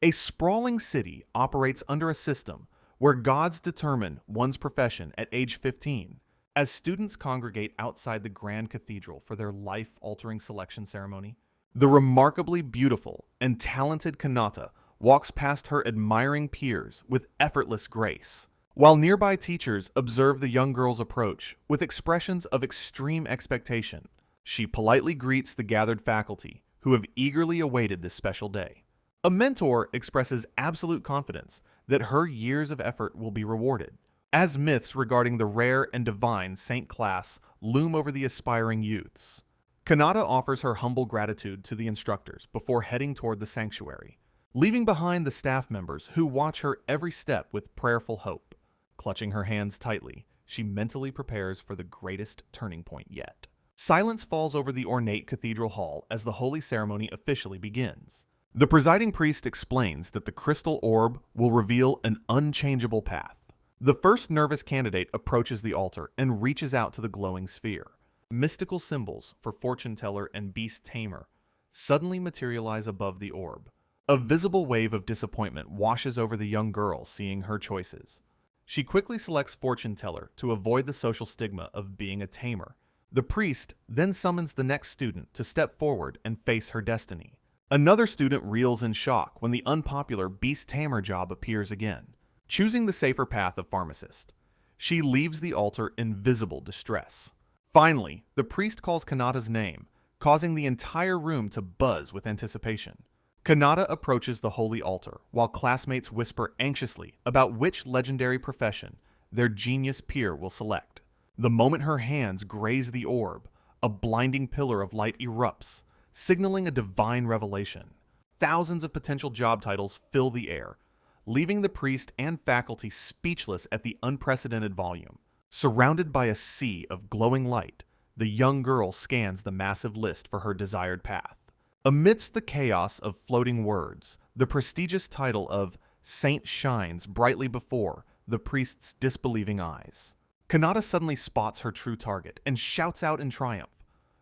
A sprawling city operates under a system where gods determine one's profession at age 15. As students congregate outside the Grand Cathedral for their life-altering selection ceremony, the remarkably beautiful and talented Kanata walks past her admiring peers with effortless grace, while nearby teachers observe the young girl's approach with expressions of extreme expectation. She politely greets the gathered faculty, who have eagerly awaited this special day. A mentor expresses absolute confidence that her years of effort will be rewarded, as myths regarding the rare and divine Saint class loom over the aspiring youths. Kanata offers her humble gratitude to the instructors before heading toward the sanctuary, leaving behind the staff members who watch her every step with prayerful hope. Clutching her hands tightly, she mentally prepares for the greatest turning point yet. Silence falls over the ornate cathedral hall as the holy ceremony officially begins. The presiding priest explains that the crystal orb will reveal an unchangeable path. The first nervous candidate approaches the altar and reaches out to the glowing sphere. Mystical symbols for fortune teller and beast tamer suddenly materialize above the orb. A visible wave of disappointment washes over the young girl seeing her choices. She quickly selects fortune teller to avoid the social stigma of being a tamer. The priest then summons the next student to step forward and face her destiny. Another student reels in shock when the unpopular beast tamer job appears again. Choosing the safer path of pharmacist, she leaves the altar in visible distress. Finally, the priest calls Kanata's name, causing the entire room to buzz with anticipation. Kanata approaches the holy altar, while classmates whisper anxiously about which legendary profession their genius peer will select. The moment her hands graze the orb, a blinding pillar of light erupts, signaling a divine revelation. Thousands of potential job titles fill the air, leaving the priest and faculty speechless at the unprecedented volume. Surrounded by a sea of glowing light, the young girl scans the massive list for her desired path. Amidst the chaos of floating words, the prestigious title of Saint shines brightly before the priest's disbelieving eyes. Kanata suddenly spots her true target and shouts out in triumph,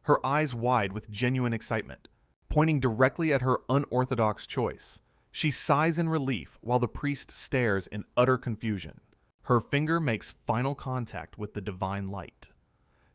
her eyes wide with genuine excitement. Pointing directly at her unorthodox choice, she sighs in relief while the priest stares in utter confusion. Her finger makes final contact with the divine light,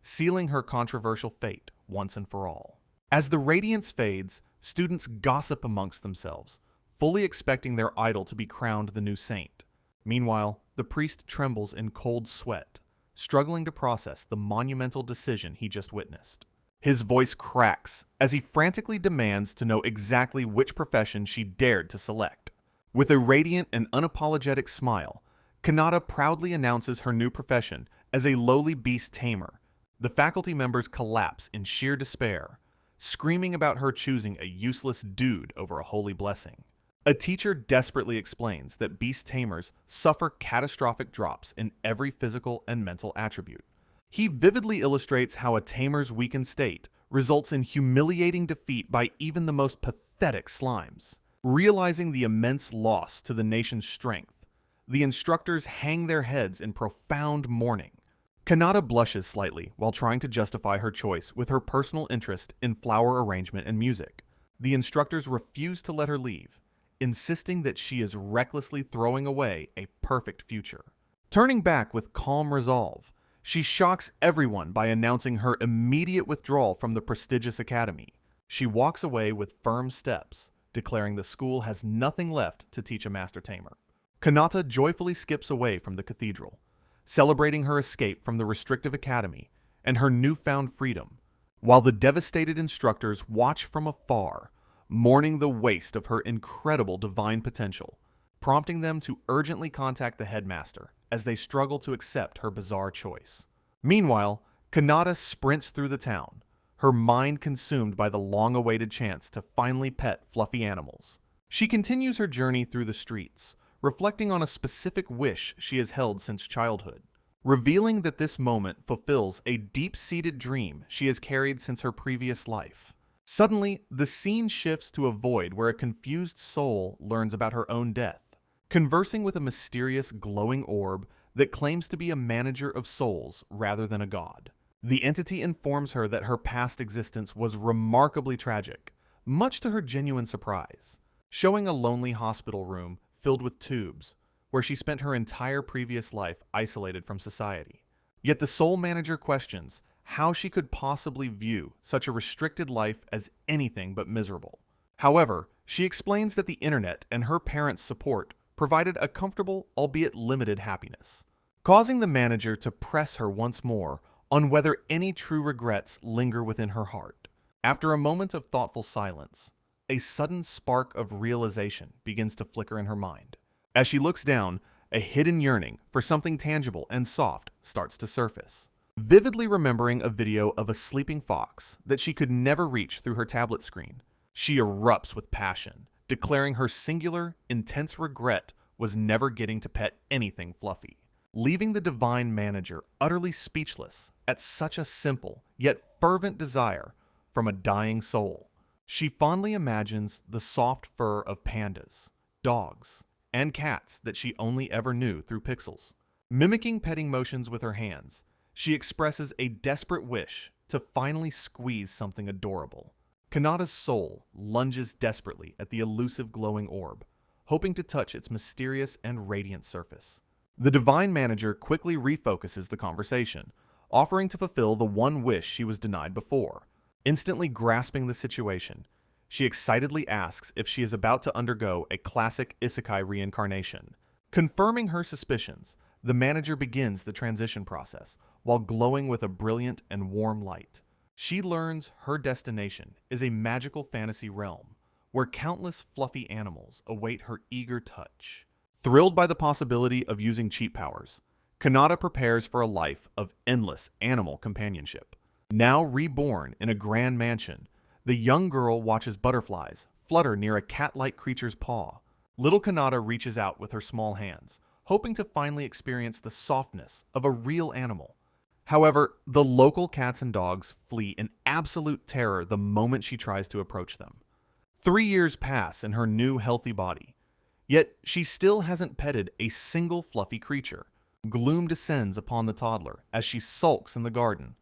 sealing her controversial fate once and for all. As the radiance fades, students gossip amongst themselves, fully expecting their idol to be crowned the new saint. Meanwhile, the priest trembles in cold sweat, struggling to process the monumental decision he just witnessed. His voice cracks as he frantically demands to know exactly which profession she dared to select. With a radiant and unapologetic smile, Kanata proudly announces her new profession as a lowly beast tamer. The faculty members collapse in sheer despair, screaming about her choosing a useless dude over a holy blessing. A teacher desperately explains that beast tamers suffer catastrophic drops in every physical and mental attribute. He vividly illustrates how a tamer's weakened state results in humiliating defeat by even the most pathetic slimes. Realizing the immense loss to the nation's strength, the instructors hang their heads in profound mourning. Kanata blushes slightly while trying to justify her choice with her personal interest in flower arrangement and music. The instructors refuse to let her leave, insisting that she is recklessly throwing away a perfect future. Turning back with calm resolve, she shocks everyone by announcing her immediate withdrawal from the prestigious academy. She walks away with firm steps, declaring the school has nothing left to teach a master tamer. Kanata joyfully skips away from the cathedral, celebrating her escape from the restrictive academy and her newfound freedom, while the devastated instructors watch from afar, mourning the waste of her incredible divine potential, prompting them to urgently contact the headmaster as they struggle to accept her bizarre choice. Meanwhile, Kanata sprints through the town, her mind consumed by the long-awaited chance to finally pet fluffy animals. She continues her journey through the streets, reflecting on a specific wish she has held since childhood, revealing that this moment fulfills a deep-seated dream she has carried since her previous life. Suddenly, the scene shifts to a void where a confused soul learns about her own death, conversing with a mysterious glowing orb that claims to be a manager of souls rather than a god. The entity informs her that her past existence was remarkably tragic, much to her genuine surprise. showing a lonely hospital room filled with tubes, where she spent her entire previous life isolated from society. Yet the soul manager questions how she could possibly view such a restricted life as anything but miserable. However, she explains that the internet and her parents' support provided a comfortable, albeit limited happiness, causing the manager to press her once more on whether any true regrets linger within her heart. After a moment of thoughtful silence, a sudden spark of realization begins to flicker in her mind. As she looks down, a hidden yearning for something tangible and soft starts to surface. Vividly remembering a video of a sleeping fox that she could never reach through her tablet screen, she erupts with passion, declaring her singular, intense regret was never getting to pet anything fluffy, leaving the divine manager utterly speechless at such a simple yet fervent desire from a dying soul. She fondly imagines the soft fur of pandas, dogs, and cats that she only ever knew through pixels. Mimicking petting motions with her hands, she expresses a desperate wish to finally squeeze something adorable. Kanata's soul lunges desperately at the elusive glowing orb, hoping to touch its mysterious and radiant surface. The divine manager quickly refocuses the conversation, offering to fulfill the one wish she was denied before. Instantly grasping the situation, she excitedly asks if she is about to undergo a classic isekai reincarnation. Confirming her suspicions, the manager begins the transition process while glowing with a brilliant and warm light. She learns her destination is a magical fantasy realm where countless fluffy animals await her eager touch. Thrilled by the possibility of using cheat powers, Kanata prepares for a life of endless animal companionship. Now reborn in a grand mansion, the young girl watches butterflies flutter near a cat-like creature's paw. Little Kanata reaches out with her small hands, hoping to finally experience the softness of a real animal. However, the local cats and dogs flee in absolute terror the moment she tries to approach them. 3 years pass in her new healthy body, yet she still hasn't petted a single fluffy creature. Gloom descends upon the toddler as she sulks in the garden.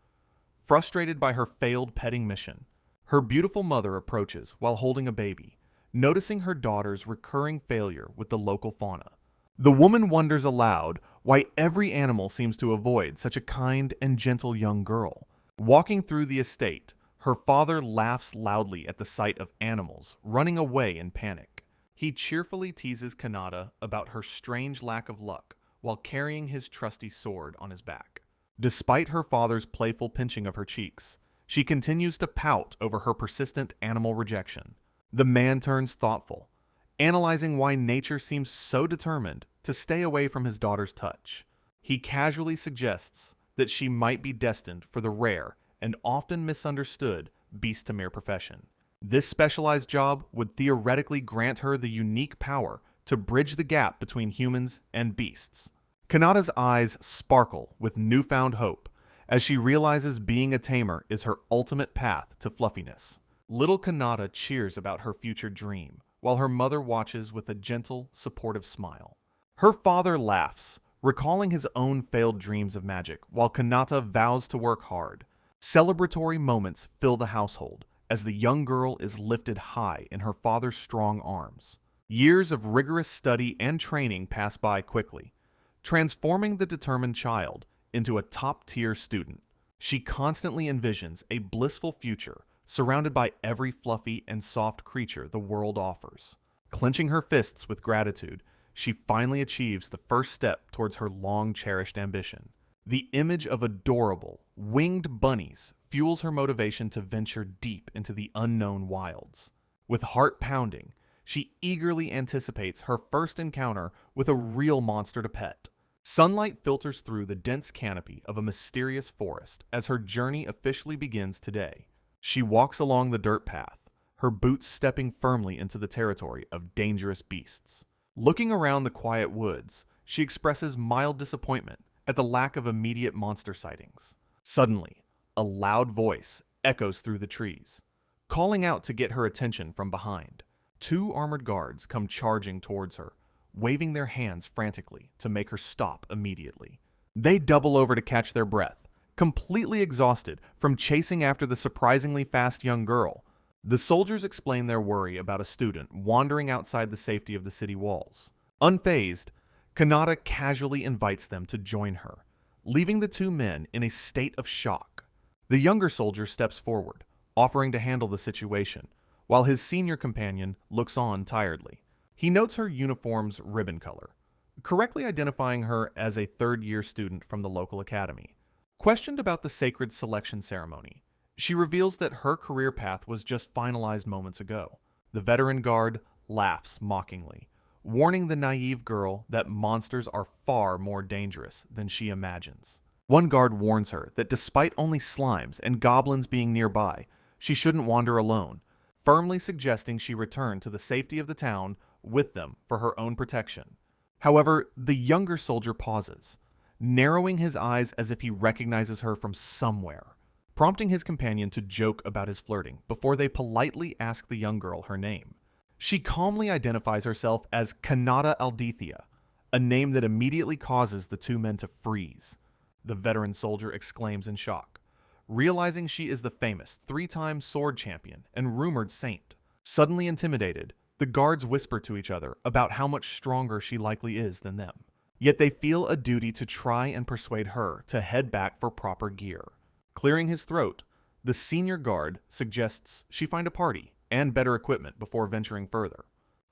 Frustrated by her failed petting mission, her beautiful mother approaches while holding a baby, noticing her daughter's recurring failure with the local fauna. The woman wonders aloud why every animal seems to avoid such a kind and gentle young girl. Walking through the estate, her father laughs loudly at the sight of animals running away in panic. He cheerfully teases Kanata about her strange lack of luck while carrying his trusty sword on his back. Despite her father's playful pinching of her cheeks, she continues to pout over her persistent animal rejection. The man turns thoughtful, analyzing why nature seems so determined to stay away from his daughter's touch. He casually suggests that she might be destined for the rare and often misunderstood beast-to-mare profession. This specialized job would theoretically grant her the unique power to bridge the gap between humans and beasts. Kanata's eyes sparkle with newfound hope as she realizes being a tamer is her ultimate path to fluffiness. Little Kanata cheers about her future dream, while her mother watches with a gentle, supportive smile. Her father laughs, recalling his own failed dreams of magic, while Kanata vows to work hard. Celebratory moments fill the household as the young girl is lifted high in her father's strong arms. Years of rigorous study and training pass by quickly, transforming the determined child into a top-tier student. She constantly envisions a blissful future surrounded by every fluffy and soft creature the world offers. Clenching her fists with gratitude, she finally achieves the first step towards her long-cherished ambition. The image of adorable, winged bunnies fuels her motivation to venture deep into the unknown wilds. With heart pounding, she eagerly anticipates her first encounter with a real monster to pet. Sunlight filters through the dense canopy of a mysterious forest as her journey officially begins today. She walks along the dirt path, her boots stepping firmly into the territory of dangerous beasts. Looking around the quiet woods, she expresses mild disappointment at the lack of immediate monster sightings. Suddenly, a loud voice echoes through the trees, calling out to get her attention from behind. 2 armored guards come charging towards her, waving their hands frantically to make her stop immediately. They double over to catch their breath, completely exhausted from chasing after the surprisingly fast young girl. The soldiers explain their worry about a student wandering outside the safety of the city walls. Unfazed, Kanata casually invites them to join her, leaving the two men in a state of shock. The younger soldier steps forward, offering to handle the situation, while his senior companion looks on tiredly. He notes her uniform's ribbon color, correctly identifying her as a third-year student from the local academy. Questioned about the sacred selection ceremony, she reveals that her career path was just finalized moments ago. The veteran guard laughs mockingly, warning the naive girl that monsters are far more dangerous than she imagines. One guard warns her that despite only slimes and goblins being nearby, she shouldn't wander alone, firmly suggesting she return to the safety of the town with them for her own protection. However, the younger soldier pauses, narrowing his eyes as if he recognizes her from somewhere, prompting his companion to joke about his flirting before they politely ask the young girl her name. She calmly identifies herself as Kanata Aldethea, a name that immediately causes the two men to freeze. The veteran soldier exclaims in shock, realizing she is the famous three-time sword champion and rumored saint. Suddenly intimidated, the guards whisper to each other about how much stronger she likely is than them. Yet they feel a duty to try and persuade her to head back for proper gear. Clearing his throat, the senior guard suggests she find a party and better equipment before venturing further.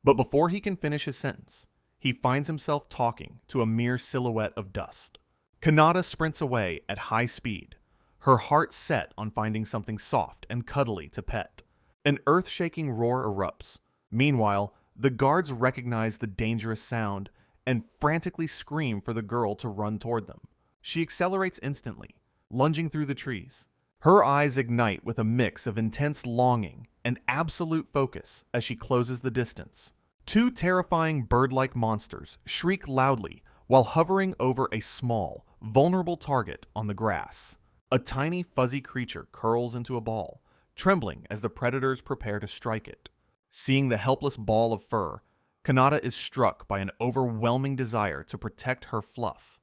But before he can finish his sentence, he finds himself talking to a mere silhouette of dust. Kanata sprints away at high speed, her heart set on finding something soft and cuddly to pet. An earth-shaking roar erupts. Meanwhile, the guards recognize the dangerous sound and frantically scream for the girl to run toward them. She accelerates instantly, lunging through the trees. Her eyes ignite with a mix of intense longing and absolute focus as she closes the distance. Two terrifying bird-like monsters shriek loudly while hovering over a small, vulnerable target on the grass. A tiny, fuzzy creature curls into a ball, trembling as the predators prepare to strike it. Seeing the helpless ball of fur, Kanata is struck by an overwhelming desire to protect her fluff.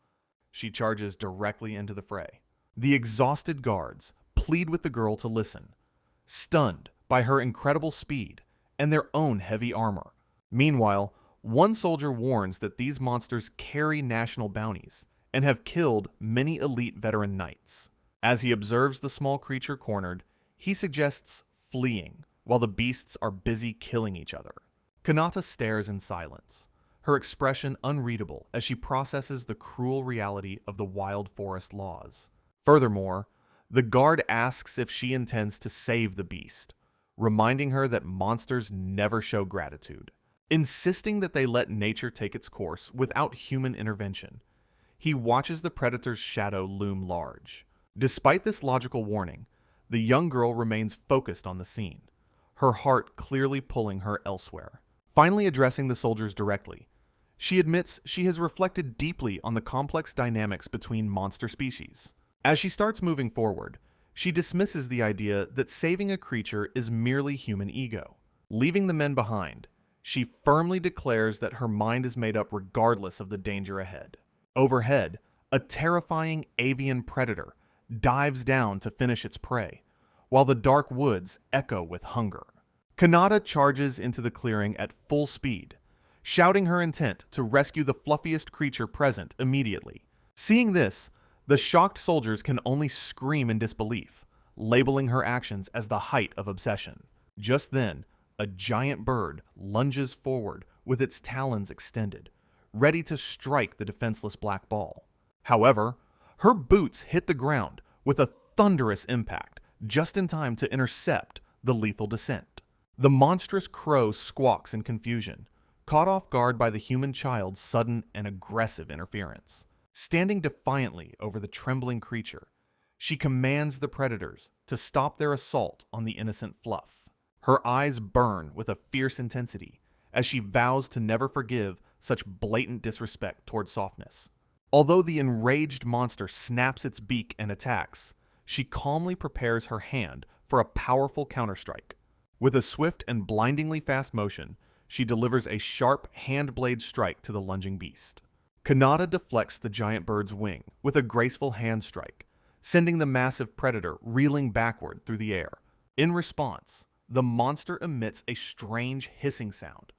She charges directly into the fray. The exhausted guards plead with the girl to listen, stunned by her incredible speed and their own heavy armor. Meanwhile, one soldier warns that these monsters carry national bounties and have killed many elite veteran knights. As he observes the small creature cornered, he suggests fleeing while the beasts are busy killing each other. Kanata stares in silence, her expression unreadable as she processes the cruel reality of the wild forest laws. Furthermore, the guard asks if she intends to save the beast, reminding her that monsters never show gratitude. Insisting that they let nature take its course without human intervention, he watches the predator's shadow loom large. Despite this logical warning, the young girl remains focused on the scene, her heart clearly pulling her elsewhere. Finally addressing the soldiers directly, she admits she has reflected deeply on the complex dynamics between monster species. As she starts moving forward, she dismisses the idea that saving a creature is merely human ego. Leaving the men behind, she firmly declares that her mind is made up regardless of the danger ahead. Overhead, a terrifying avian predator dives down to finish its prey, while the dark woods echo with hunger. Kanata charges into the clearing at full speed, shouting her intent to rescue the fluffiest creature present immediately. Seeing this, the shocked soldiers can only scream in disbelief, labeling her actions as the height of obsession. Just then, a giant bird lunges forward with its talons extended, ready to strike the defenseless black ball. However, her boots hit the ground with a thunderous impact, just in time to intercept the lethal descent. The monstrous crow squawks in confusion, caught off guard by the human child's sudden and aggressive interference. Standing defiantly over the trembling creature, she commands the predators to stop their assault on the innocent fluff. Her eyes burn with a fierce intensity as she vows to never forgive such blatant disrespect toward softness. Although the enraged monster snaps its beak and attacks, she calmly prepares her hand for a powerful counterstrike. With a swift and blindingly fast motion, she delivers a sharp hand-blade strike to the lunging beast. Kanata deflects the giant bird's wing with a graceful hand strike, sending the massive predator reeling backward through the air. In response, the monster emits a strange hissing sound.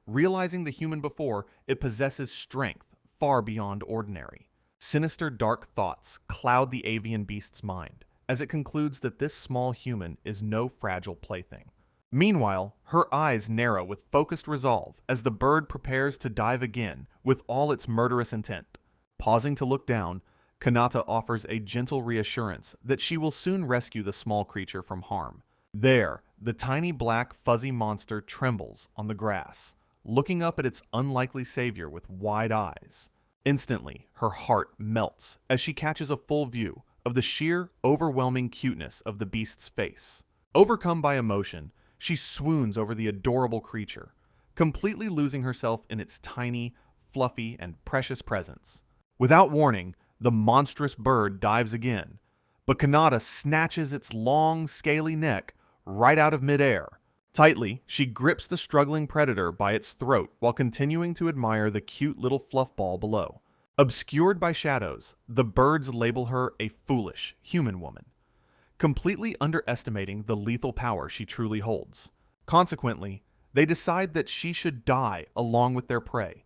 Realizing the human before, it possesses strength far beyond ordinary. Sinister, dark thoughts cloud the avian beast's mind as it concludes that this small human is no fragile plaything. Meanwhile, her eyes narrow with focused resolve as the bird prepares to dive again with all its murderous intent. Pausing to look down, Kanata offers a gentle reassurance that she will soon rescue the small creature from harm. There, the tiny black fuzzy monster trembles on the grass, looking up at its unlikely savior with wide eyes. Instantly, her heart melts as she catches a full view of the sheer, overwhelming cuteness of the beast's face. Overcome by emotion, she swoons over the adorable creature, completely losing herself in its tiny, fluffy, and precious presence. Without warning, the monstrous bird dives again, but Kanata snatches its long, scaly neck right out of midair. Tightly, she grips the struggling predator by its throat while continuing to admire the cute little fluff ball below. Obscured by shadows, the birds label her a foolish human woman, completely underestimating the lethal power she truly holds. Consequently, they decide that she should die along with their prey,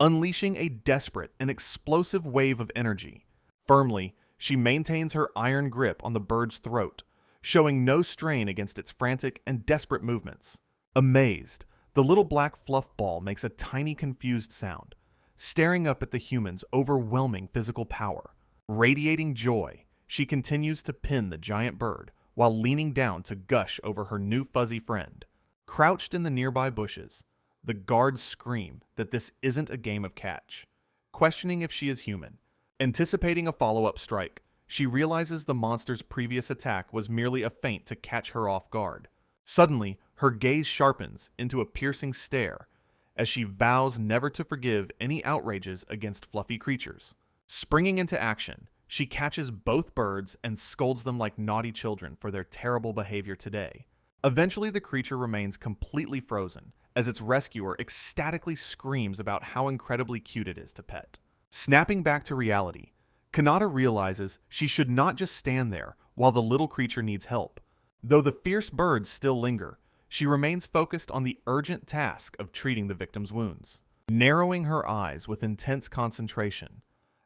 unleashing a desperate and explosive wave of energy. Firmly, she maintains her iron grip on the bird's throat, showing no strain against its frantic and desperate movements. Amazed, the little black fluff ball makes a tiny confused sound, staring up at the human's overwhelming physical power. Radiating joy, she continues to pin the giant bird while leaning down to gush over her new fuzzy friend. Crouched in the nearby bushes, the guards scream that this isn't a game of catch, questioning if she is human. Anticipating a follow-up strike, she realizes the monster's previous attack was merely a feint to catch her off guard. Suddenly, her gaze sharpens into a piercing stare as she vows never to forgive any outrages against fluffy creatures. Springing into action, she catches both birds and scolds them like naughty children for their terrible behavior today. Eventually, the creature remains completely frozen as its rescuer ecstatically screams about how incredibly cute it is to pet. Snapping back to reality, Kanata realizes she should not just stand there while the little creature needs help. Though the fierce birds still linger, she remains focused on the urgent task of treating the victim's wounds. Narrowing her eyes with intense concentration,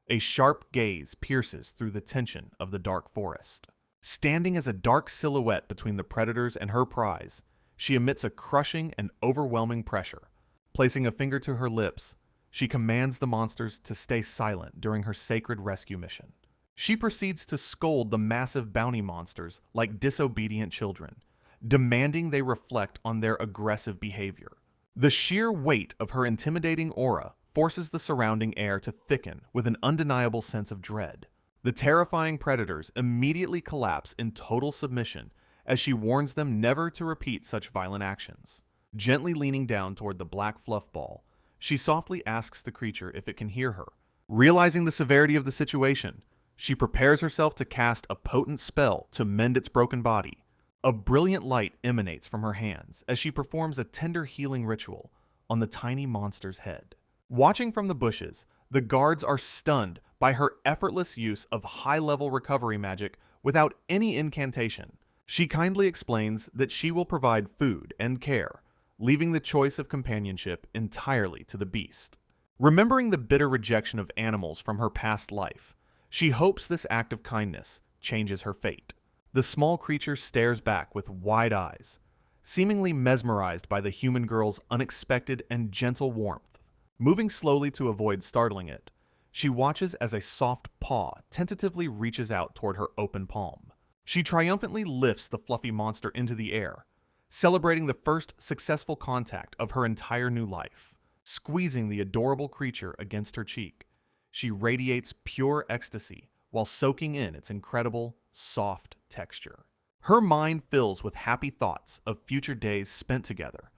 a sharp gaze pierces through the tension of the dark forest. Standing as a dark silhouette between the predators and her prize, she emits a crushing and overwhelming pressure. Placing a finger to her lips, she commands the monsters to stay silent during her sacred rescue mission. She proceeds to scold the massive bounty monsters like disobedient children, demanding they reflect on their aggressive behavior. The sheer weight of her intimidating aura forces the surrounding air to thicken with an undeniable sense of dread. The terrifying predators immediately collapse in total submission as she warns them never to repeat such violent actions. Gently leaning down toward the black fluff ball, she softly asks the creature if it can hear her. Realizing the severity of the situation, she prepares herself to cast a potent spell to mend its broken body. A brilliant light emanates from her hands as she performs a tender healing ritual on the tiny monster's head. Watching from the bushes, the guards are stunned by her effortless use of high-level recovery magic without any incantation. She kindly explains that she will provide food and care, leaving the choice of companionship entirely to the beast. Remembering the bitter rejection of animals from her past life, she hopes this act of kindness changes her fate. The small creature stares back with wide eyes, seemingly mesmerized by the human girl's unexpected and gentle warmth. Moving slowly to avoid startling it, she watches as a soft paw tentatively reaches out toward her open palm. She triumphantly lifts the fluffy monster into the air, celebrating the first successful contact of her entire new life. Squeezing the adorable creature against her cheek, she radiates pure ecstasy while soaking in its incredible, soft texture. Her mind fills with happy thoughts of future days spent together,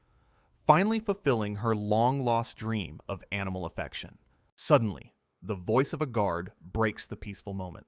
finally fulfilling her long-lost dream of animal affection. Suddenly, the voice of a guard breaks the peaceful moment,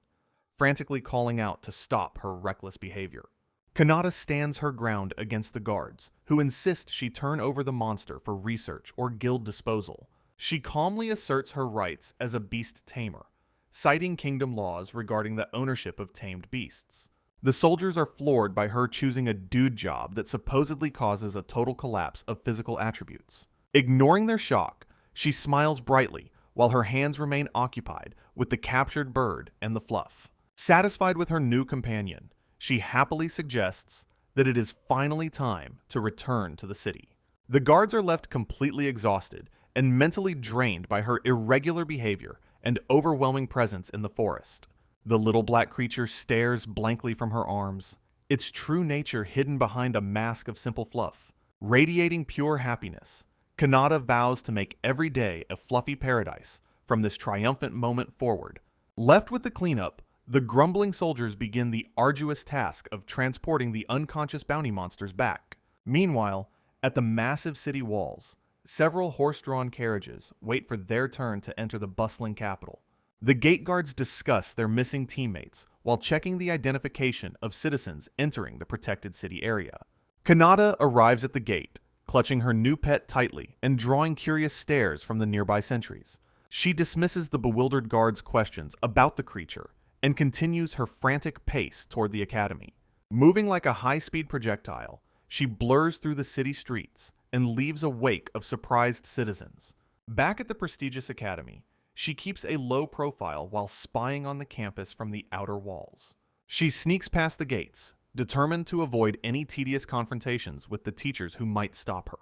frantically calling out to stop her reckless behavior. Kanata stands her ground against the guards, who insist she turn over the monster for research or guild disposal. She calmly asserts her rights as a beast tamer, citing kingdom laws regarding the ownership of tamed beasts. The soldiers are floored by her choosing a dude job that supposedly causes a total collapse of physical attributes. Ignoring their shock, she smiles brightly while her hands remain occupied with the captured bird and the fluff. Satisfied with her new companion, she happily suggests that it is finally time to return to the city. The guards are left completely exhausted and mentally drained by her irregular behavior and overwhelming presence in the forest. The little black creature stares blankly from her arms, its true nature hidden behind a mask of simple fluff. Radiating pure happiness, Kanata vows to make every day a fluffy paradise from this triumphant moment forward. Left with the cleanup, the grumbling soldiers begin the arduous task of transporting the unconscious bounty monsters back. Meanwhile, at the massive city walls, several horse-drawn carriages wait for their turn to enter the bustling capital. The gate guards discuss their missing teammates while checking the identification of citizens entering the protected city area. Kanata arrives at the gate, clutching her new pet tightly and drawing curious stares from the nearby sentries. She dismisses the bewildered guards' questions about the creature and continues her frantic pace toward the academy. Moving like a high-speed projectile, she blurs through the city streets and leaves a wake of surprised citizens. Back at the prestigious academy, she keeps a low profile while spying on the campus from the outer walls. She sneaks past the gates, determined to avoid any tedious confrontations with the teachers who might stop her.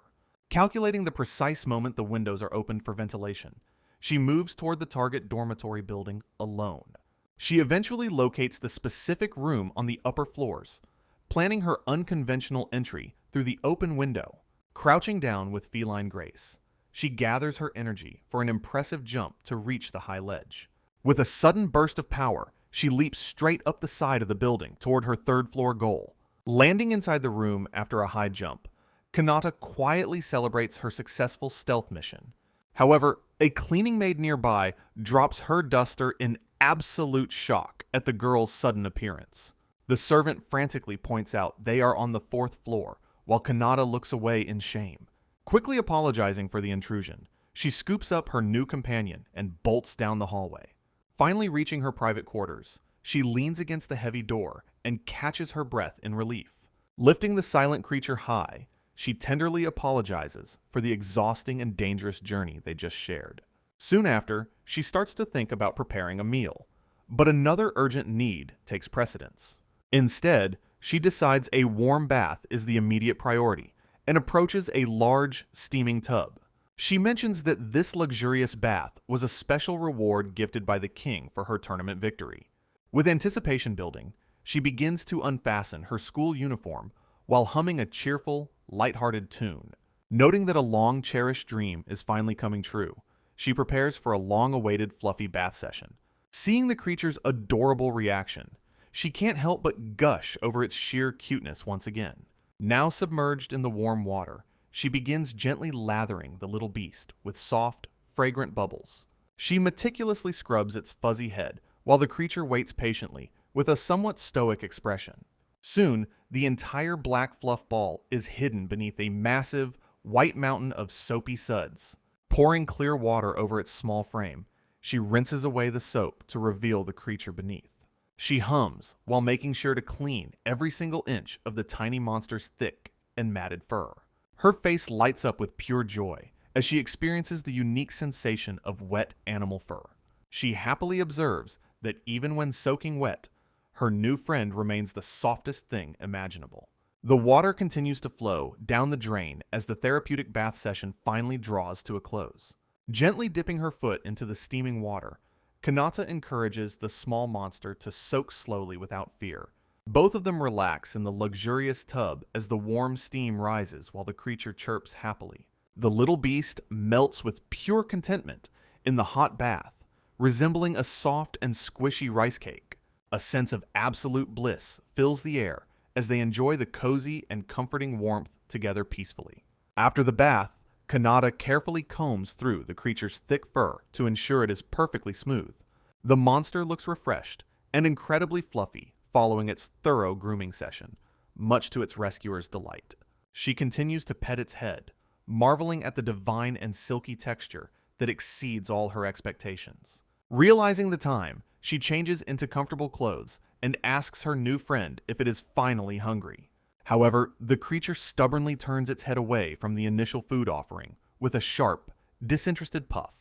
Calculating the precise moment the windows are opened for ventilation, she moves toward the target dormitory building alone. She eventually locates the specific room on the upper floors, planning her unconventional entry through the open window. Crouching down with feline grace, she gathers her energy for an impressive jump to reach the high ledge. With a sudden burst of power, she leaps straight up the side of the building toward her third-floor goal. Landing inside the room after a high jump, Kanata quietly celebrates her successful stealth mission. However, a cleaning maid nearby drops her duster in absolute shock at the girl's sudden appearance. The servant frantically points out they are on the 4th floor, while Kanata looks away in shame. Quickly apologizing for the intrusion, she scoops up her new companion and bolts down the hallway. Finally reaching her private quarters, she leans against the heavy door and catches her breath in relief. Lifting the silent creature high, she tenderly apologizes for the exhausting and dangerous journey they just shared. Soon after, she starts to think about preparing a meal, but another urgent need takes precedence. Instead, she decides a warm bath is the immediate priority and approaches a large, steaming tub. She mentions that this luxurious bath was a special reward gifted by the king for her tournament victory. With anticipation building, she begins to unfasten her school uniform while humming a cheerful, lighthearted tune. Noting that a long-cherished dream is finally coming true, she prepares for a long-awaited fluffy bath session. Seeing the creature's adorable reaction, she can't help but gush over its sheer cuteness once again. Now submerged in the warm water, she begins gently lathering the little beast with soft, fragrant bubbles. She meticulously scrubs its fuzzy head while the creature waits patiently with a somewhat stoic expression. Soon, the entire black fluff ball is hidden beneath a massive, white mountain of soapy suds. Pouring clear water over its small frame, she rinses away the soap to reveal the creature beneath. She hums while making sure to clean every single inch of the tiny monster's thick and matted fur. Her face lights up with pure joy as she experiences the unique sensation of wet animal fur. She happily observes that even when soaking wet, her new friend remains the softest thing imaginable. The water continues to flow down the drain as the therapeutic bath session finally draws to a close. Gently dipping her foot into the steaming water, Kanata encourages the small monster to soak slowly without fear. Both of them relax in the luxurious tub as the warm steam rises while the creature chirps happily. The little beast melts with pure contentment in the hot bath, resembling a soft and squishy rice cake. A sense of absolute bliss fills the air as they enjoy the cozy and comforting warmth together peacefully. After the bath, Kanata carefully combs through the creature's thick fur to ensure it is perfectly smooth. The monster looks refreshed and incredibly fluffy following its thorough grooming session, much to its rescuer's delight. She continues to pet its head, marveling at the divine and silky texture that exceeds all her expectations. Realizing the time, She changes into comfortable clothes and asks her new friend if it is finally hungry. However, the creature stubbornly turns its head away from the initial food offering with a sharp, disinterested puff.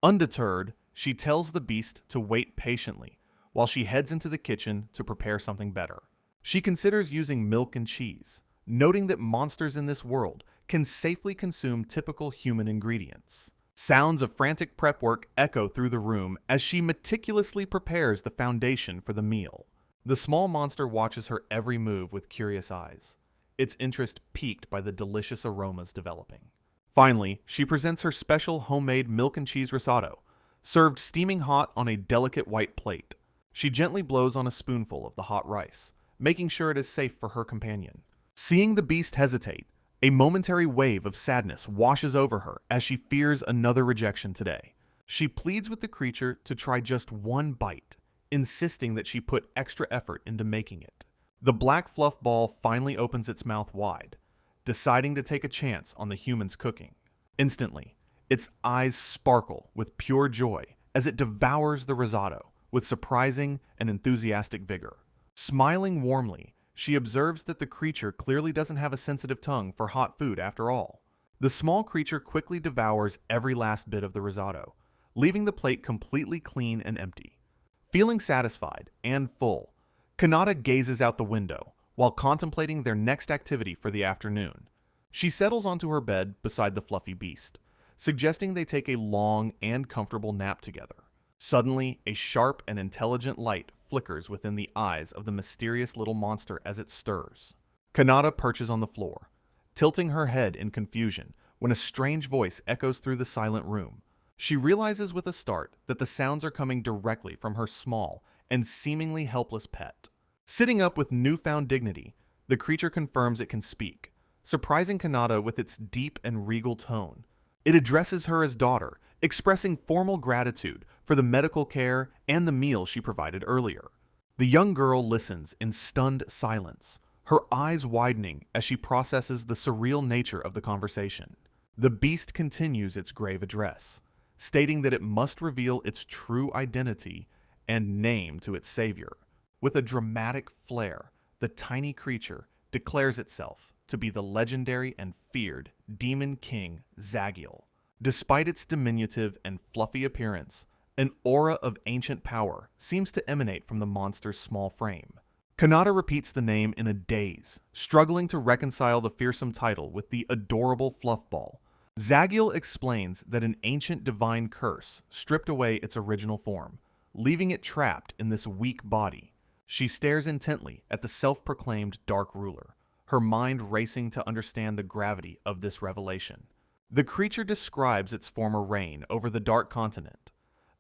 Undeterred, she tells the beast to wait patiently while she heads into the kitchen to prepare something better. She considers using milk and cheese, noting that monsters in this world can safely consume typical human ingredients. Sounds of frantic prep work echo through the room as she meticulously prepares the foundation for the meal. The small monster watches her every move with curious eyes, its interest piqued by the delicious aromas developing. Finally, she presents her special homemade milk and cheese risotto, served steaming hot on a delicate white plate. She gently blows on a spoonful of the hot rice, making sure it is safe for her companion. Seeing the beast hesitate, a momentary wave of sadness washes over her as she fears another rejection today. She pleads with the creature to try just one bite, insisting that she put extra effort into making it. The black fluff ball finally opens its mouth wide, deciding to take a chance on the human's cooking. Instantly, its eyes sparkle with pure joy as it devours the risotto with surprising and enthusiastic vigor. Smiling warmly, she observes that the creature clearly doesn't have a sensitive tongue for hot food after all. The small creature quickly devours every last bit of the risotto, leaving the plate completely clean and empty. Feeling satisfied and full, Kanata gazes out the window while contemplating their next activity for the afternoon. She settles onto her bed beside the fluffy beast, suggesting they take a long and comfortable nap together. Suddenly, a sharp and intelligent light flickers within the eyes of the mysterious little monster as it stirs. Kanata perches on the floor, tilting her head in confusion when a strange voice echoes through the silent room. She realizes with a start that the sounds are coming directly from her small and seemingly helpless pet. Sitting up with newfound dignity, the creature confirms it can speak, surprising Kanata with its deep and regal tone. It addresses her as daughter, expressing formal gratitude for the medical care and the meal she provided earlier. The young girl listens in stunned silence, her eyes widening as she processes the surreal nature of the conversation. The beast continues its grave address, stating that it must reveal its true identity and name to its savior. With a dramatic flair, the tiny creature declares itself to be the legendary and feared Demon King Zagiel. Despite its diminutive and fluffy appearance, an aura of ancient power seems to emanate from the monster's small frame. Kanata repeats the name in a daze, struggling to reconcile the fearsome title with the adorable fluff ball. Zagiel explains that an ancient divine curse stripped away its original form, leaving it trapped in this weak body. She stares intently at the self-proclaimed Dark Ruler, her mind racing to understand the gravity of this revelation. The creature describes its former reign over the Dark Continent,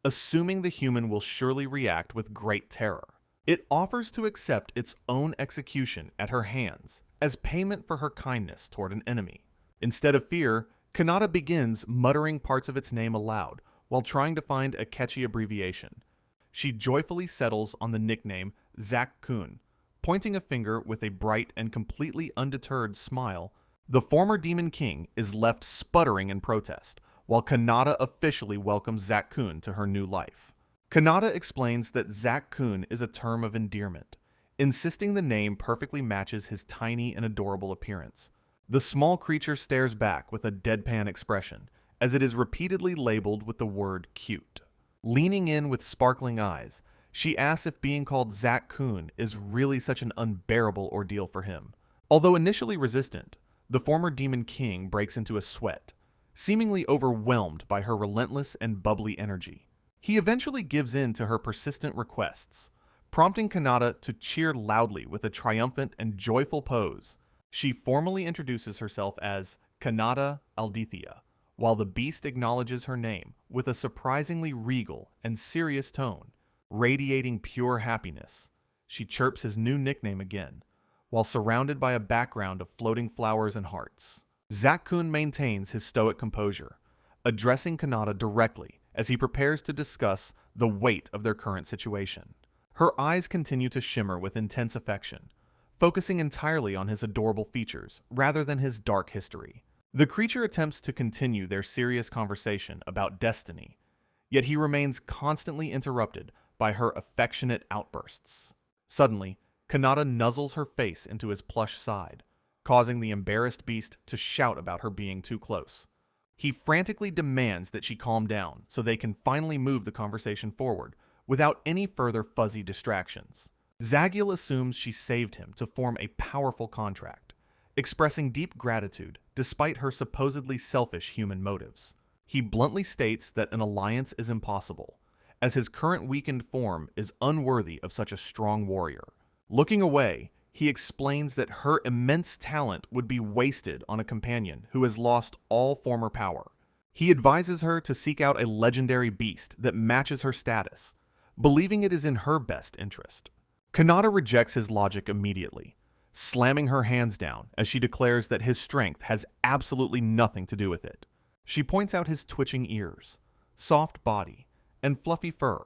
assuming the human will surely react with great terror. It offers to accept its own execution at her hands as payment for her kindness toward an enemy. Instead of fear, Kanata begins muttering parts of its name aloud while trying to find a catchy abbreviation. She joyfully settles on the nickname Zakun, pointing a finger with a bright and completely undeterred smile. The former Demon King is left sputtering in protest, while Kanata officially welcomes Zakun to her new life. Kanata explains that Zakun is a term of endearment, insisting the name perfectly matches his tiny and adorable appearance. The small creature stares back with a deadpan expression, as it is repeatedly labeled with the word cute. Leaning in with sparkling eyes, she asks if being called Zakun is really such an unbearable ordeal for him. Although initially resistant, the former Demon King breaks into a sweat, seemingly overwhelmed by her relentless and bubbly energy. He eventually gives in to her persistent requests, prompting Kanata to cheer loudly with a triumphant and joyful pose. She formally introduces herself as Kanata Aldithia, while the beast acknowledges her name with a surprisingly regal and serious tone, radiating pure happiness. She chirps his new nickname again, while surrounded by a background of floating flowers and hearts. Zakun maintains his stoic composure, addressing Kanata directly as he prepares to discuss the weight of their current situation. Her eyes continue to shimmer with intense affection, focusing entirely on his adorable features rather than his dark history. The creature attempts to continue their serious conversation about destiny, yet he remains constantly interrupted by her affectionate outbursts. Suddenly, Kanata nuzzles her face into his plush side, causing the embarrassed beast to shout about her being too close. He frantically demands that she calm down so they can finally move the conversation forward without any further fuzzy distractions. Zagiel assumes she saved him to form a powerful contract, expressing deep gratitude despite her supposedly selfish human motives. He bluntly states that an alliance is impossible, as his current weakened form is unworthy of such a strong warrior. Looking away, he explains that her immense talent would be wasted on a companion who has lost all former power. He advises her to seek out a legendary beast that matches her status, believing it is in her best interest. Kanata rejects his logic immediately, slamming her hands down as she declares that his strength has absolutely nothing to do with it. She points out his twitching ears, soft body, and fluffy fur,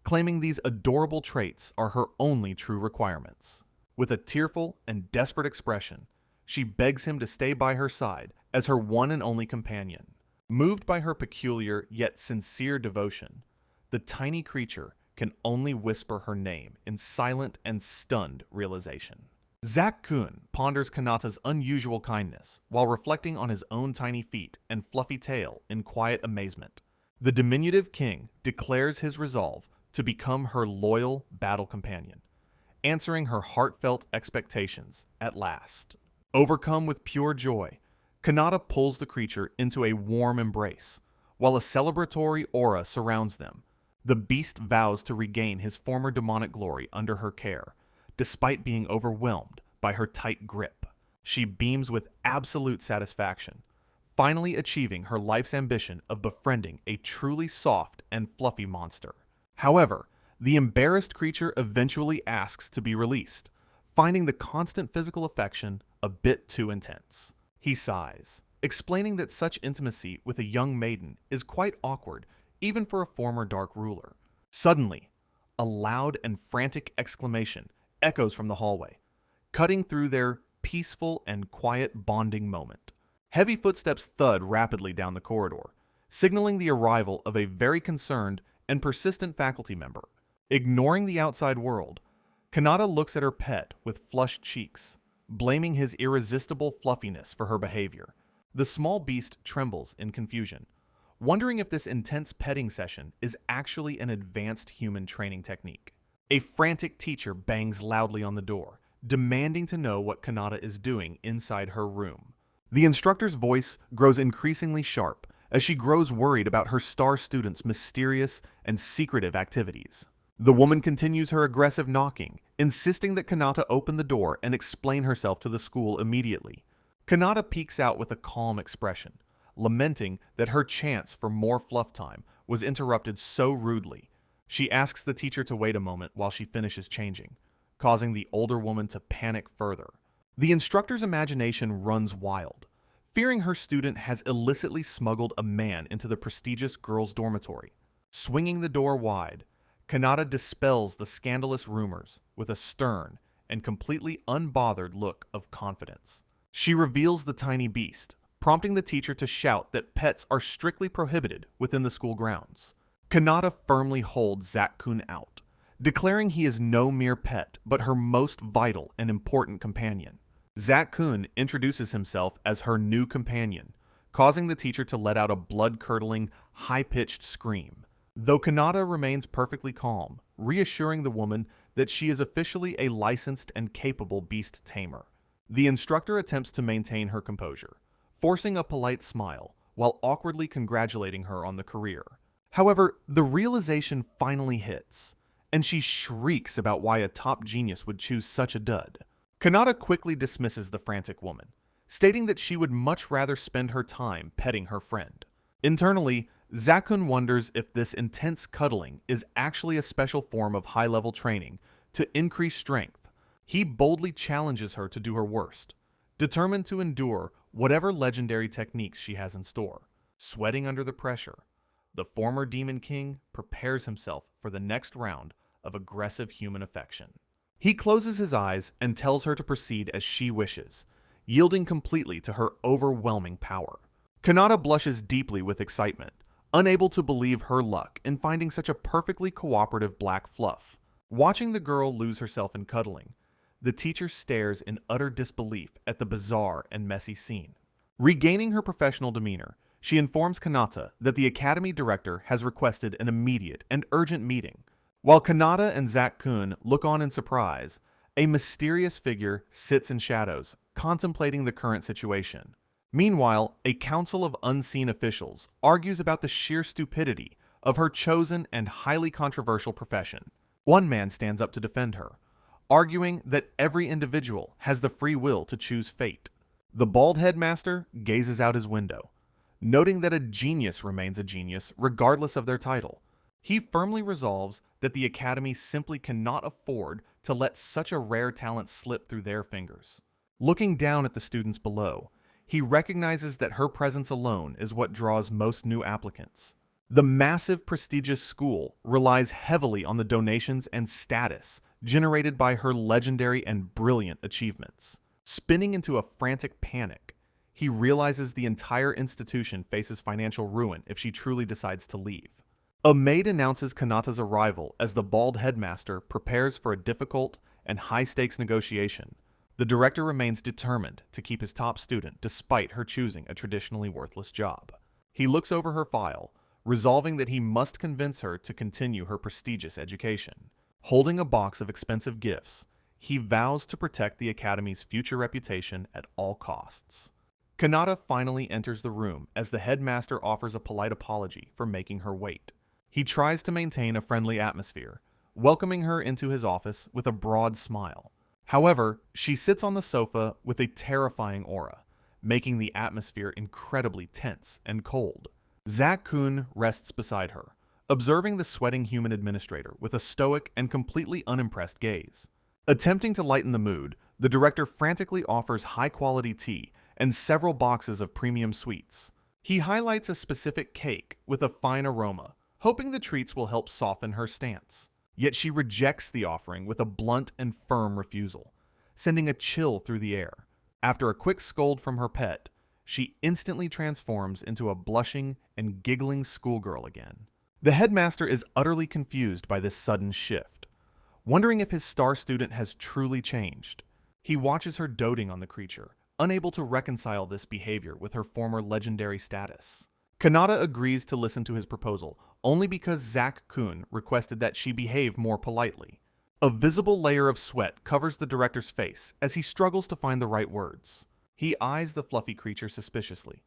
claiming these adorable traits are her only true requirements. With a tearful and desperate expression, she begs him to stay by her side as her one and only companion. Moved by her peculiar yet sincere devotion, the tiny creature can only whisper her name in silent and stunned realization. Zakun ponders Kanata's unusual kindness while reflecting on his own tiny feet and fluffy tail in quiet amazement. The diminutive king declares his resolve to become her loyal battle companion, answering her heartfelt expectations at last. Overcome with pure joy, Kanata pulls the creature into a warm embrace, while a celebratory aura surrounds them. The beast vows to regain his former demonic glory under her care, despite being overwhelmed by her tight grip. She beams with absolute satisfaction, finally achieving her life's ambition of befriending a truly soft and fluffy monster. However, the embarrassed creature eventually asks to be released, finding the constant physical affection a bit too intense. He sighs, explaining that such intimacy with a young maiden is quite awkward even for a former dark ruler. Suddenly, a loud and frantic exclamation echoes from the hallway, cutting through their peaceful and quiet bonding moment. Heavy footsteps thud rapidly down the corridor, signaling the arrival of a very concerned and persistent faculty member. Ignoring the outside world, Kanata looks at her pet with flushed cheeks, blaming his irresistible fluffiness for her behavior. The small beast trembles in confusion, wondering if this intense petting session is actually an advanced human training technique. A frantic teacher bangs loudly on the door, demanding to know what Kanata is doing inside her room. The instructor's voice grows increasingly sharp as she grows worried about her star student's mysterious and secretive activities. The woman continues her aggressive knocking, insisting that Kanata open the door and explain herself to the school immediately. Kanata peeks out with a calm expression, lamenting that her chance for more fluff time was interrupted so rudely. She asks the teacher to wait a moment while she finishes changing, causing the older woman to panic further. The instructor's imagination runs wild, fearing her student has illicitly smuggled a man into the prestigious girls' dormitory. Swinging the door wide, Kanata dispels the scandalous rumors with a stern and completely unbothered look of confidence. She reveals the tiny beast, prompting the teacher to shout that pets are strictly prohibited within the school grounds. Kanata firmly holds Zakun out, declaring he is no mere pet but her most vital and important companion. Zakun introduces himself as her new companion, causing the teacher to let out a blood-curdling, high-pitched scream. Though Kanata remains perfectly calm, reassuring the woman that she is officially a licensed and capable beast tamer. The instructor attempts to maintain her composure, forcing a polite smile while awkwardly congratulating her on the career. However, the realization finally hits, and she shrieks about why a top genius would choose such a dud. Kanata quickly dismisses the frantic woman, stating that she would much rather spend her time petting her friend. Internally, Zakun wonders if this intense cuddling is actually a special form of high-level training to increase strength. He boldly challenges her to do her worst, determined to endure whatever legendary techniques she has in store. Sweating under the pressure, the former Demon King prepares himself for the next round of aggressive human affection. He closes his eyes and tells her to proceed as she wishes, yielding completely to her overwhelming power. Kanata blushes deeply with excitement, unable to believe her luck in finding such a perfectly cooperative black fluff. Watching the girl lose herself in cuddling, the teacher stares in utter disbelief at the bizarre and messy scene. Regaining her professional demeanor, she informs Kanata that the academy director has requested an immediate and urgent meeting. While Kanata and Zakun look on in surprise, a mysterious figure sits in shadows, contemplating the current situation. Meanwhile, a council of unseen officials argues about the sheer stupidity of her chosen and highly controversial profession. One man stands up to defend her, arguing that every individual has the free will to choose fate. The bald headmaster gazes out his window, noting that a genius remains a genius regardless of their title. He firmly resolves that the academy simply cannot afford to let such a rare talent slip through their fingers. Looking down at the students below, he recognizes that her presence alone is what draws most new applicants. The massive, prestigious school relies heavily on the donations and status generated by her legendary and brilliant achievements. Spinning into a frantic panic, he realizes the entire institution faces financial ruin if she truly decides to leave. A maid announces Kanata's arrival as the bald headmaster prepares for a difficult and high-stakes negotiation. The director remains determined to keep his top student despite her choosing a traditionally worthless job. He looks over her file, resolving that he must convince her to continue her prestigious education. Holding a box of expensive gifts, he vows to protect the academy's future reputation at all costs. Kanata finally enters the room as the headmaster offers a polite apology for making her wait. He tries to maintain a friendly atmosphere, welcoming her into his office with a broad smile. However, she sits on the sofa with a terrifying aura, making the atmosphere incredibly tense and cold. Zakun rests beside her, observing the sweating human administrator with a stoic and completely unimpressed gaze. Attempting to lighten the mood, the director frantically offers high-quality tea and several boxes of premium sweets. He highlights a specific cake with a fine aroma, hoping the treats will help soften her stance. Yet she rejects the offering with a blunt and firm refusal, sending a chill through the air. After a quick scold from her pet, she instantly transforms into a blushing and giggling schoolgirl again. The headmaster is utterly confused by this sudden shift, wondering if his star student has truly changed. He watches her doting on the creature, unable to reconcile this behavior with her former legendary status. Kanata agrees to listen to his proposal only because Zakun requested that she behave more politely. A visible layer of sweat covers the director's face as he struggles to find the right words. He eyes the fluffy creature suspiciously,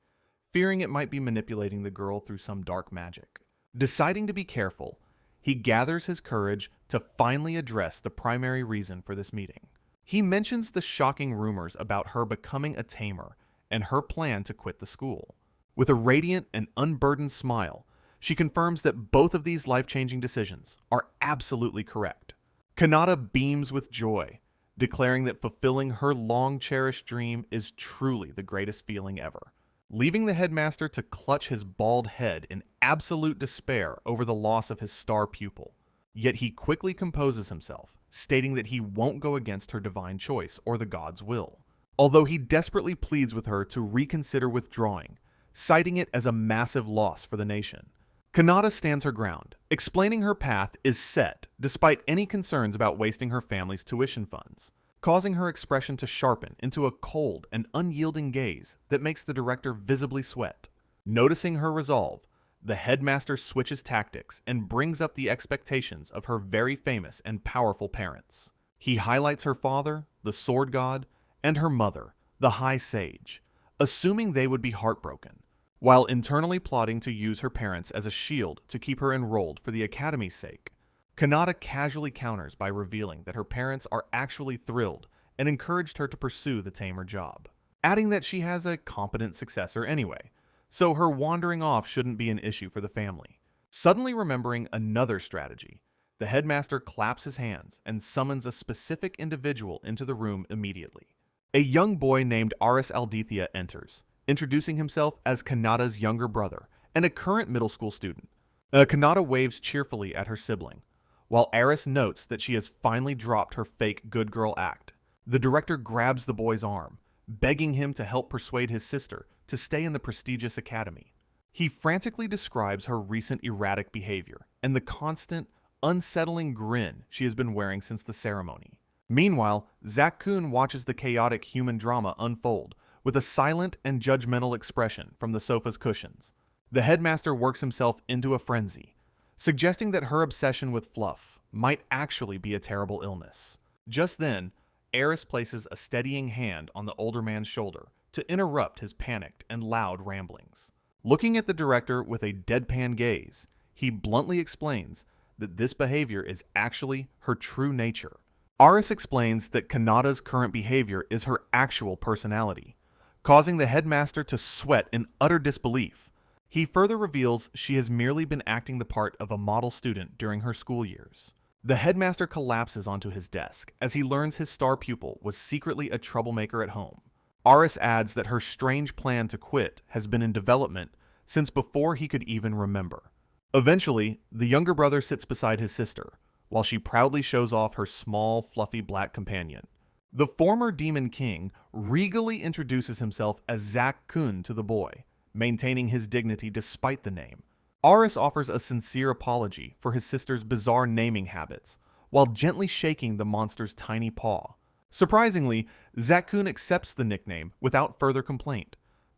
fearing it might be manipulating the girl through some dark magic. Deciding to be careful, he gathers his courage to finally address the primary reason for this meeting. He mentions the shocking rumors about her becoming a tamer and her plan to quit the school. With a radiant and unburdened smile, she confirms that both of these life-changing decisions are absolutely correct. Kanata beams with joy, declaring that fulfilling her long-cherished dream is truly the greatest feeling ever. Leaving the headmaster to clutch his bald head in absolute despair over the loss of his star pupil. Yet he quickly composes himself, stating that he won't go against her divine choice or the god's will. Although he desperately pleads with her to reconsider withdrawing, citing it as a massive loss for the nation. Kanata stands her ground, explaining her path is set despite any concerns about wasting her family's tuition funds, causing her expression to sharpen into a cold and unyielding gaze that makes the director visibly sweat. Noticing her resolve, the headmaster switches tactics and brings up the expectations of her very famous and powerful parents. He highlights her father, the sword god, and her mother, the high sage, assuming they would be heartbroken, while internally plotting to use her parents as a shield to keep her enrolled for the academy's sake. Kanata casually counters by revealing that her parents are actually thrilled and encouraged her to pursue the tamer job, adding that she has a competent successor anyway, so her wandering off shouldn't be an issue for the family. Suddenly remembering another strategy, the headmaster claps his hands and summons a specific individual into the room immediately. A young boy named Aris Aldethia enters, introducing himself as Kanata's younger brother and a current middle school student. Kanata waves cheerfully at her sibling, while Aris notes that she has finally dropped her fake good girl act. The director grabs the boy's arm, begging him to help persuade his sister to stay in the prestigious academy. He frantically describes her recent erratic behavior and the constant, unsettling grin she has been wearing since the ceremony. Meanwhile, Zakun watches the chaotic human drama unfold with a silent and judgmental expression from the sofa's cushions. The headmaster works himself into a frenzy, suggesting that her obsession with fluff might actually be a terrible illness. Just then, Eris places a steadying hand on the older man's shoulder to interrupt his panicked and loud ramblings. Looking at the director with a deadpan gaze, he bluntly explains that this behavior is actually her true nature. Aris explains that Kanata's current behavior is her actual personality, causing the headmaster to sweat in utter disbelief. He further reveals she has merely been acting the part of a model student during her school years. The headmaster collapses onto his desk as he learns his star pupil was secretly a troublemaker at home. Aris adds that her strange plan to quit has been in development since before he could even remember. Eventually, the younger brother sits beside his sister, while she proudly shows off her small, fluffy black companion. The former Demon King regally introduces himself as Zakun to the boy, maintaining his dignity despite the name. Aris offers a sincere apology for his sister's bizarre naming habits, while gently shaking the monster's tiny paw. Surprisingly, Zakun accepts the nickname without further complaint,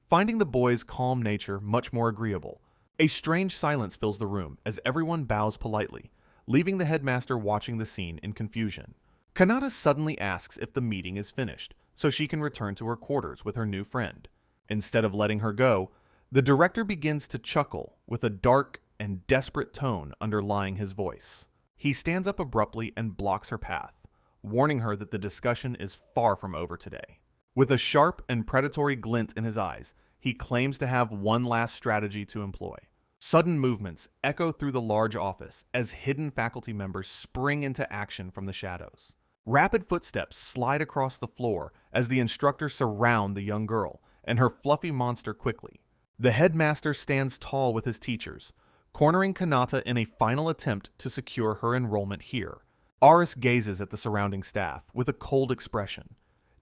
finding the boy's calm nature much more agreeable. A strange silence fills the room as everyone bows politely, leaving the headmaster watching the scene in confusion. Kanata suddenly asks if the meeting is finished, so she can return to her quarters with her new friend. Instead of letting her go, the director begins to chuckle with a dark and desperate tone underlying his voice. He stands up abruptly and blocks her path, warning her that the discussion is far from over today. With a sharp and predatory glint in his eyes, he claims to have one last strategy to employ. Sudden movements echo through the large office as hidden faculty members spring into action from the shadows. Rapid footsteps slide across the floor as the instructors surround the young girl and her fluffy monster quickly. The headmaster stands tall with his teachers, cornering Kanata in a final attempt to secure her enrollment here. Aris gazes at the surrounding staff with a cold expression,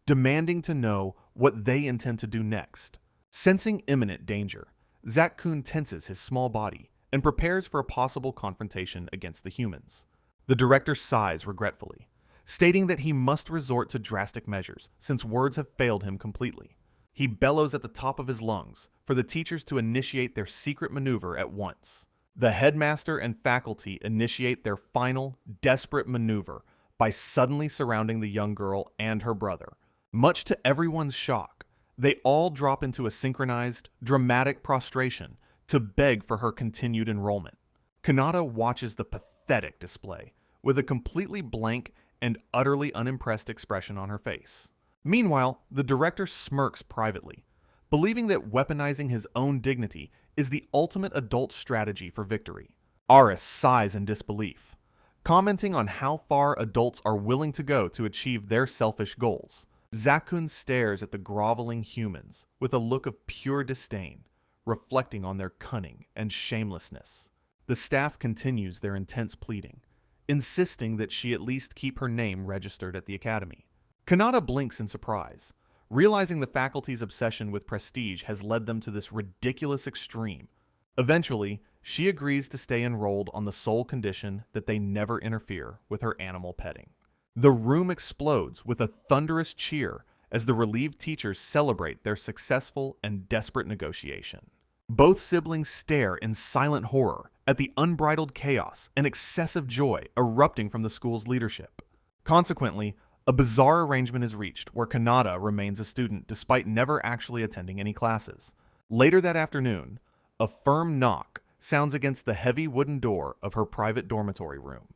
demanding to know what they intend to do next. Sensing imminent danger, Zakun tenses his small body and prepares for a possible confrontation against the humans. The director sighs regretfully, stating that he must resort to drastic measures since words have failed him completely. He bellows at the top of his lungs for the teachers to initiate their secret maneuver at once. The headmaster and faculty initiate their final, desperate maneuver by suddenly surrounding the young girl and her brother. Much to everyone's shock, they all drop into a synchronized, dramatic prostration to beg for her continued enrollment. Kanata watches the pathetic display with a completely blank and utterly unimpressed expression on her face. Meanwhile, the director smirks privately, believing that weaponizing his own dignity is the ultimate adult strategy for victory. Aris sighs in disbelief, commenting on how far adults are willing to go to achieve their selfish goals. Zakun stares at the groveling humans with a look of pure disdain, reflecting on their cunning and shamelessness. The staff continues their intense pleading, insisting that she at least keep her name registered at the academy. Kanata blinks in surprise, realizing the faculty's obsession with prestige has led them to this ridiculous extreme. Eventually, she agrees to stay enrolled on the sole condition that they never interfere with her animal petting. The room explodes with a thunderous cheer as the relieved teachers celebrate their successful and desperate negotiation. Both siblings stare in silent horror at the unbridled chaos and excessive joy erupting from the school's leadership. Consequently, a bizarre arrangement is reached where Kanata remains a student despite never actually attending any classes. Later that afternoon, a firm knock sounds against the heavy wooden door of her private dormitory room.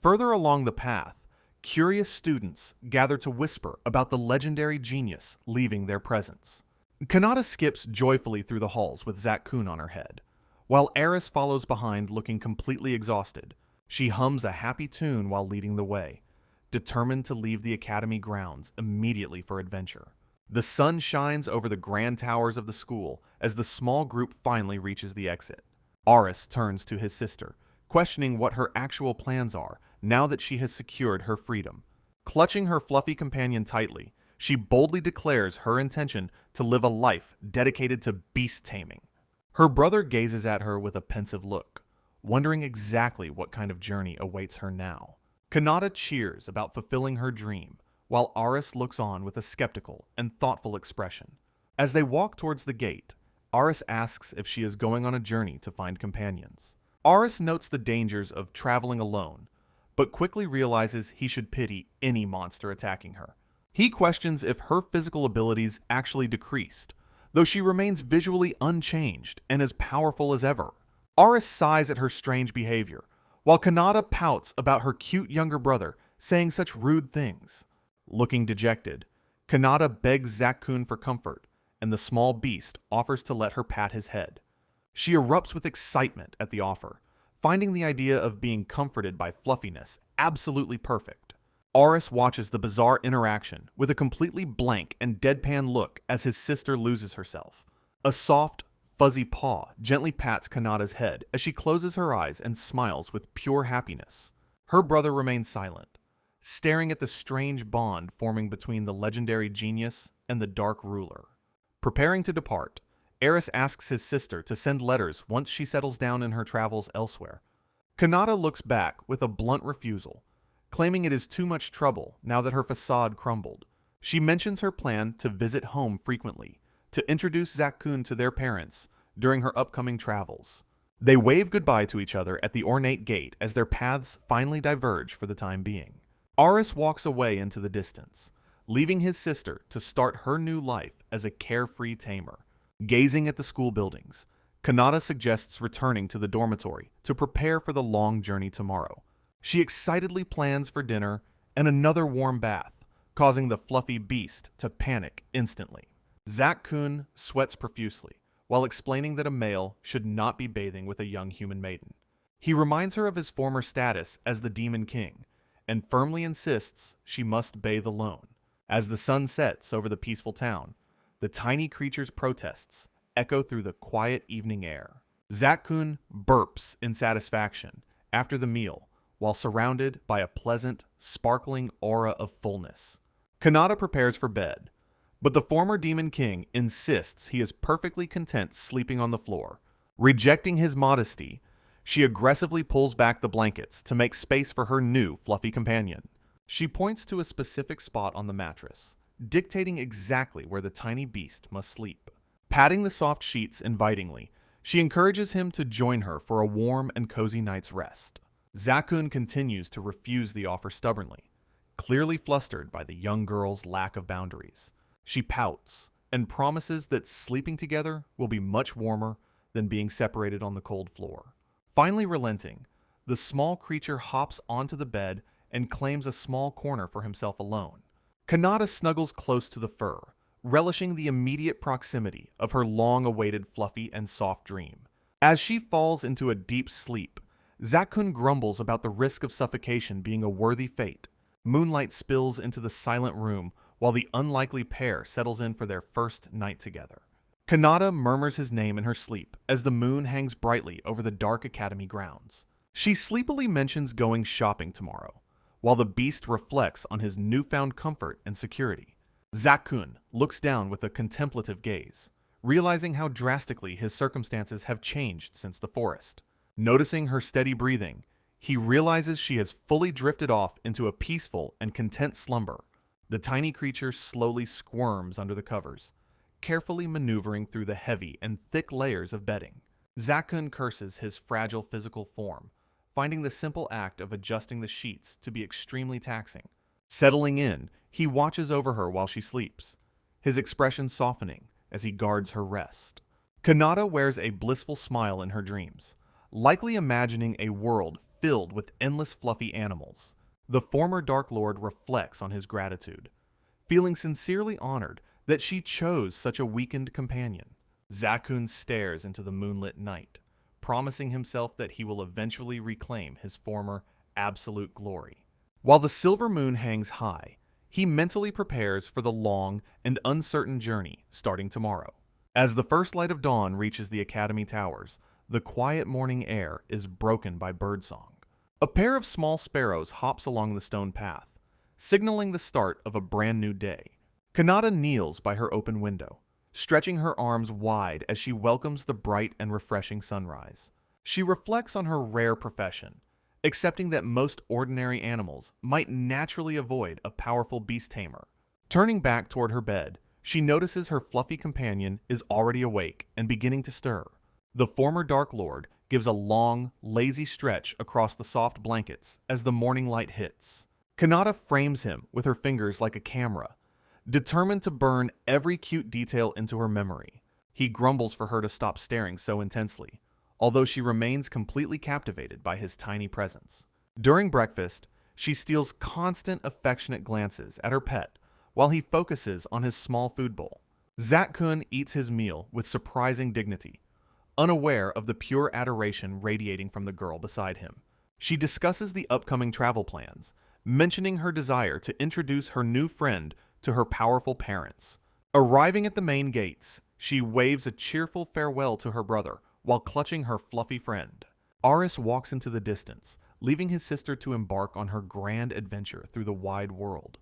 Further along the path, curious students gather to whisper about the legendary genius leaving their presence. Kanata skips joyfully through the halls with Zakun on her head, while Eris follows behind looking completely exhausted. She hums a happy tune while leading the way, determined to leave the academy grounds immediately for adventure. The sun shines over the grand towers of the school as the small group finally reaches the exit. Aris turns to his sister, questioning what her actual plans are now that she has secured her freedom. Clutching her fluffy companion tightly, she boldly declares her intention to live a life dedicated to beast taming. Her brother gazes at her with a pensive look, wondering exactly what kind of journey awaits her now. Kanata cheers about fulfilling her dream, while Aris looks on with a skeptical and thoughtful expression. As they walk towards the gate, Aris asks if she is going on a journey to find companions. Aris notes the dangers of traveling alone, but quickly realizes he should pity any monster attacking her. He questions if her physical abilities actually decreased, though she remains visually unchanged and as powerful as ever. Aris sighs at her strange behavior, while Kanata pouts about her cute younger brother saying such rude things. Looking dejected, Kanata begs Zakun for comfort, and the small beast offers to let her pat his head. She erupts with excitement at the offer, finding the idea of being comforted by fluffiness absolutely perfect. Aris watches the bizarre interaction with a completely blank and deadpan look as his sister loses herself. A soft, fuzzy paw gently pats Kanata's head as she closes her eyes and smiles with pure happiness. Her brother remains silent, staring at the strange bond forming between the legendary genius and the dark ruler. Preparing to depart, Aris asks his sister to send letters once she settles down in her travels elsewhere. Kanata looks back with a blunt refusal, claiming it is too much trouble now that her facade crumbled. She mentions her plan to visit home frequently, to introduce Zakun to their parents during her upcoming travels. They wave goodbye to each other at the ornate gate as their paths finally diverge for the time being. Aris walks away into the distance, leaving his sister to start her new life as a carefree tamer. Gazing at the school buildings, Kanata suggests returning to the dormitory to prepare for the long journey tomorrow. She excitedly plans for dinner and another warm bath, causing the fluffy beast to panic instantly. Zakun sweats profusely, while explaining that a male should not be bathing with a young human maiden. He reminds her of his former status as the Demon King, and firmly insists she must bathe alone. As the sun sets over the peaceful town, the tiny creature's protests echo through the quiet evening air. Zakun burps in satisfaction after the meal, while surrounded by a pleasant, sparkling aura of fullness. Kanata prepares for bed, but the former Demon King insists he is perfectly content sleeping on the floor. Rejecting his modesty, she aggressively pulls back the blankets to make space for her new fluffy companion. She points to a specific spot on the mattress, dictating exactly where the tiny beast must sleep. Patting the soft sheets invitingly, she encourages him to join her for a warm and cozy night's rest. Zakun continues to refuse the offer stubbornly, clearly flustered by the young girl's lack of boundaries. She pouts and promises that sleeping together will be much warmer than being separated on the cold floor. Finally relenting, the small creature hops onto the bed and claims a small corner for himself alone. Kanata snuggles close to the fur, relishing the immediate proximity of her long-awaited fluffy and soft dream. As she falls into a deep sleep, Zakun grumbles about the risk of suffocation being a worthy fate. Moonlight spills into the silent room while the unlikely pair settles in for their first night together. Kanata murmurs his name in her sleep as the moon hangs brightly over the dark academy grounds. She sleepily mentions going shopping tomorrow, while the beast reflects on his newfound comfort and security. Zakun looks down with a contemplative gaze, realizing how drastically his circumstances have changed since the forest. Noticing her steady breathing, he realizes she has fully drifted off into a peaceful and content slumber. The tiny creature slowly squirms under the covers, carefully maneuvering through the heavy and thick layers of bedding. Zakun curses his fragile physical form, finding the simple act of adjusting the sheets to be extremely taxing. Settling in, he watches over her while she sleeps, his expression softening as he guards her rest. Kanata wears a blissful smile in her dreams, likely imagining a world filled with endless fluffy animals. The former Dark Lord reflects on his gratitude, feeling sincerely honored that she chose such a weakened companion. Zakun stares into the moonlit night, promising himself that he will eventually reclaim his former absolute glory. While the silver moon hangs high, he mentally prepares for the long and uncertain journey starting tomorrow. As the first light of dawn reaches the academy towers, the quiet morning air is broken by birdsong. A pair of small sparrows hops along the stone path, signaling the start of a brand new day. Kanata kneels by her open window, stretching her arms wide as she welcomes the bright and refreshing sunrise. She reflects on her rare profession, accepting that most ordinary animals might naturally avoid a powerful beast tamer. Turning back toward her bed, she notices her fluffy companion is already awake and beginning to stir. The former Dark Lord gives a long, lazy stretch across the soft blankets as the morning light hits. Kanata frames him with her fingers like a camera, determined to burn every cute detail into her memory. He grumbles for her to stop staring so intensely, although she remains completely captivated by his tiny presence. During breakfast, she steals constant affectionate glances at her pet while he focuses on his small food bowl. Zakun eats his meal with surprising dignity, unaware of the pure adoration radiating from the girl beside him. She discusses the upcoming travel plans, mentioning her desire to introduce her new friend to her powerful parents. Arriving at the main gates, she waves a cheerful farewell to her brother while clutching her fluffy friend. Aris walks into the distance, leaving his sister to embark on her grand adventure through the wide world.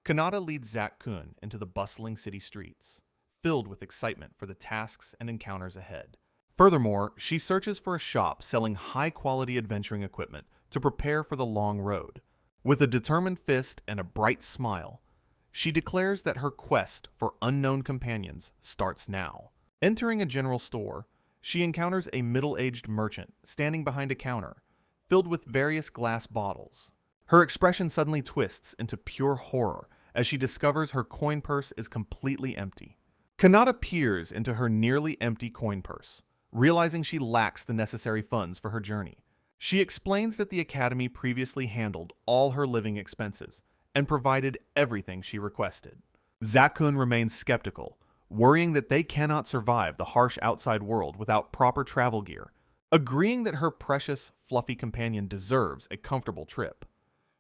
Kanata leads Zakun into the bustling city streets, filled with excitement for the tasks and encounters ahead. Furthermore, she searches for a shop selling high-quality adventuring equipment to prepare for the long road. With a determined fist and a bright smile, she declares that her quest for unknown companions starts now. Entering a general store, she encounters a middle-aged merchant standing behind a counter, filled with various glass bottles. Her expression suddenly twists into pure horror as she discovers her coin purse is completely empty. Kanata peers into her nearly empty coin purse, realizing she lacks the necessary funds for her journey. She explains that the academy previously handled all her living expenses and provided everything she requested. Zakun remains skeptical, worrying that they cannot survive the harsh outside world without proper travel gear, agreeing that her precious, fluffy companion deserves a comfortable trip.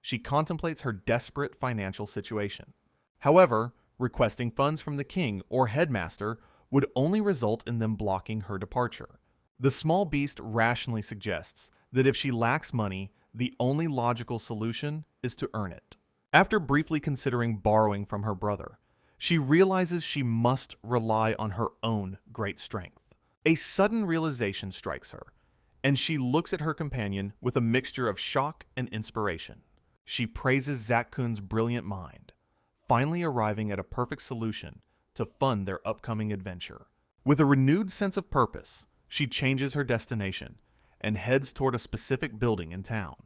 She contemplates her desperate financial situation. However, requesting funds from the king or headmaster would only result in them blocking her departure. The small beast rationally suggests that if she lacks money, the only logical solution is to earn it. After briefly considering borrowing from her brother, she realizes she must rely on her own great strength. A sudden realization strikes her, and she looks at her companion with a mixture of shock and inspiration. She praises Zakun's brilliant mind, finally arriving at a perfect solution to fund their upcoming adventure. With a renewed sense of purpose, she changes her destination and heads toward a specific building in town.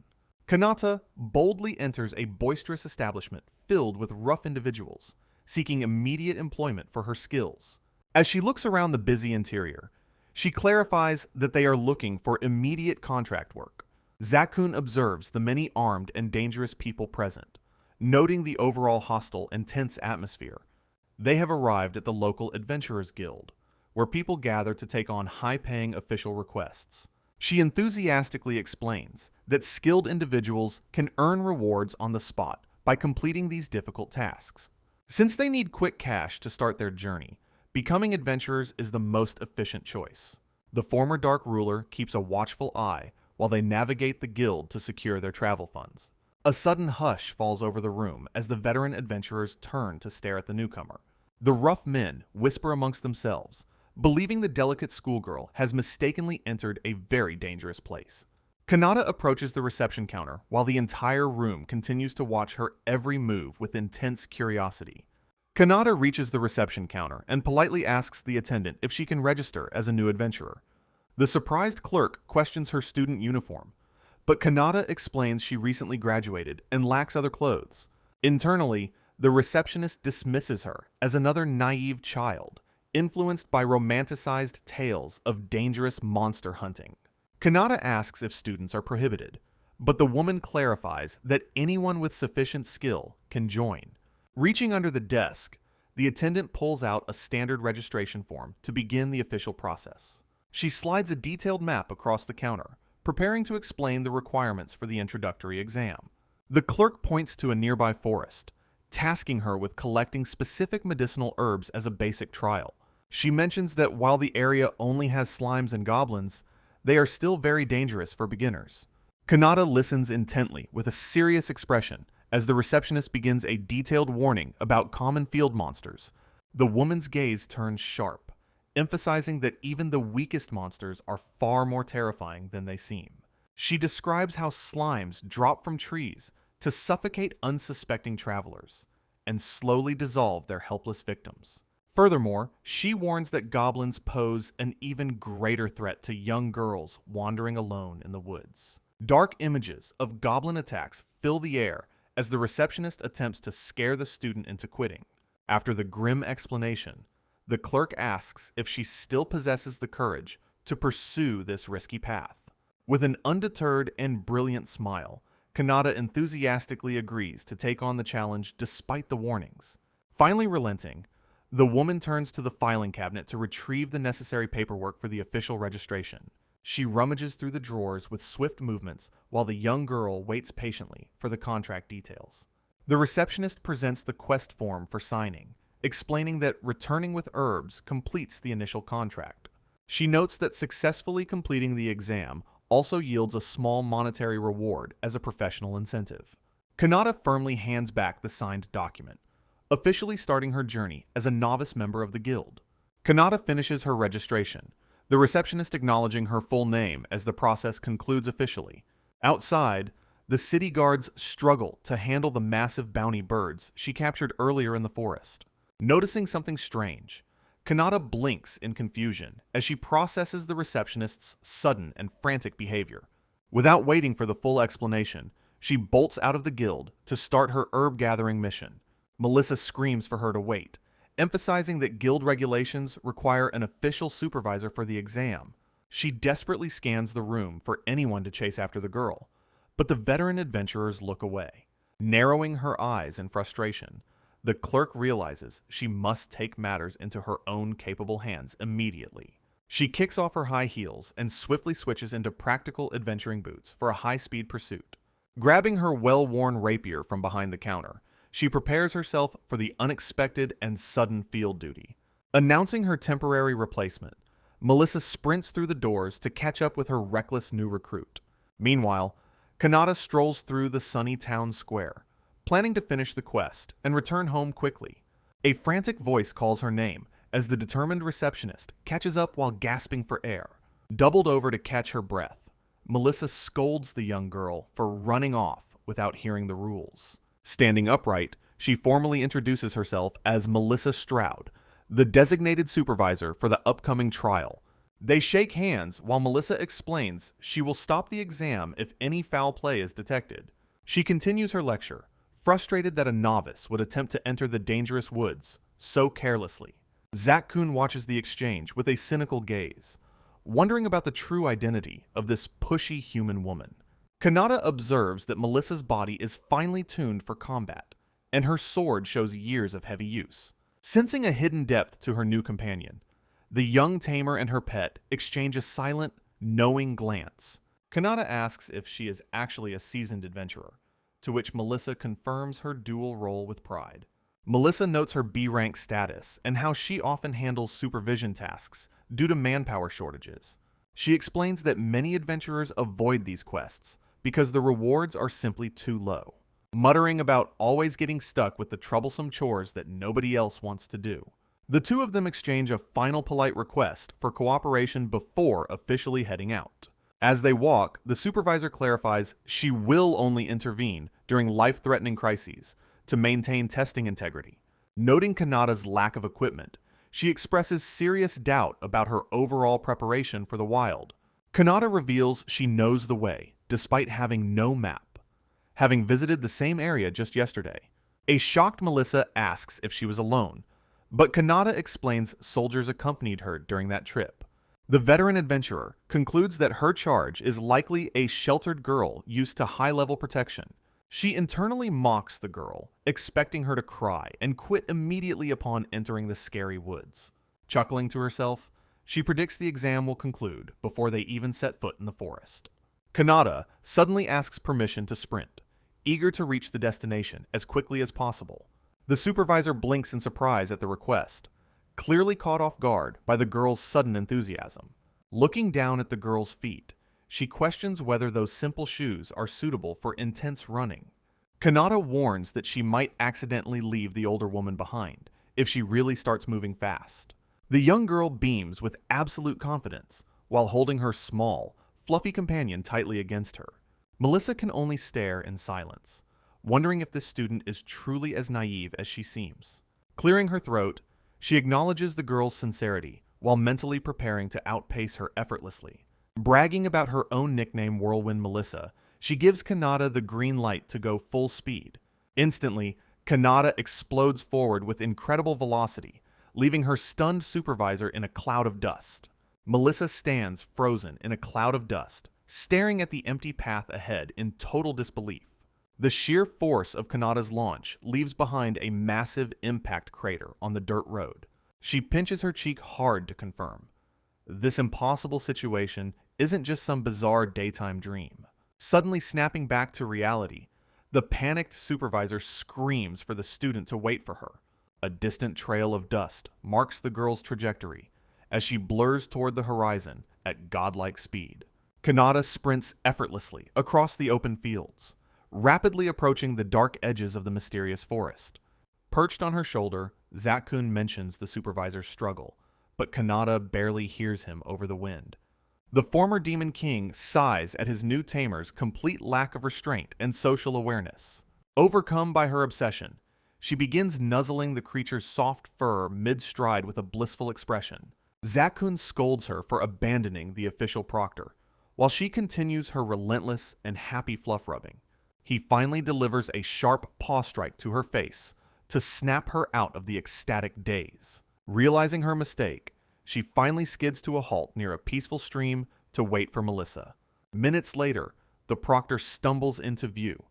Kanata boldly enters a boisterous establishment filled with rough individuals, seeking immediate employment for her skills. As she looks around the busy interior, she clarifies that they are looking for immediate contract work. Zakun observes the many armed and dangerous people present, noting the overall hostile and tense atmosphere. They have arrived at the local Adventurers Guild, where people gather to take on high-paying official requests. She enthusiastically explains that skilled individuals can earn rewards on the spot by completing these difficult tasks. Since they need quick cash to start their journey, becoming adventurers is the most efficient choice. The former Dark Ruler keeps a watchful eye while they navigate the guild to secure their travel funds. A sudden hush falls over the room as the veteran adventurers turn to stare at the newcomer. The rough men whisper amongst themselves, believing the delicate schoolgirl has mistakenly entered a very dangerous place. Kanata approaches the reception counter while the entire room continues to watch her every move with intense curiosity. Kanata reaches the reception counter and politely asks the attendant if she can register as a new adventurer. The surprised clerk questions her student uniform, but Kanata explains she recently graduated and lacks other clothes. Internally, the receptionist dismisses her as another naive child, influenced by romanticized tales of dangerous monster hunting. Kanata asks if students are prohibited, but the woman clarifies that anyone with sufficient skill can join. Reaching under the desk, the attendant pulls out a standard registration form to begin the official process. She slides a detailed map across the counter, preparing to explain the requirements for the introductory exam. The clerk points to a nearby forest, tasking her with collecting specific medicinal herbs as a basic trial. She mentions that while the area only has slimes and goblins, they are still very dangerous for beginners. Kanata listens intently with a serious expression as the receptionist begins a detailed warning about common field monsters, The woman's gaze turns sharp, emphasizing that even the weakest monsters are far more terrifying than they seem. She describes how slimes drop from trees to suffocate unsuspecting travelers and slowly dissolve their helpless victims. Furthermore, she warns that goblins pose an even greater threat to young girls wandering alone in the woods. Dark images of goblin attacks fill the air as the receptionist attempts to scare the student into quitting. After the grim explanation, the clerk asks if she still possesses the courage to pursue this risky path. With an undeterred and brilliant smile, Kanata enthusiastically agrees to take on the challenge despite the warnings. Finally relenting, the woman turns to the filing cabinet to retrieve the necessary paperwork for the official registration. She rummages through the drawers with swift movements while the young girl waits patiently for the contract details. The receptionist presents the quest form for signing, explaining that returning with herbs completes the initial contract. She notes that successfully completing the exam also yields a small monetary reward as a professional incentive. Kanata firmly hands back the signed document, officially starting her journey as a novice member of the guild. Kanata finishes her registration, the receptionist acknowledging her full name as the process concludes officially. Outside, the city guards struggle to handle the massive bounty birds she captured earlier in the forest. Noticing something strange, Kanata blinks in confusion as she processes the receptionist's sudden and frantic behavior. Without waiting for the full explanation, she bolts out of the guild to start her herb-gathering mission. Melissa screams for her to wait, emphasizing that guild regulations require an official supervisor for the exam. She desperately scans the room for anyone to chase after the girl, but the veteran adventurers look away. Narrowing her eyes in frustration, the clerk realizes she must take matters into her own capable hands immediately. She kicks off her high heels and swiftly switches into practical adventuring boots for a high-speed pursuit. Grabbing her well-worn rapier from behind the counter, she prepares herself for the unexpected and sudden field duty. Announcing her temporary replacement, Melissa sprints through the doors to catch up with her reckless new recruit. Meanwhile, Kanata strolls through the sunny town square, planning to finish the quest and return home quickly. A frantic voice calls her name as the determined receptionist catches up while gasping for air. Doubled over to catch her breath, Melissa scolds the young girl for running off without hearing the rules. Standing upright, she formally introduces herself as Melissa Stroud, the designated supervisor for the upcoming trial. They shake hands while Melissa explains she will stop the exam if any foul play is detected. She continues her lecture, frustrated that a novice would attempt to enter the dangerous woods so carelessly. Zakun watches the exchange with a cynical gaze, wondering about the true identity of this pushy human woman. Kanata observes that Melissa's body is finely tuned for combat, and her sword shows years of heavy use. Sensing a hidden depth to her new companion, the young tamer and her pet exchange a silent, knowing glance. Kanata asks if she is actually a seasoned adventurer, to which Melissa confirms her dual role with pride. Melissa notes her B-rank status and how she often handles supervision tasks due to manpower shortages. She explains that many adventurers avoid these quests because the rewards are simply too low, muttering about always getting stuck with the troublesome chores that nobody else wants to do. The two of them exchange a final polite request for cooperation before officially heading out. As they walk, the supervisor clarifies she will only intervene during life-threatening crises to maintain testing integrity. Noting Kanata's lack of equipment, she expresses serious doubt about her overall preparation for the wild. Kanata reveals she knows the way, despite having no map, having visited the same area just yesterday. A shocked Melissa asks if she was alone, but Kanata explains soldiers accompanied her during that trip. The veteran adventurer concludes that her charge is likely a sheltered girl used to high-level protection. She internally mocks the girl, expecting her to cry and quit immediately upon entering the scary woods. Chuckling to herself, she predicts the exam will conclude before they even set foot in the forest. Kanata suddenly asks permission to sprint, eager to reach the destination as quickly as possible. The supervisor blinks in surprise at the request, clearly caught off guard by the girl's sudden enthusiasm. Looking down at the girl's feet, she questions whether those simple shoes are suitable for intense running. Kanata warns that she might accidentally leave the older woman behind if she really starts moving fast. The young girl beams with absolute confidence while holding her small, fluffy companion tightly against her. Melissa can only stare in silence, wondering if this student is truly as naive as she seems. Clearing her throat, she acknowledges the girl's sincerity while mentally preparing to outpace her effortlessly. Bragging about her own nickname Whirlwind Melissa, she gives Kanata the green light to go full speed. Instantly, Kanata explodes forward with incredible velocity, leaving her stunned supervisor in a cloud of dust. Melissa stands frozen in a cloud of dust, staring at the empty path ahead in total disbelief. The sheer force of Kanata's launch leaves behind a massive impact crater on the dirt road. She pinches her cheek hard to confirm. This impossible situation isn't just some bizarre daytime dream. Suddenly snapping back to reality, the panicked supervisor screams for the student to wait for her. A distant trail of dust marks the girl's trajectory as she blurs toward the horizon at godlike speed. Kanata sprints effortlessly across the open fields, rapidly approaching the dark edges of the mysterious forest. Perched on her shoulder, Zakun mentions the supervisor's struggle, but Kanata barely hears him over the wind. The former Demon King sighs at his new tamer's complete lack of restraint and social awareness. Overcome by her obsession, she begins nuzzling the creature's soft fur mid-stride with a blissful expression. Zakun scolds her for abandoning the official proctor, while she continues her relentless and happy fluff rubbing. He finally delivers a sharp paw strike to her face to snap her out of the ecstatic daze. Realizing her mistake, she finally skids to a halt near a peaceful stream to wait for Melissa. Minutes later, the proctor stumbles into view,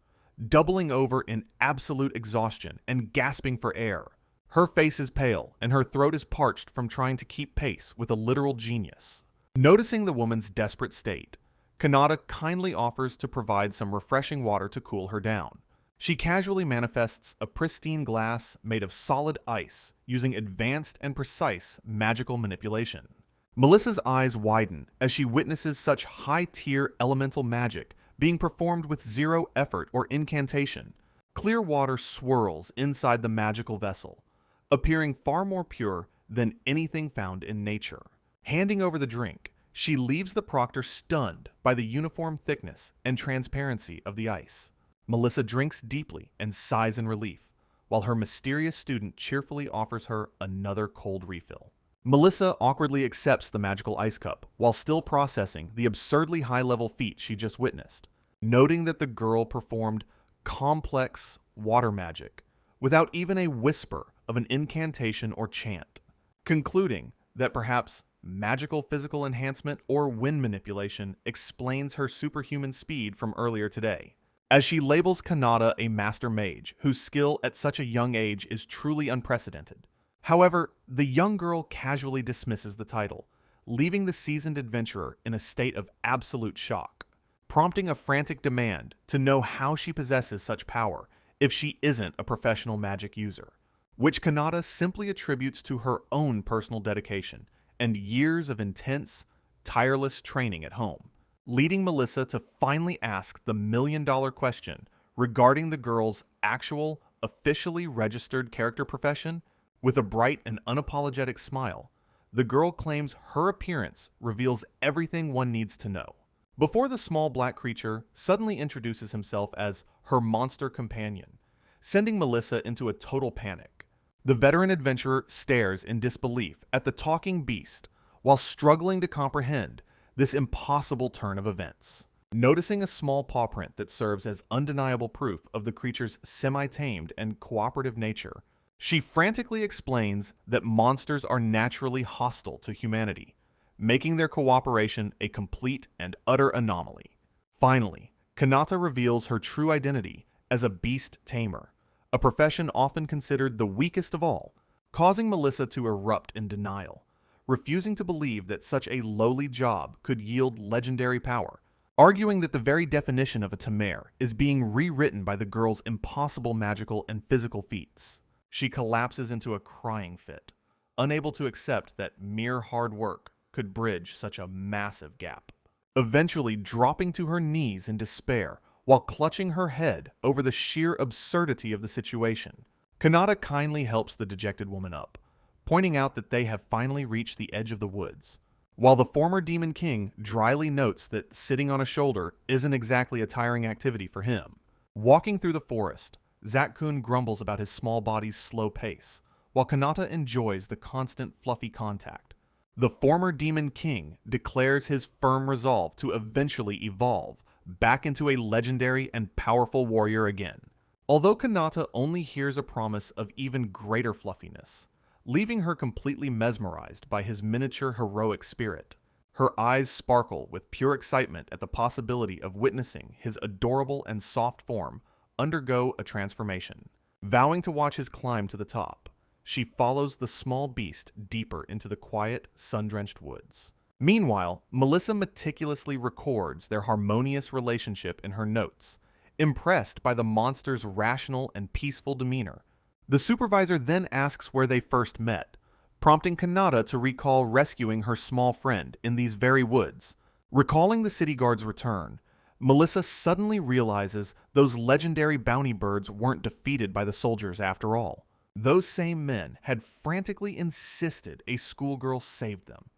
doubling over in absolute exhaustion and gasping for air. Her face is pale, and her throat is parched from trying to keep pace with a literal genius. Noticing the woman's desperate state, Kanata kindly offers to provide some refreshing water to cool her down. She casually manifests a pristine glass made of solid ice using advanced and precise magical manipulation. Melissa's eyes widen as she witnesses such high-tier elemental magic being performed with zero effort or incantation. Clear water swirls inside the magical vessel, appearing far more pure than anything found in nature. Handing over the drink, she leaves the proctor stunned by the uniform thickness and transparency of the ice. Melissa drinks deeply and sighs in relief, while her mysterious student cheerfully offers her another cold refill. Melissa awkwardly accepts the magical ice cup while still processing the absurdly high-level feat she just witnessed, noting that the girl performed complex water magic without even a whisper of an incantation or chant, concluding that perhaps magical physical enhancement or wind manipulation explains her superhuman speed from earlier today. As she labels Kanata a master mage whose skill at such a young age is truly unprecedented. However, the young girl casually dismisses the title, leaving the seasoned adventurer in a state of absolute shock, prompting a frantic demand to know how she possesses such power if she isn't a professional magic user, which Kanata simply attributes to her own personal dedication and years of intense, tireless training at home, leading Melissa to finally ask the million-dollar question regarding the girl's actual, officially registered character profession. With a bright and unapologetic smile, the girl claims her appearance reveals everything one needs to know. Before the small black creature suddenly introduces himself as her monster companion, sending Melissa into a total panic. The veteran adventurer stares in disbelief at the talking beast while struggling to comprehend this impossible turn of events. Noticing a small paw print that serves as undeniable proof of the creature's semi-tamed and cooperative nature, she frantically explains that monsters are naturally hostile to humanity, making their cooperation a complete and utter anomaly. Finally, Kanata reveals her true identity as a beast tamer, a profession often considered the weakest of all, causing Melissa to erupt in denial, refusing to believe that such a lowly job could yield legendary power, arguing that the very definition of a tamer is being rewritten by the girl's impossible magical and physical feats. She collapses into a crying fit, unable to accept that mere hard work could bridge such a massive gap. Eventually dropping to her knees in despair while clutching her head over the sheer absurdity of the situation, Kanata kindly helps the dejected woman up, pointing out that they have finally reached the edge of the woods, while the former Demon King dryly notes that sitting on a shoulder isn't exactly a tiring activity for him. Walking through the forest, Zakun grumbles about his small body's slow pace, while Kanata enjoys the constant fluffy contact. The former Demon King declares his firm resolve to eventually evolve back into a legendary and powerful warrior again. Although Kanata only hears a promise of even greater fluffiness, leaving her completely mesmerized by his miniature heroic spirit, her eyes sparkle with pure excitement at the possibility of witnessing his adorable and soft form undergo a transformation. Vowing to watch his climb to the top, she follows the small beast deeper into the quiet, sun-drenched woods. Meanwhile, Melissa meticulously records their harmonious relationship in her notes, impressed by the monster's rational and peaceful demeanor. The supervisor then asks where they first met, prompting Kanata to recall rescuing her small friend in these very woods. Recalling the city guard's return, Melissa suddenly realizes those legendary bounty birds weren't defeated by the soldiers after all. Those same men had frantically insisted a schoolgirl saved them,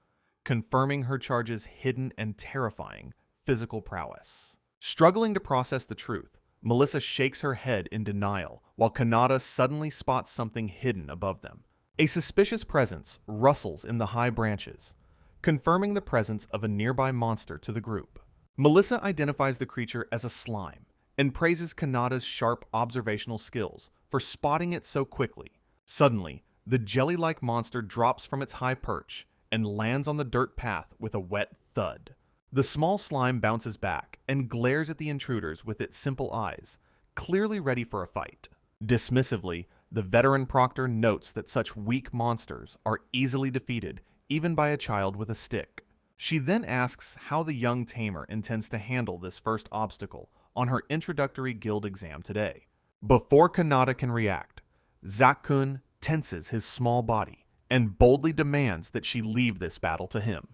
confirming her charge's hidden and terrifying physical prowess. Struggling to process the truth, Melissa shakes her head in denial while Kanata suddenly spots something hidden above them. A suspicious presence rustles in the high branches, confirming the presence of a nearby monster to the group. Melissa identifies the creature as a slime and praises Kanata's sharp observational skills for spotting it so quickly. Suddenly, the jelly-like monster drops from its high perch and lands on the dirt path with a wet thud. The small slime bounces back and glares at the intruders with its simple eyes, clearly ready for a fight. Dismissively, the veteran proctor notes that such weak monsters are easily defeated even by a child with a stick. She then asks how the young tamer intends to handle this first obstacle on her introductory guild exam today. Before Kanata can react, Zakun tenses his small body and boldly demands that she leave this battle to him.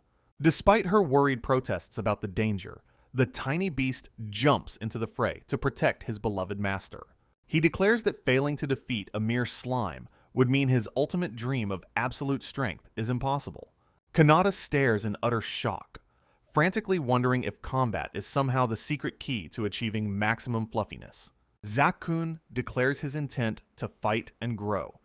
Despite her worried protests about the danger, the tiny beast jumps into the fray to protect his beloved master. He declares that failing to defeat a mere slime would mean his ultimate dream of absolute strength is impossible. Kanata stares in utter shock, frantically wondering if combat is somehow the secret key to achieving maximum fluffiness. Zakun declares his intent to fight and grow,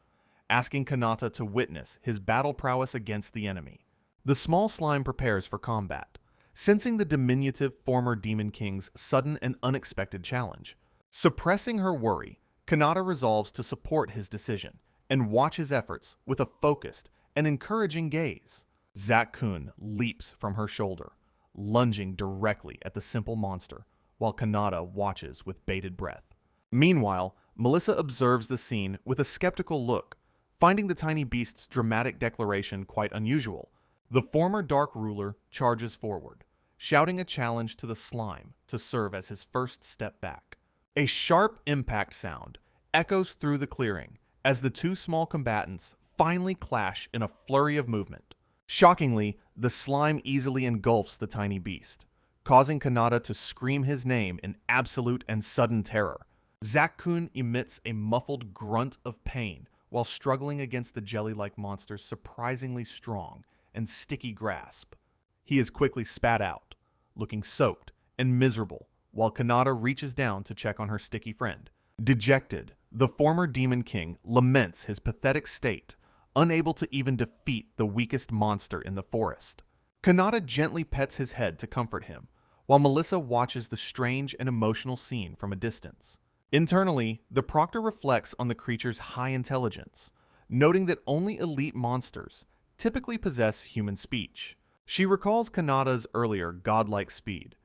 asking Kanata to witness his battle prowess against the enemy. The small slime prepares for combat, sensing the diminutive former Demon King's sudden and unexpected challenge. Suppressing her worry, Kanata resolves to support his decision and watch his efforts with a focused and encouraging gaze. Zakun leaps from her shoulder, lunging directly at the simple monster, while Kanata watches with bated breath. Meanwhile, Melissa observes the scene with a skeptical look, finding the tiny beast's dramatic declaration quite unusual. The former Dark Ruler charges forward, shouting a challenge to the slime to serve as his first step back. A sharp impact sound echoes through the clearing as the two small combatants finally clash in a flurry of movement. Shockingly, the slime easily engulfs the tiny beast, causing Kanata to scream his name in absolute and sudden terror. Zakun emits a muffled grunt of pain while struggling against the jelly-like monster's surprisingly strong and sticky grasp. He is quickly spat out, looking soaked and miserable, while Kanata reaches down to check on her sticky friend. Dejected, the former Demon King laments his pathetic state, unable to even defeat the weakest monster in the forest. Kanata gently pets his head to comfort him, while Melissa watches the strange and emotional scene from a distance. Internally, the proctor reflects on the creature's high intelligence, noting that only elite monsters typically possess human speech. She recalls Kanata's earlier godlike speed,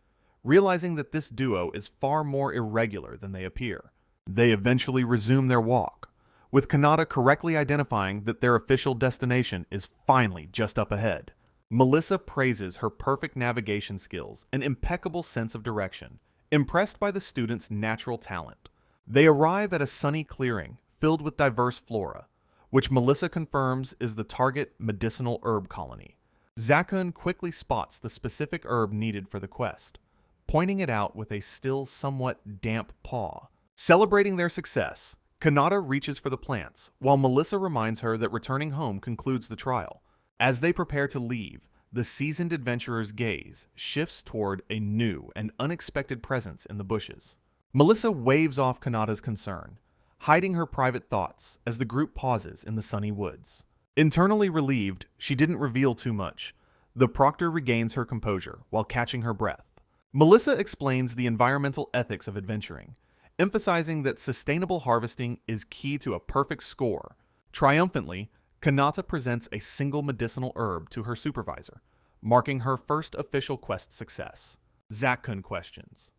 realizing that this duo is far more irregular than they appear. They eventually resume their walk, with Kanata correctly identifying that their official destination is finally just up ahead. Melissa praises her perfect navigation skills and impeccable sense of direction, impressed by the student's natural talent. They arrive at a sunny clearing filled with diverse flora, which Melissa confirms is the target medicinal herb colony. Zakun quickly spots the specific herb needed for the quest, pointing it out with a still somewhat damp paw. Celebrating their success, Kanata reaches for the plants, while Melissa reminds her that returning home concludes the trial. As they prepare to leave, the seasoned adventurer's gaze shifts toward a new and unexpected presence in the bushes. Melissa waves off Kanata's concern, hiding her private thoughts as the group pauses in the sunny woods. Internally relieved, she didn't reveal too much. The proctor regains her composure while catching her breath. Melissa explains the environmental ethics of adventuring, emphasizing that sustainable harvesting is key to a perfect score. Triumphantly, Kanata presents a single medicinal herb to her supervisor, marking her first official quest success. Zakun questions,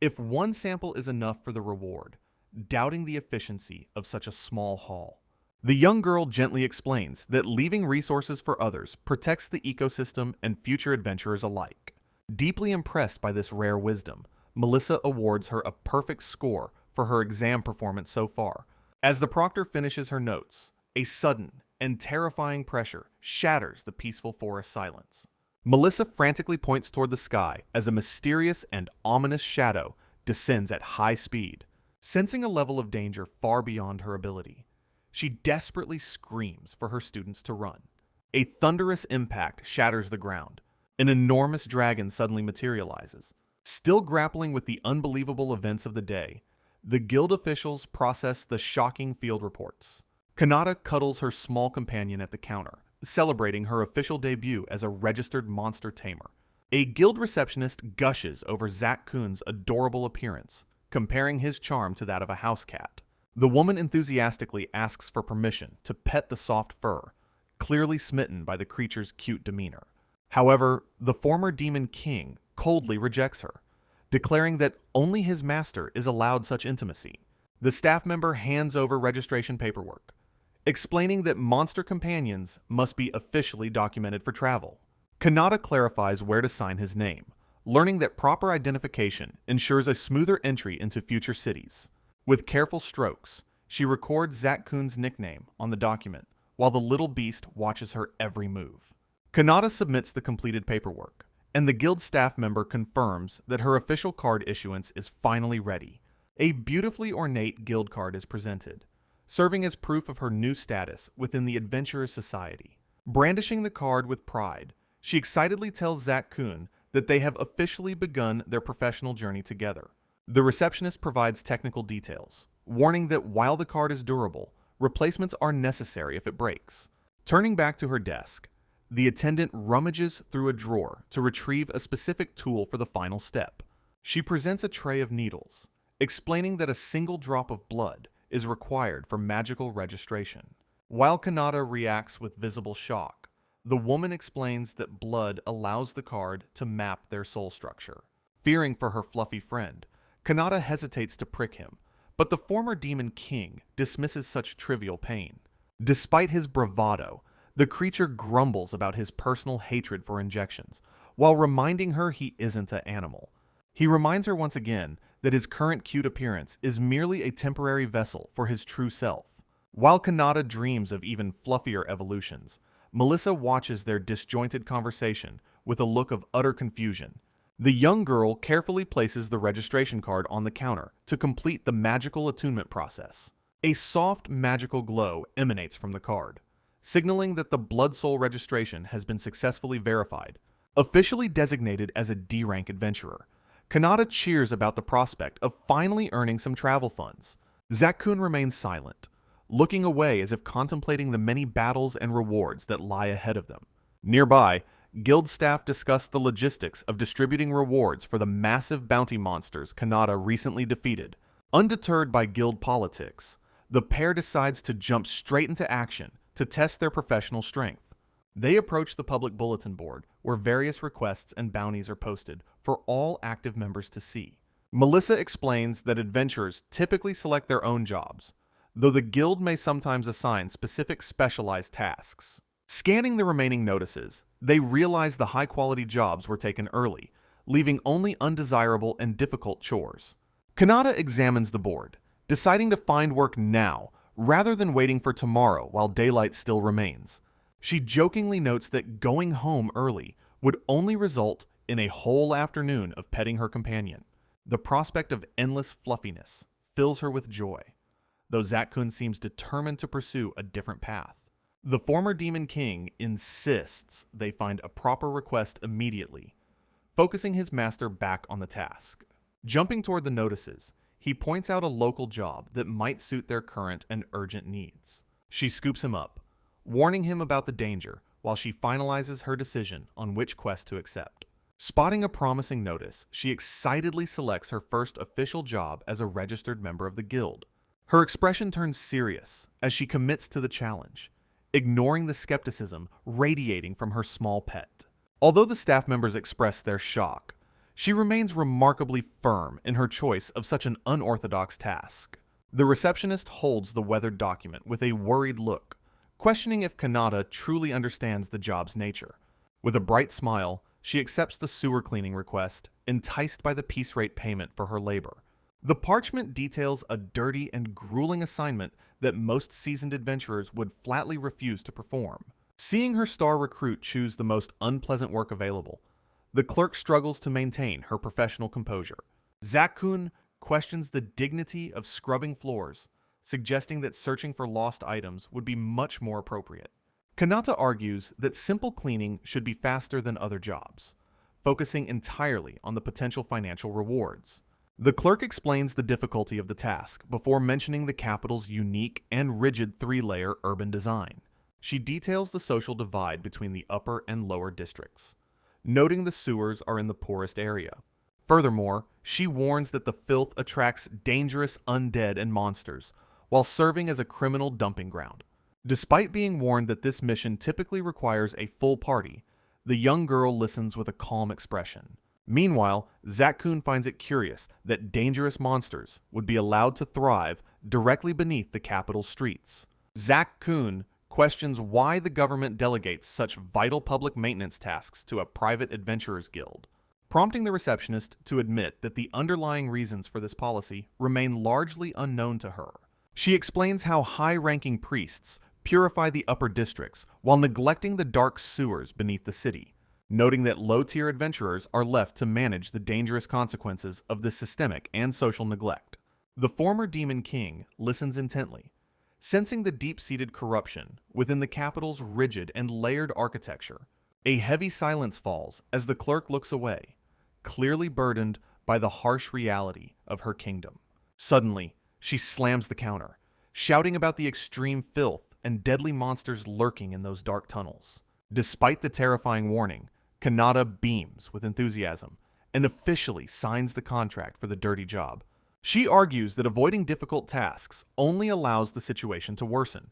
if one sample is enough for the reward, doubting the efficiency of such a small haul. The young girl gently explains that leaving resources for others protects the ecosystem and future adventurers alike. Deeply impressed by this rare wisdom, Melissa awards her a perfect score for her exam performance so far. As the proctor finishes her notes, a sudden and terrifying pressure shatters the peaceful forest silence. Melissa frantically points toward the sky as a mysterious and ominous shadow descends at high speed. Sensing a level of danger far beyond her ability, she desperately screams for her students to run. A thunderous impact shatters the ground. An enormous dragon suddenly materializes. Still grappling with the unbelievable events of the day, the guild officials process the shocking field reports. Kanata cuddles her small companion at the counter, celebrating her official debut as a registered monster tamer. A guild receptionist gushes over Zakun's adorable appearance, comparing his charm to that of a house cat. The woman enthusiastically asks for permission to pet the soft fur, clearly smitten by the creature's cute demeanor. However, the former demon king coldly rejects her, declaring that only his master is allowed such intimacy. The staff member hands over registration paperwork, explaining that monster companions must be officially documented for travel. Kanata clarifies where to sign his name, learning that proper identification ensures a smoother entry into future cities. With careful strokes, she records Zakun's nickname on the document, while the little beast watches her every move. Kanata submits the completed paperwork, and the guild staff member confirms that her official card issuance is finally ready. A beautifully ornate guild card is presented, serving as proof of her new status within the Adventurers Society. Brandishing the card with pride, she excitedly tells Zakun that they have officially begun their professional journey together. The receptionist provides technical details, warning that while the card is durable, replacements are necessary if it breaks. Turning back to her desk, the attendant rummages through a drawer to retrieve a specific tool for the final step. She presents a tray of needles, explaining that a single drop of blood is required for magical registration. While Kanata reacts with visible shock, the woman explains that blood allows the card to map their soul structure. Fearing for her fluffy friend, Kanata hesitates to prick him, but the former demon king dismisses such trivial pain. Despite his bravado, the creature grumbles about his personal hatred for injections, while reminding her he isn't an animal. He reminds her once again that his current cute appearance is merely a temporary vessel for his true self. While Kanata dreams of even fluffier evolutions, Melissa watches their disjointed conversation with a look of utter confusion. The young girl carefully places the registration card on the counter to complete the magical attunement process. A soft magical glow emanates from the card, signaling that the blood soul registration has been successfully verified. Officially designated as a D-rank adventurer, Kanata cheers about the prospect of finally earning some travel funds. Zakun remains silent, looking away as if contemplating the many battles and rewards that lie ahead of them. Nearby, guild staff discuss the logistics of distributing rewards for the massive bounty monsters Kanata recently defeated. Undeterred by guild politics, the pair decides to jump straight into action to test their professional strength. They approach the public bulletin board, where various requests and bounties are posted for all active members to see. Melissa explains that adventurers typically select their own jobs, though the guild may sometimes assign specific specialized tasks. Scanning the remaining notices, they realize the high-quality jobs were taken early, leaving only undesirable and difficult chores. Kanata examines the board, deciding to find work now rather than waiting for tomorrow while daylight still remains. She jokingly notes that going home early would only result in a whole afternoon of petting her companion. The prospect of endless fluffiness fills her with joy. though Zakun seems determined to pursue a different path. The former Demon King insists they find a proper request immediately, focusing his master back on the task. Jumping toward the notices, he points out a local job that might suit their current and urgent needs. She scoops him up, warning him about the danger while she finalizes her decision on which quest to accept. Spotting a promising notice, she excitedly selects her first official job as a registered member of the guild. Her expression turns serious as she commits to the challenge, ignoring the skepticism radiating from her small pet. Although the staff members express their shock, she remains remarkably firm in her choice of such an unorthodox task. The receptionist holds the weathered document with a worried look, questioning if Kanata truly understands the job's nature. With a bright smile, she accepts the sewer cleaning request, enticed by the piece rate payment for her labor. The parchment details a dirty and grueling assignment that most seasoned adventurers would flatly refuse to perform. Seeing her star recruit choose the most unpleasant work available, the clerk struggles to maintain her professional composure. Zakun questions the dignity of scrubbing floors, suggesting that searching for lost items would be much more appropriate. Kanata argues that simple cleaning should be faster than other jobs, focusing entirely on the potential financial rewards. The clerk explains the difficulty of the task before mentioning the capital's unique and rigid three-layer urban design. She details the social divide between the upper and lower districts, noting the sewers are in the poorest area. Furthermore, she warns that the filth attracts dangerous undead and monsters, while serving as a criminal dumping ground. Despite being warned that this mission typically requires a full party, the young girl listens with a calm expression. Meanwhile, Zakun finds it curious that dangerous monsters would be allowed to thrive directly beneath the capital's streets. Zakun questions why the government delegates such vital public maintenance tasks to a private adventurers guild, prompting the receptionist to admit that the underlying reasons for this policy remain largely unknown to her. She explains how high-ranking priests purify the upper districts while neglecting the dark sewers beneath the city, noting that low-tier adventurers are left to manage the dangerous consequences of this systemic and social neglect. The former Demon King listens intently, sensing the deep-seated corruption within the capital's rigid and layered architecture. A heavy silence falls as the clerk looks away, clearly burdened by the harsh reality of her kingdom. Suddenly, she slams the counter, shouting about the extreme filth and deadly monsters lurking in those dark tunnels. Despite the terrifying warning, Kanata beams with enthusiasm and officially signs the contract for the dirty job. She argues that avoiding difficult tasks only allows the situation to worsen,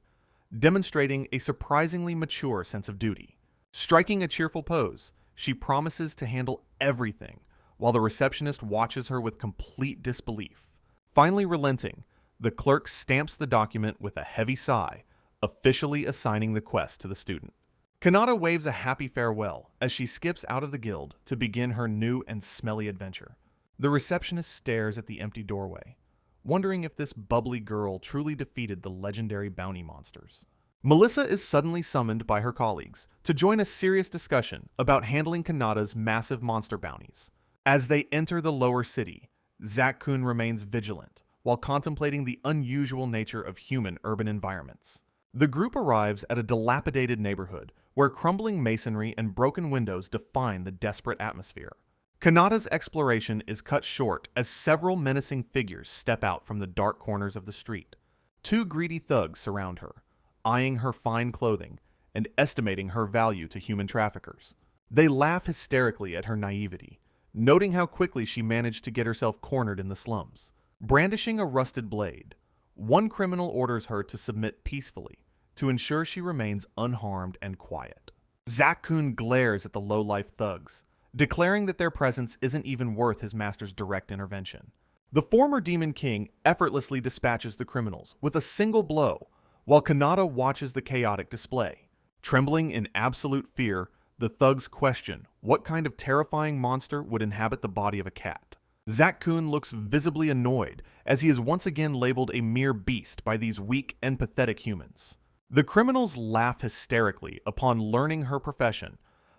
demonstrating a surprisingly mature sense of duty. Striking a cheerful pose, she promises to handle everything, while the receptionist watches her with complete disbelief. Finally relenting, the clerk stamps the document with a heavy sigh, officially assigning the quest to the student. Kanata waves a happy farewell as she skips out of the guild to begin her new and smelly adventure. The receptionist stares at the empty doorway, wondering if this bubbly girl truly defeated the legendary bounty monsters. Melissa is suddenly summoned by her colleagues to join a serious discussion about handling Kanata's massive monster bounties. As they enter the lower city, Zakun remains vigilant while contemplating the unusual nature of human urban environments. The group arrives at a dilapidated neighborhood where crumbling masonry and broken windows define the desperate atmosphere. Kanata's exploration is cut short as several menacing figures step out from the dark corners of the street. Two greedy thugs surround her, eyeing her fine clothing and estimating her value to human traffickers. They laugh hysterically at her naivety, noting how quickly she managed to get herself cornered in the slums. Brandishing a rusted blade, one criminal orders her to submit peacefully to ensure she remains unharmed and quiet. Zakun glares at the low-life thugs, declaring that their presence isn't even worth his master's direct intervention. The former Demon King effortlessly dispatches the criminals with a single blow, while Kanata watches the chaotic display. Trembling in absolute fear, the thugs question what kind of terrifying monster would inhabit the body of a cat. Zakun looks visibly annoyed as he is once again labeled a mere beast by these weak and pathetic humans. The criminals laugh hysterically upon learning her profession,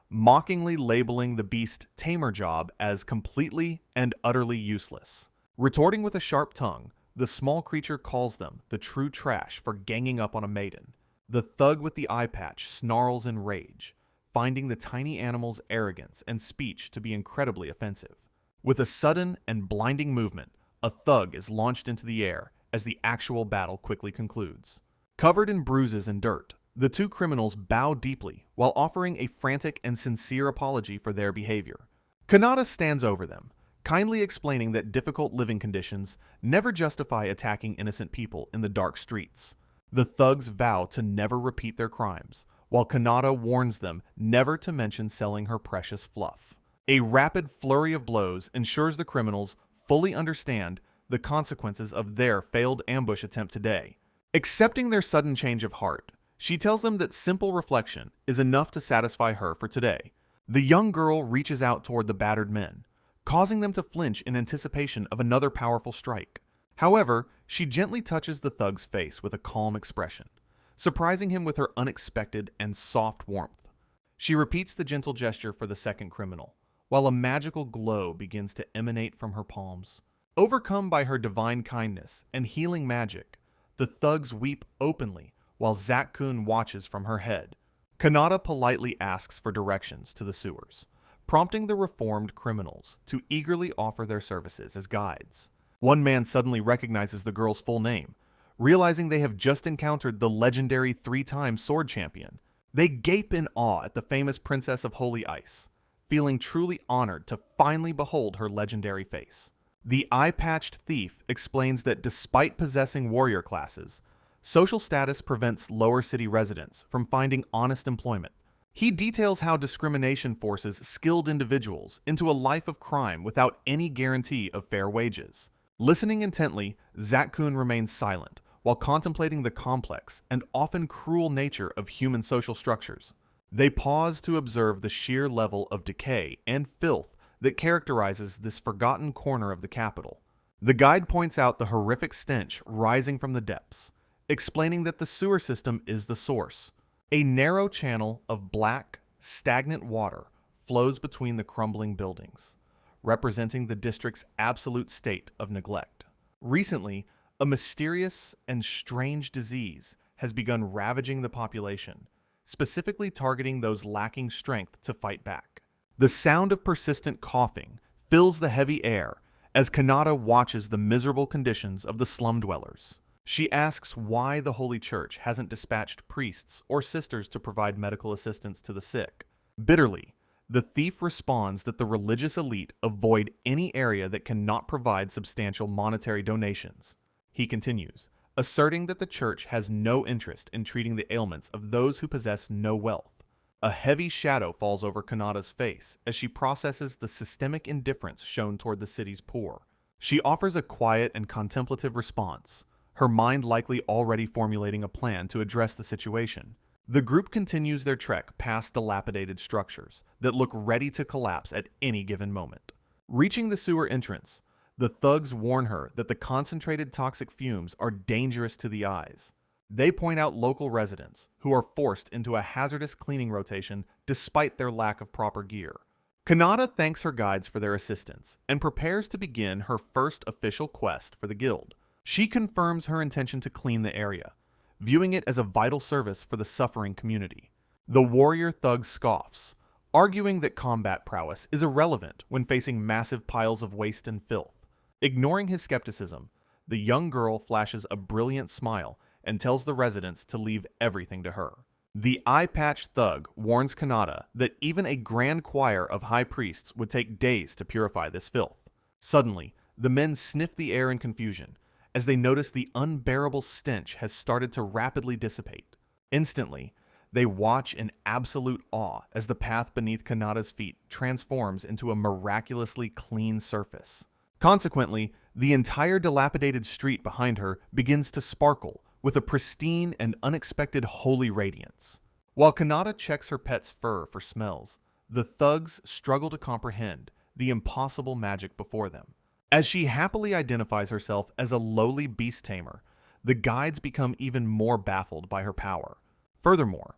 mockingly labeling the beast tamer job as completely and utterly useless. Retorting with a sharp tongue, the small creature calls them the true trash for ganging up on a maiden. The thug with the eye patch snarls in rage, finding the tiny animal's arrogance and speech to be incredibly offensive. With a sudden and blinding movement, a thug is launched into the air as the actual battle quickly concludes. Covered in bruises and dirt, the two criminals bow deeply while offering a frantic and sincere apology for their behavior. Kanata stands over them, kindly explaining that difficult living conditions never justify attacking innocent people in the dark streets. The thugs vow to never repeat their crimes, while Kanata warns them never to mention selling her precious fluff. A rapid flurry of blows ensures the criminals fully understand the consequences of their failed ambush attempt today. Accepting their sudden change of heart, she tells them that simple reflection is enough to satisfy her for today. The young girl reaches out toward the battered men, causing them to flinch in anticipation of another powerful strike. However, she gently touches the thug's face with a calm expression, surprising him with her unexpected and soft warmth. She repeats the gentle gesture for the second criminal, while a magical glow begins to emanate from her palms. Overcome by her divine kindness and healing magic, the thugs weep openly while Zakun watches from her head. Kanata politely asks for directions to the sewers, prompting the reformed criminals to eagerly offer their services as guides. One man suddenly recognizes the girl's full name, realizing they have just encountered the legendary 3-time sword champion. They gape in awe at the famous Princess of Holy Ice, feeling truly honored to finally behold her legendary face. The eye-patched thief explains that despite possessing warrior classes, social status prevents lower city residents from finding honest employment. He details how discrimination forces skilled individuals into a life of crime without any guarantee of fair wages. Listening intently, Zakun remains silent while contemplating the complex and often cruel nature of human social structures. They pause to observe the sheer level of decay and filth that characterizes this forgotten corner of the capital. The guide points out the horrific stench rising from the depths, explaining that the sewer system is the source. A narrow channel of black, stagnant water flows between the crumbling buildings, representing the district's absolute state of neglect. Recently, a mysterious and strange disease has begun ravaging the population, specifically targeting those lacking strength to fight back. The sound of persistent coughing fills the heavy air as Kanata watches the miserable conditions of the slum dwellers. She asks why the Holy Church hasn't dispatched priests or sisters to provide medical assistance to the sick. Bitterly, the thief responds that the religious elite avoid any area that cannot provide substantial monetary donations. He continues, asserting that the church has no interest in treating the ailments of those who possess no wealth. A heavy shadow falls over Kanata's face as she processes the systemic indifference shown toward the city's poor. She offers a quiet and contemplative response, her mind likely already formulating a plan to address the situation. The group continues their trek past dilapidated structures that look ready to collapse at any given moment. Reaching the sewer entrance, the thugs warn her that the concentrated toxic fumes are dangerous to the eyes. They point out local residents who are forced into a hazardous cleaning rotation despite their lack of proper gear. Kanata thanks her guides for their assistance and prepares to begin her first official quest for the guild. She confirms her intention to clean the area, viewing it as a vital service for the suffering community. The warrior thug scoffs, arguing that combat prowess is irrelevant when facing massive piles of waste and filth. Ignoring his skepticism, the young girl flashes a brilliant smile and tells the residents to leave everything to her. The eye-patched thug warns Kanata that even a grand choir of high priests would take days to purify this filth. Suddenly, the men sniff the air in confusion, as they notice the unbearable stench has started to rapidly dissipate. Instantly, they watch in absolute awe as the path beneath Kanata's feet transforms into a miraculously clean surface. Consequently, the entire dilapidated street behind her begins to sparkle with a pristine and unexpected holy radiance. While Kanata checks her pet's fur for smells, the thugs struggle to comprehend the impossible magic before them. As she happily identifies herself as a lowly beast tamer, the guides become even more baffled by her power. Furthermore,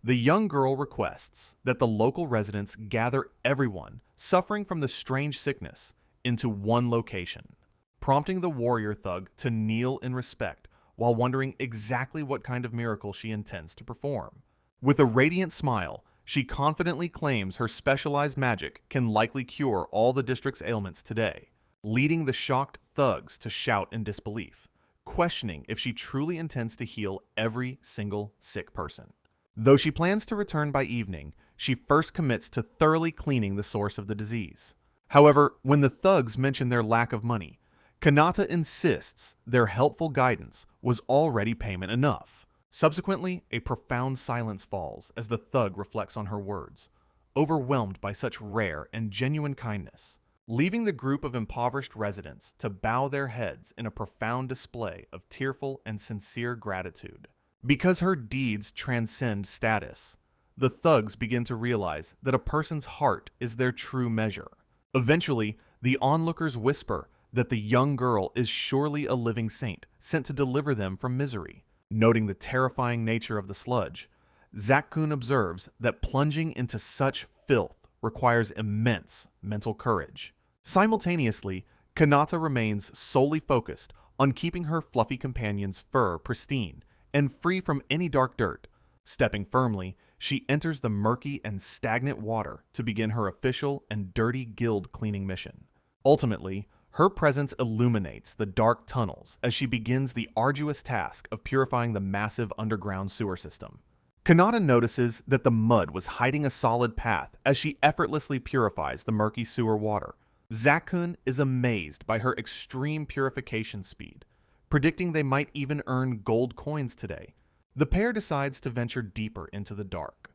the young girl requests that the local residents gather everyone suffering from the strange sickness into one location. prompting the warrior thug to kneel in respect while wondering exactly what kind of miracle she intends to perform. With a radiant smile, she confidently claims her specialized magic can likely cure all the district's ailments today, leading the shocked thugs to shout in disbelief, questioning if she truly intends to heal every single sick person. Though she plans to return by evening, she first commits to thoroughly cleaning the source of the disease. However, when the thugs mention their lack of money, Kanata insists their helpful guidance was already payment enough. Subsequently, a profound silence falls as the thug reflects on her words, overwhelmed by such rare and genuine kindness, leaving the group of impoverished residents to bow their heads in a profound display of tearful and sincere gratitude. Because her deeds transcend status, the thugs begin to realize that a person's heart is their true measure. Eventually, the onlookers whisper that the young girl is surely a living saint sent to deliver them from misery. Noting the terrifying nature of the sludge, Zakun observes that plunging into such filth requires immense mental courage. Simultaneously, Kanata remains solely focused on keeping her fluffy companion's fur pristine and free from any dark dirt. Stepping firmly, she enters the murky and stagnant water to begin her official and dirty guild cleaning mission. Ultimately, her presence illuminates the dark tunnels as she begins the arduous task of purifying the massive underground sewer system. Kanata notices that the mud was hiding a solid path as she effortlessly purifies the murky sewer water. Zakun is amazed by her extreme purification speed, predicting they might even earn gold coins today. The pair decides to venture deeper into the dark,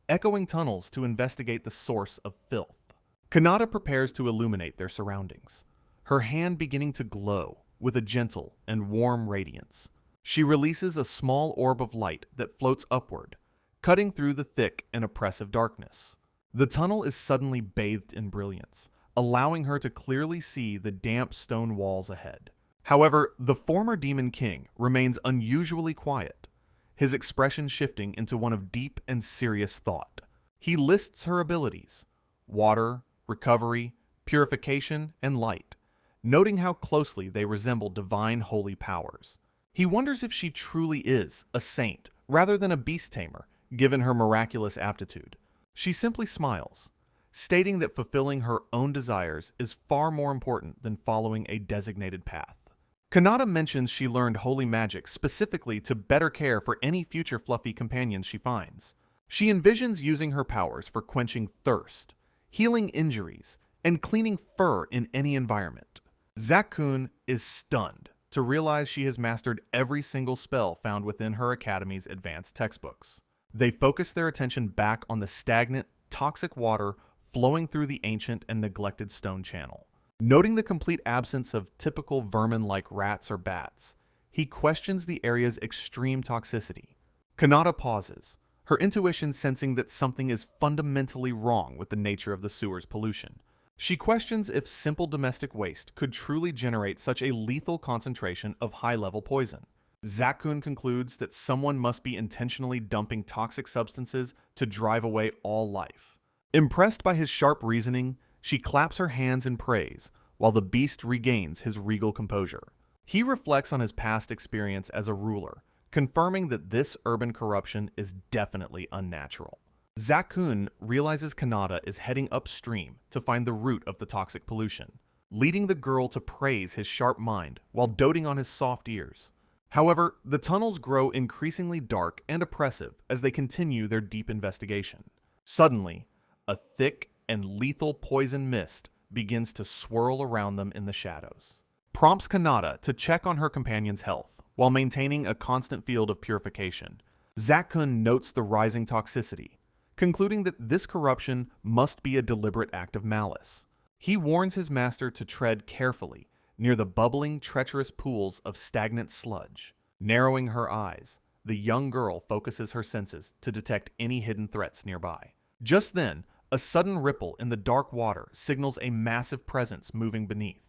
echoing tunnels to investigate the source of filth. Kanata prepares to illuminate their surroundings, her hand beginning to glow with a gentle and warm radiance. She releases a small orb of light that floats upward, cutting through the thick and oppressive darkness. The tunnel is suddenly bathed in brilliance, allowing her to clearly see the damp stone walls ahead. However, the former Demon King remains unusually quiet, his expression shifting into one of deep and serious thought. He lists her abilities: water, recovery, purification, and light, noting how closely they resemble divine holy powers. He wonders if she truly is a saint rather than a beast tamer, given her miraculous aptitude. She simply smiles, stating that fulfilling her own desires is far more important than following a designated path. Kanata mentions she learned holy magic specifically to better care for any future fluffy companions she finds. She envisions using her powers for quenching thirst, healing injuries, and cleaning fur in any environment. Zakun is stunned to realize she has mastered every single spell found within her academy's advanced textbooks. They focus their attention back on the stagnant, toxic water flowing through the ancient and neglected stone channel. Noting the complete absence of typical vermin like rats or bats, he questions the area's extreme toxicity. Kanata pauses, her intuition sensing that something is fundamentally wrong with the nature of the sewer's pollution. She questions if simple domestic waste could truly generate such a lethal concentration of high-level poison. Zakun concludes that someone must be intentionally dumping toxic substances to drive away all life. Impressed by his sharp reasoning, she claps her hands in praise while the beast regains his regal composure. He reflects on his past experience as a ruler, confirming that this urban corruption is definitely unnatural. Zakun realizes Kanata is heading upstream to find the root of the toxic pollution, leading the girl to praise his sharp mind while doting on his soft ears. However, the tunnels grow increasingly dark and oppressive as they continue their deep investigation. Suddenly, a thick and lethal poison mist begins to swirl around them in the shadows. Prompts Kanata to check on her companion's health while maintaining a constant field of purification. Zakun notes the rising toxicity, concluding that this corruption must be a deliberate act of malice. He warns his master to tread carefully near the bubbling, treacherous pools of stagnant sludge. Narrowing her eyes, the young girl focuses her senses to detect any hidden threats nearby. Just then, a sudden ripple in the dark water signals a massive presence moving beneath,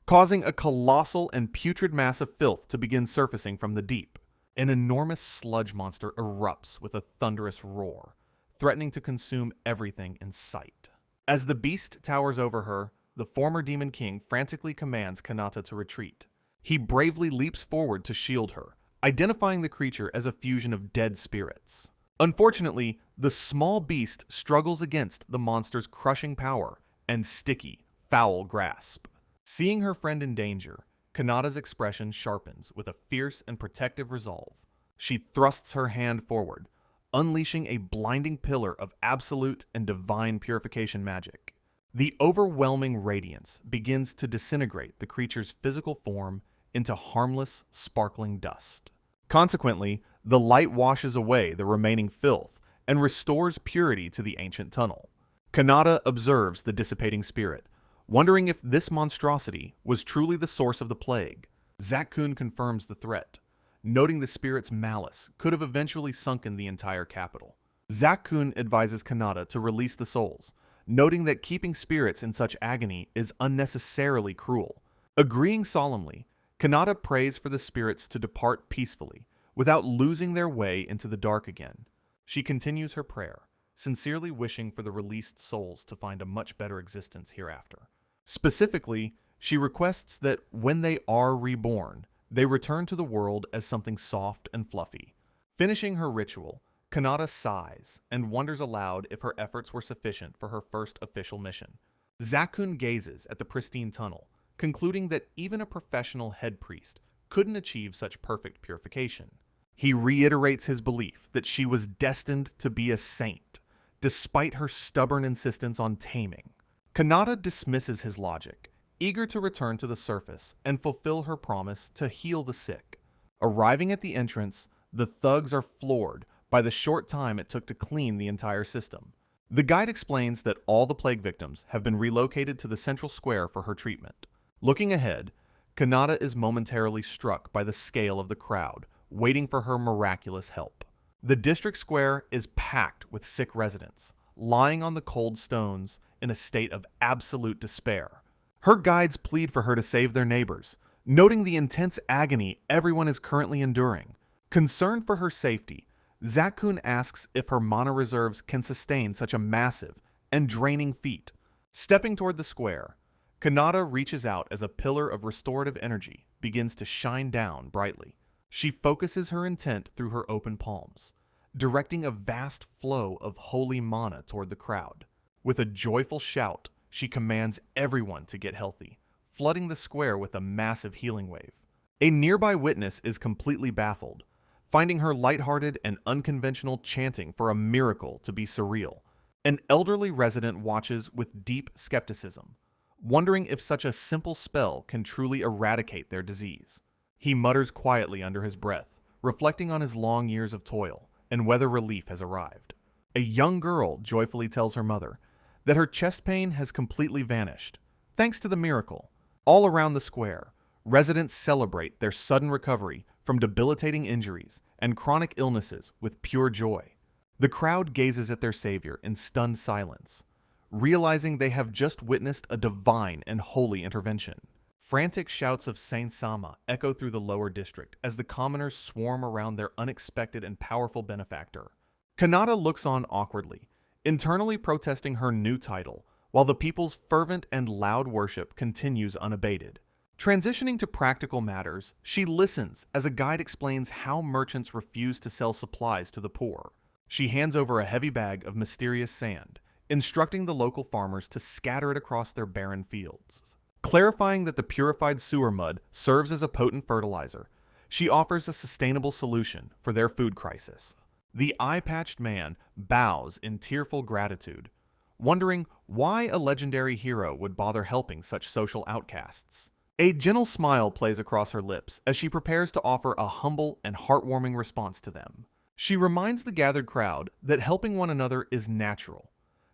causing a colossal and putrid mass of filth to begin surfacing from the deep. An enormous sludge monster erupts with a thunderous roar, threatening to consume everything in sight. As the beast towers over her, the former Demon King frantically commands Kanata to retreat. He bravely leaps forward to shield her, identifying the creature as a fusion of dead spirits. Unfortunately, the small beast struggles against the monster's crushing power and sticky, foul grasp. Seeing her friend in danger, Kanata's expression sharpens with a fierce and protective resolve. She thrusts her hand forward, unleashing a blinding pillar of absolute and divine purification magic. The overwhelming radiance begins to disintegrate the creature's physical form into harmless, sparkling dust. Consequently, the light washes away the remaining filth and restores purity to the ancient tunnel. Kanata observes the dissipating spirit, wondering if this monstrosity was truly the source of the plague. Zakun confirms the threat, noting the spirit's malice could have eventually sunken the entire capital. Zakun advises Kanata to release the souls, noting that keeping spirits in such agony is unnecessarily cruel. Agreeing solemnly, Kanata prays for the spirits to depart peacefully, without losing their way into the dark again. She continues her prayer, sincerely wishing for the released souls to find a much better existence hereafter. Specifically, she requests that when they are reborn, they return to the world as something soft and fluffy. Finishing her ritual, Kanata sighs and wonders aloud if her efforts were sufficient for her first official mission. Zakun gazes at the pristine tunnel, concluding that even a professional head priest couldn't achieve such perfect purification. He reiterates his belief that she was destined to be a saint, despite her stubborn insistence on taming. Kanata dismisses his logic, eager to return to the surface and fulfill her promise to heal the sick. Arriving at the entrance, the thugs are floored by the short time it took to clean the entire system. The guide explains that all the plague victims have been relocated to the central square for her treatment. Looking ahead, Kanata is momentarily struck by the scale of the crowd, waiting for her miraculous help. The district square is packed with sick residents, lying on the cold stones in a state of absolute despair. Her guides plead for her to save their neighbors, noting the intense agony everyone is currently enduring. Concerned for her safety, Zakun asks if her mana reserves can sustain such a massive and draining feat. Stepping toward the square, Kanata reaches out as a pillar of restorative energy begins to shine down brightly. She focuses her intent through her open palms, directing a vast flow of holy mana toward the crowd. With a joyful shout, she commands everyone to get healthy, flooding the square with a massive healing wave. A nearby witness is completely baffled, finding her lighthearted and unconventional chanting for a miracle to be surreal. An elderly resident watches with deep skepticism, wondering if such a simple spell can truly eradicate their disease. He mutters quietly under his breath, reflecting on his long years of toil and whether relief has arrived. A young girl joyfully tells her mother that her chest pain has completely vanished, thanks to the miracle. All around the square, residents celebrate their sudden recovery from debilitating injuries and chronic illnesses with pure joy. The crowd gazes at their savior in stunned silence, realizing they have just witnessed a divine and holy intervention. Frantic shouts of Saint Sama echo through the lower district as the commoners swarm around their unexpected and powerful benefactor. Kanata looks on awkwardly, internally protesting her new title, while the people's fervent and loud worship continues unabated. Transitioning to practical matters, she listens as a guide explains how merchants refuse to sell supplies to the poor. She hands over a heavy bag of mysterious sand, instructing the local farmers to scatter it across their barren fields. Clarifying that the purified sewer mud serves as a potent fertilizer, she offers a sustainable solution for their food crisis. The eye-patched man bows in tearful gratitude, wondering why a legendary hero would bother helping such social outcasts. A gentle smile plays across her lips as she prepares to offer a humble and heartwarming response to them. She reminds the gathered crowd that helping one another is natural,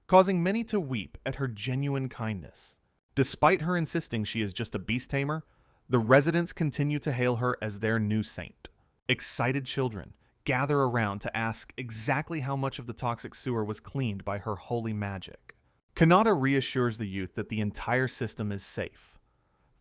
causing many to weep at her genuine kindness. Despite her insisting she is just a beast tamer, the residents continue to hail her as their new saint. Excited children gather around to ask exactly how much of the toxic sewer was cleaned by her holy magic. Kanata reassures the youth that the entire system is safe,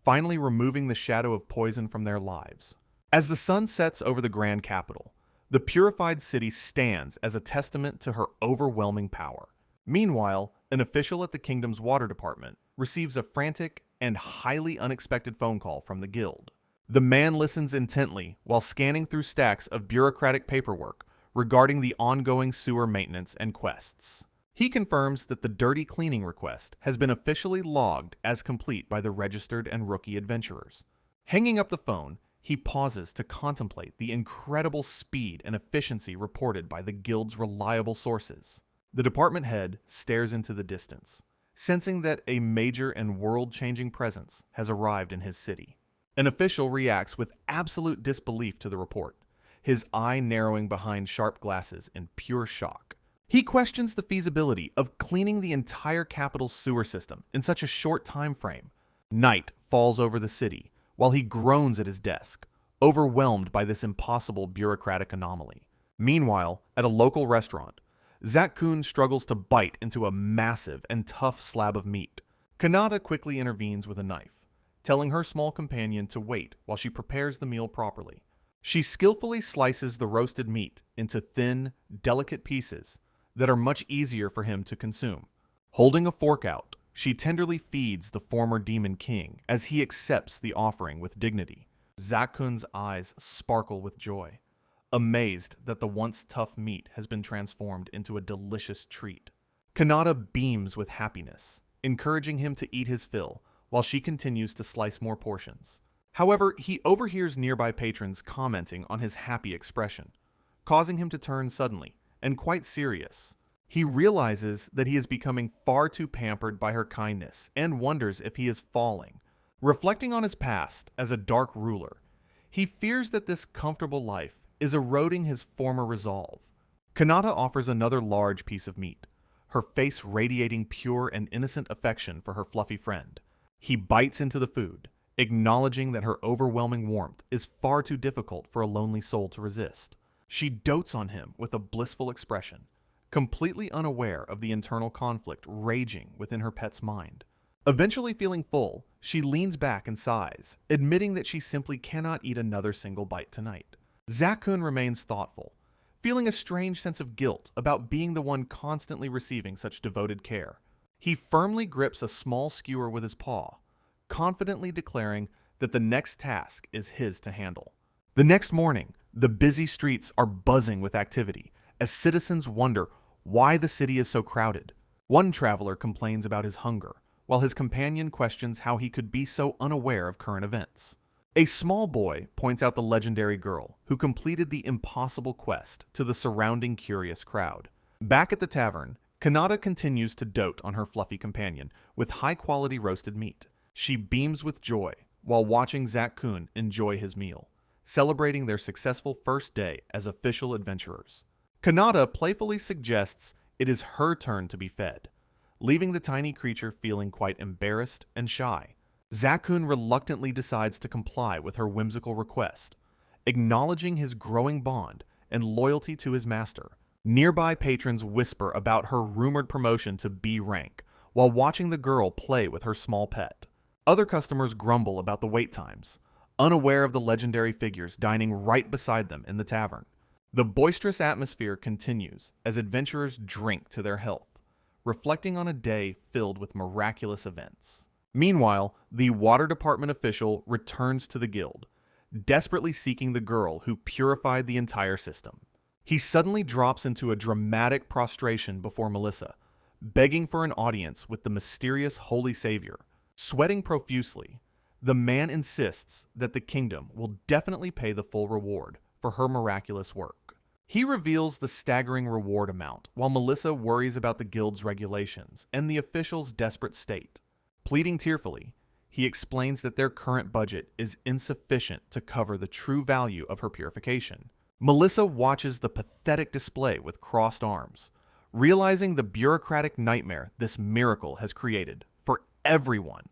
finally removing the shadow of poison from their lives. As the sun sets over the grand capital, the purified city stands as a testament to her overwhelming power. Meanwhile, an official at the kingdom's water department receives a frantic and highly unexpected phone call from the guild. The man listens intently while scanning through stacks of bureaucratic paperwork regarding the ongoing sewer maintenance and quests. He confirms that the dirty cleaning request has been officially logged as complete by the registered and rookie adventurers. Hanging up the phone, he pauses to contemplate the incredible speed and efficiency reported by the guild's reliable sources. The department head stares into the distance, sensing that a major and world-changing presence has arrived in his city. An official reacts with absolute disbelief to the report, his eye narrowing behind sharp glasses in pure shock. He questions the feasibility of cleaning the entire capital's sewer system in such a short time frame. Night falls over the city while he groans at his desk, overwhelmed by this impossible bureaucratic anomaly. Meanwhile, at a local restaurant, Zakun struggles to bite into a massive and tough slab of meat. Kanata quickly intervenes with a knife, telling her small companion to wait while she prepares the meal properly. She skillfully slices the roasted meat into thin, delicate pieces that are much easier for him to consume. Holding a fork out, she tenderly feeds the former demon king as he accepts the offering with dignity. Zakun's eyes sparkle with joy, amazed that the once tough meat has been transformed into a delicious treat. Kanata beams with happiness, encouraging him to eat his fill while she continues to slice more portions. However, he overhears nearby patrons commenting on his happy expression, causing him to turn suddenly and quite serious. He realizes that he is becoming far too pampered by her kindness and wonders if he is falling. Reflecting on his past as a dark ruler, he fears that this comfortable life is eroding his former resolve. Kanata offers another large piece of meat, her face radiating pure and innocent affection for her fluffy friend. He bites into the food, acknowledging that her overwhelming warmth is far too difficult for a lonely soul to resist. She dotes on him with a blissful expression, completely unaware of the internal conflict raging within her pet's mind. Eventually feeling full, she leans back and sighs, admitting that she simply cannot eat another single bite tonight. Zakun remains thoughtful, feeling a strange sense of guilt about being the one constantly receiving such devoted care. He firmly grips a small skewer with his paw, confidently declaring that the next task is his to handle. The next morning, the busy streets are buzzing with activity as citizens wonder why the city is so crowded. One traveler complains about his hunger, while his companion questions how he could be so unaware of current events. A small boy points out the legendary girl who completed the impossible quest to the surrounding curious crowd. Back at the tavern, Kanata continues to dote on her fluffy companion with high-quality roasted meat. She beams with joy while watching Zakun enjoy his meal, celebrating their successful first day as official adventurers. Kanata playfully suggests it is her turn to be fed, leaving the tiny creature feeling quite embarrassed and shy. Zakun reluctantly decides to comply with her whimsical request, acknowledging his growing bond and loyalty to his master. Nearby patrons whisper about her rumored promotion to B rank while watching the girl play with her small pet. Other customers grumble about the wait times, unaware of the legendary figures dining right beside them in the tavern. The boisterous atmosphere continues as adventurers drink to their health, reflecting on a day filled with miraculous events. Meanwhile, the water department official returns to the guild, desperately seeking the girl who purified the entire system. He suddenly drops into a dramatic prostration before Melissa, begging for an audience with the mysterious Holy Savior. Sweating profusely, the man insists that the kingdom will definitely pay the full reward for her miraculous work. He reveals the staggering reward amount while Melissa worries about the guild's regulations and the official's desperate state. Pleading tearfully, he explains that their current budget is insufficient to cover the true value of her purification. Melissa watches the pathetic display with crossed arms, realizing the bureaucratic nightmare this miracle has created for everyone.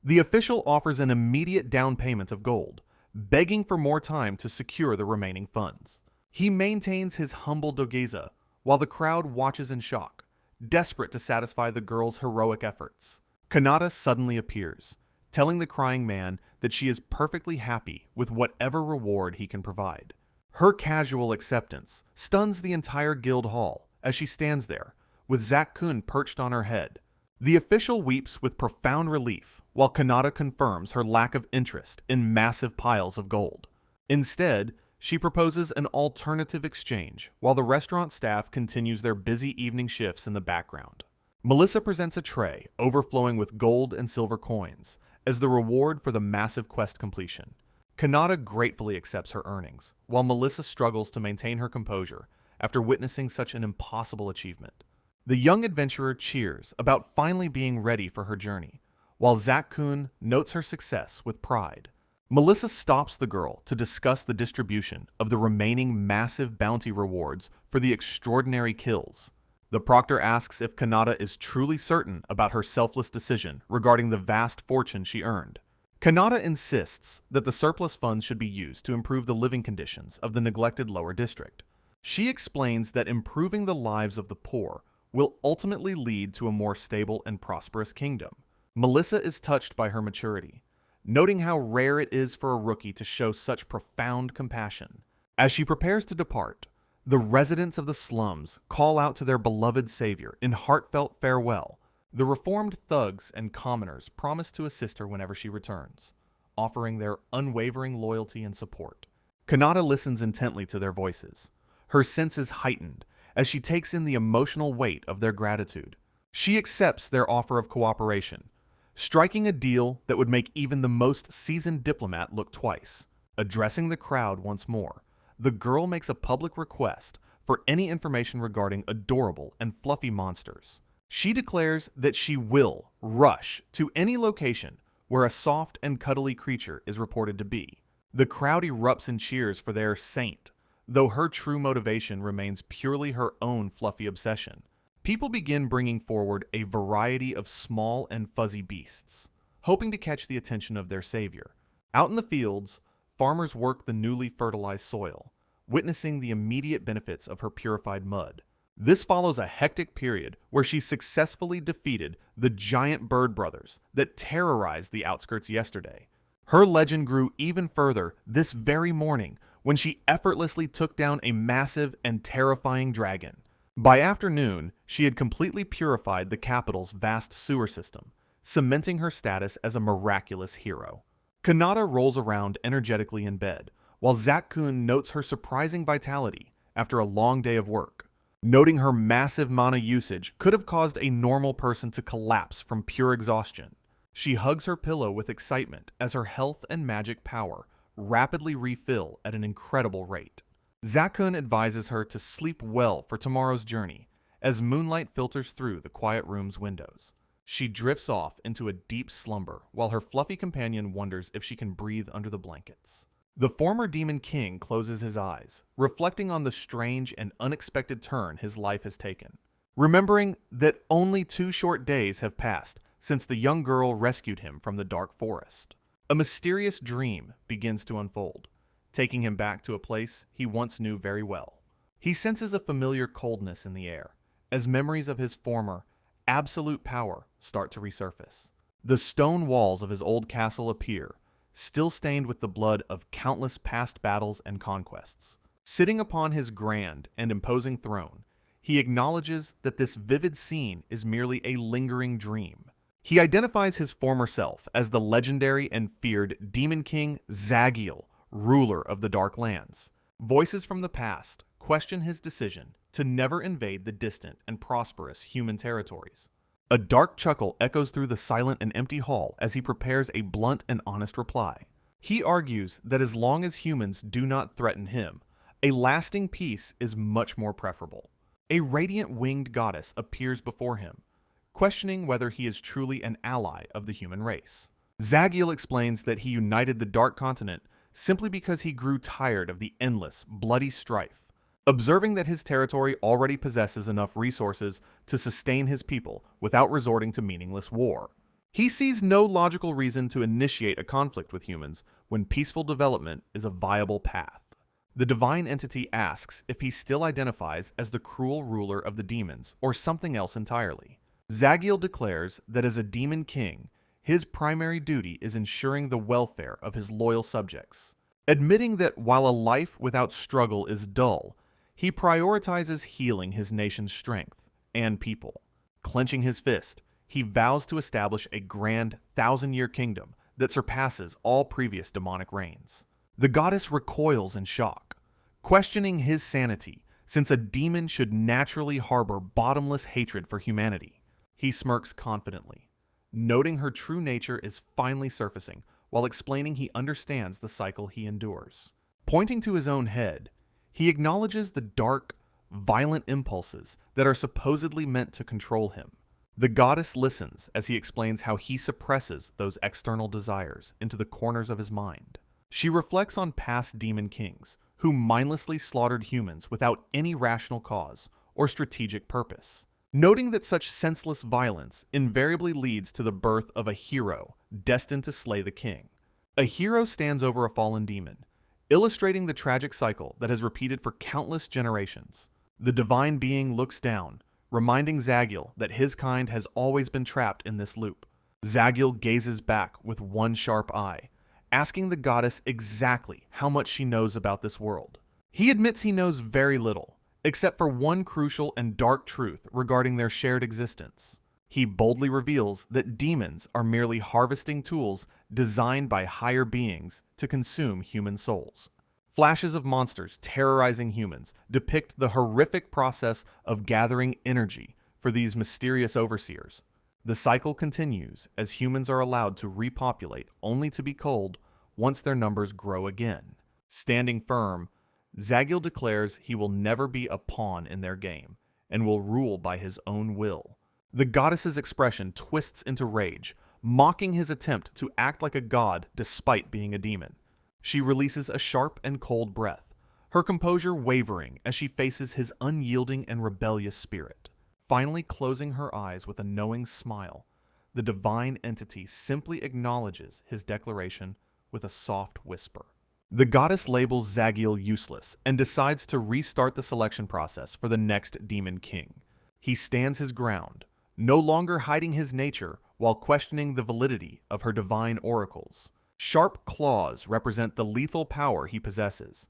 The official offers an immediate down payment of gold, begging for more time to secure the remaining funds. He maintains his humble dogeza while the crowd watches in shock, desperate to satisfy the girl's heroic efforts. Kanata suddenly appears, telling the crying man that she is perfectly happy with whatever reward he can provide. Her casual acceptance stuns the entire guild hall as she stands there, with Zakun perched on her head, The official weeps with profound relief, while Kanata confirms her lack of interest in massive piles of gold. Instead, she proposes an alternative exchange, while the restaurant staff continues their busy evening shifts in the background. Melissa presents a tray overflowing with gold and silver coins as the reward for the massive quest completion. Kanata gratefully accepts her earnings, while Melissa struggles to maintain her composure after witnessing such an impossible achievement. The young adventurer cheers about finally being ready for her journey, while Zakun notes her success with pride. Melissa stops the girl to discuss the distribution of the remaining massive bounty rewards for the extraordinary kills. The proctor asks if Kanata is truly certain about her selfless decision regarding the vast fortune she earned. Kanata insists that the surplus funds should be used to improve the living conditions of the neglected lower district. She explains that improving the lives of the poor will ultimately lead to a more stable and prosperous kingdom. Melissa is touched by her maturity, noting how rare it is for a rookie to show such profound compassion. As she prepares to depart, the residents of the slums call out to their beloved savior in heartfelt farewell. The reformed thugs and commoners promise to assist her whenever she returns, offering their unwavering loyalty and support. Kanata listens intently to their voices, her senses heightened as she takes in the emotional weight of their gratitude. She accepts their offer of cooperation, striking a deal that would make even the most seasoned diplomat look twice. Addressing the crowd once more, the girl makes a public request for any information regarding adorable and fluffy monsters. She declares that she will rush to any location where a soft and cuddly creature is reported to be. The crowd erupts in cheers for their saint, though her true motivation remains purely her own fluffy obsession. People begin bringing forward a variety of small and fuzzy beasts, hoping to catch the attention of their savior. Out in the fields, farmers work the newly fertilized soil, witnessing the immediate benefits of her purified mud. This follows a hectic period where she successfully defeated the giant bird brothers that terrorized the outskirts yesterday. Her legend grew even further this very morning when she effortlessly took down a massive and terrifying dragon. By afternoon, she had completely purified the capital's vast sewer system, cementing her status as a miraculous hero. Kanata rolls around energetically in bed, while Zakun notes her surprising vitality after a long day of work. Noting her massive mana usage could have caused a normal person to collapse from pure exhaustion. She hugs her pillow with excitement as her health and magic power rapidly refill at an incredible rate. Zakun advises her to sleep well for tomorrow's journey as moonlight filters through the quiet room's windows. She drifts off into a deep slumber while her fluffy companion wonders if she can breathe under the blankets. The former Demon King closes his eyes, reflecting on the strange and unexpected turn his life has taken. Remembering that only 2 short days have passed since the young girl rescued him from the dark forest. A mysterious dream begins to unfold, taking him back to a place he once knew very well. He senses a familiar coldness in the air, as memories of his former, absolute power start to resurface. The stone walls of his old castle appear, still stained with the blood of countless past battles and conquests. Sitting upon his grand and imposing throne, he acknowledges that this vivid scene is merely a lingering dream. He identifies his former self as the legendary and feared Demon King Zagiel, ruler of the Dark Lands. Voices from the past question his decision to never invade the distant and prosperous human territories. A dark chuckle echoes through the silent and empty hall as he prepares a blunt and honest reply. He argues that as long as humans do not threaten him, a lasting peace is much more preferable. A radiant winged goddess appears before him, questioning whether he is truly an ally of the human race. Zagiel explains that he united the Dark Continent simply because he grew tired of the endless, bloody strife. Observing that his territory already possesses enough resources to sustain his people without resorting to meaningless war. He sees no logical reason to initiate a conflict with humans when peaceful development is a viable path. The divine entity asks if he still identifies as the cruel ruler of the demons or something else entirely. Zagiel declares that as a demon king, his primary duty is ensuring the welfare of his loyal subjects. Admitting that while a life without struggle is dull, he prioritizes healing his nation's strength and people. Clenching his fist, he vows to establish a grand 1,000-year kingdom that surpasses all previous demonic reigns. The goddess recoils in shock, questioning his sanity, since a demon should naturally harbor bottomless hatred for humanity. He smirks confidently, noting her true nature is finally surfacing while explaining he understands the cycle he endures. Pointing to his own head, he acknowledges the dark, violent impulses that are supposedly meant to control him. The goddess listens as he explains how he suppresses those external desires into the corners of his mind. She reflects on past demon kings who mindlessly slaughtered humans without any rational cause or strategic purpose, noting that such senseless violence invariably leads to the birth of a hero destined to slay the king. A hero stands over a fallen demon, illustrating the tragic cycle that has repeated for countless generations. The divine being looks down, reminding Zagiel that his kind has always been trapped in this loop. Zagiel gazes back with one sharp eye, asking the goddess exactly how much she knows about this world. He admits he knows very little, except for one crucial and dark truth regarding their shared existence. He boldly reveals that demons are merely harvesting tools designed by higher beings to consume human souls. Flashes of monsters terrorizing humans depict the horrific process of gathering energy for these mysterious overseers. The cycle continues as humans are allowed to repopulate only to be culled once their numbers grow again. Standing firm, Zagiel declares he will never be a pawn in their game and will rule by his own will. The goddess's expression twists into rage, mocking his attempt to act like a god despite being a demon. She releases a sharp and cold breath, her composure wavering as she faces his unyielding and rebellious spirit. Finally closing her eyes with a knowing smile, the divine entity simply acknowledges his declaration with a soft whisper. The goddess labels Zagiel useless and decides to restart the selection process for the next demon king. He stands his ground, no longer hiding his nature while questioning the validity of her divine oracles. Sharp claws represent the lethal power he possesses.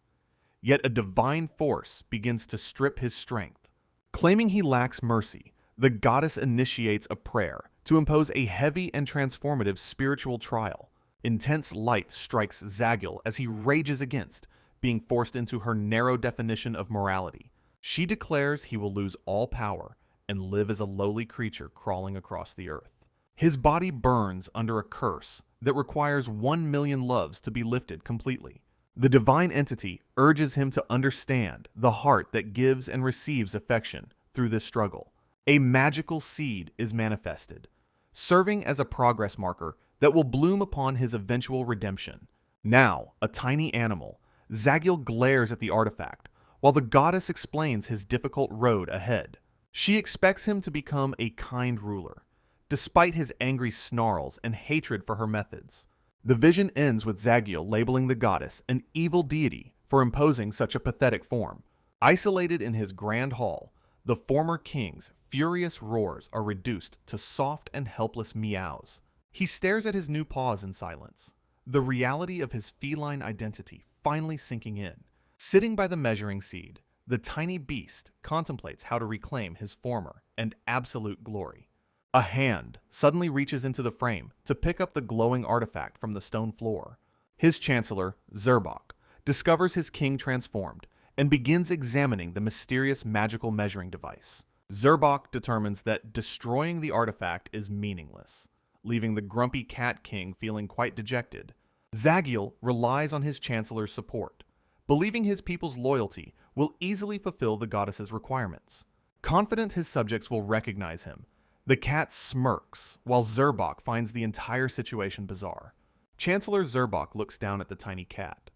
Yet a divine force begins to strip his strength. Claiming he lacks mercy, the goddess initiates a prayer to impose a heavy and transformative spiritual trial. Intense light strikes Zagiel as he rages against being forced into her narrow definition of morality. She declares he will lose all power and live as a lowly creature crawling across the earth. His body burns under a curse that requires 1,000,000 loves to be lifted completely. The divine entity urges him to understand the heart that gives and receives affection through this struggle. A magical seed is manifested, serving as a progress marker that will bloom upon his eventual redemption. Now, a tiny animal, Zagiel glares at the artifact, while the goddess explains his difficult road ahead. She expects him to become a kind ruler, despite his angry snarls and hatred for her methods. The vision ends with Zagiel labeling the goddess an evil deity for imposing such a pathetic form. Isolated in his grand hall, the former king's furious roars are reduced to soft and helpless meows. He stares at his new paws in silence, the reality of his feline identity finally sinking in. Sitting by the measuring seed, the tiny beast contemplates how to reclaim his former and absolute glory. A hand suddenly reaches into the frame to pick up the glowing artifact from the stone floor. His chancellor, Zerbok, discovers his king transformed and begins examining the mysterious magical measuring device. Zerbok determines that destroying the artifact is meaningless, leaving the grumpy cat king feeling quite dejected. Zagiel relies on his chancellor's support, believing his people's loyalty will easily fulfill the goddess's requirements. Confident his subjects will recognize him, the cat smirks while Zerbok finds the entire situation bizarre. Chancellor Zerbok looks down at the tiny cat,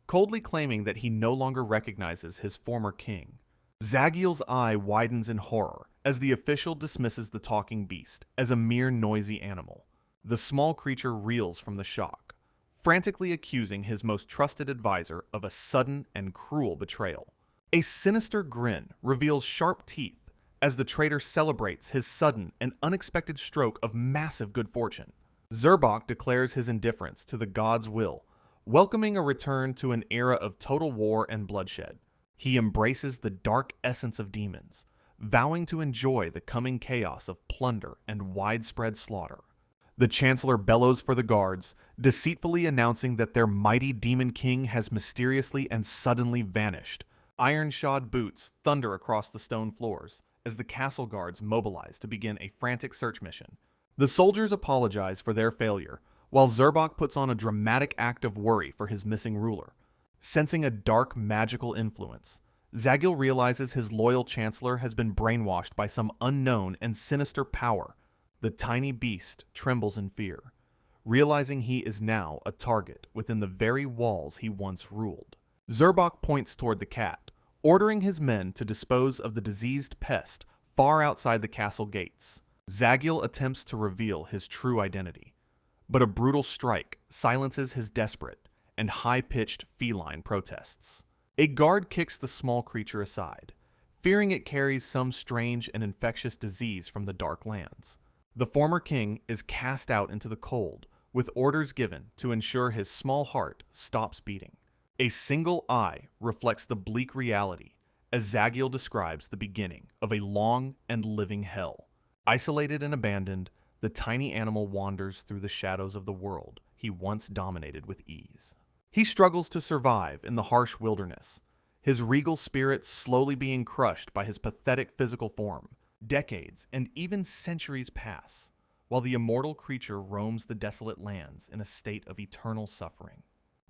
coldly claiming that he no longer recognizes his former king. Zagiel's eye widens in horror as the official dismisses the talking beast as a mere noisy animal. The small creature reels from the shock, frantically accusing his most trusted advisor of a sudden and cruel betrayal. A sinister grin reveals sharp teeth as the traitor celebrates his sudden and unexpected stroke of massive good fortune. Zerbok declares his indifference to the god's will, welcoming a return to an era of total war and bloodshed. He embraces the dark essence of demons, vowing to enjoy the coming chaos of plunder and widespread slaughter. The Chancellor bellows for the guards, deceitfully announcing that their mighty demon king has mysteriously and suddenly vanished. Iron-shod boots thunder across the stone floors as the castle guards mobilize to begin a frantic search mission. The soldiers apologize for their failure, while Zerbok puts on a dramatic act of worry for his missing ruler. Sensing a dark magical influence, Zagil realizes his loyal chancellor has been brainwashed by some unknown and sinister power. The tiny beast trembles in fear, realizing he is now a target within the very walls he once ruled. Zerbok points toward the cat, ordering his men to dispose of the diseased pest far outside the castle gates. Zagil attempts to reveal his true identity, but a brutal strike silences his desperate and high-pitched feline protests. A guard kicks the small creature aside, fearing it carries some strange and infectious disease from the Dark Lands. The former king is cast out into the cold, with orders given to ensure his small heart stops beating. A single eye reflects the bleak reality, as Zagil describes the beginning of a long and living hell. Isolated and abandoned, the tiny animal wanders through the shadows of the world he once dominated with ease. He struggles to survive in the harsh wilderness, his regal spirit slowly being crushed by his pathetic physical form. Decades and even centuries pass, while the immortal creature roams the desolate lands in a state of eternal suffering.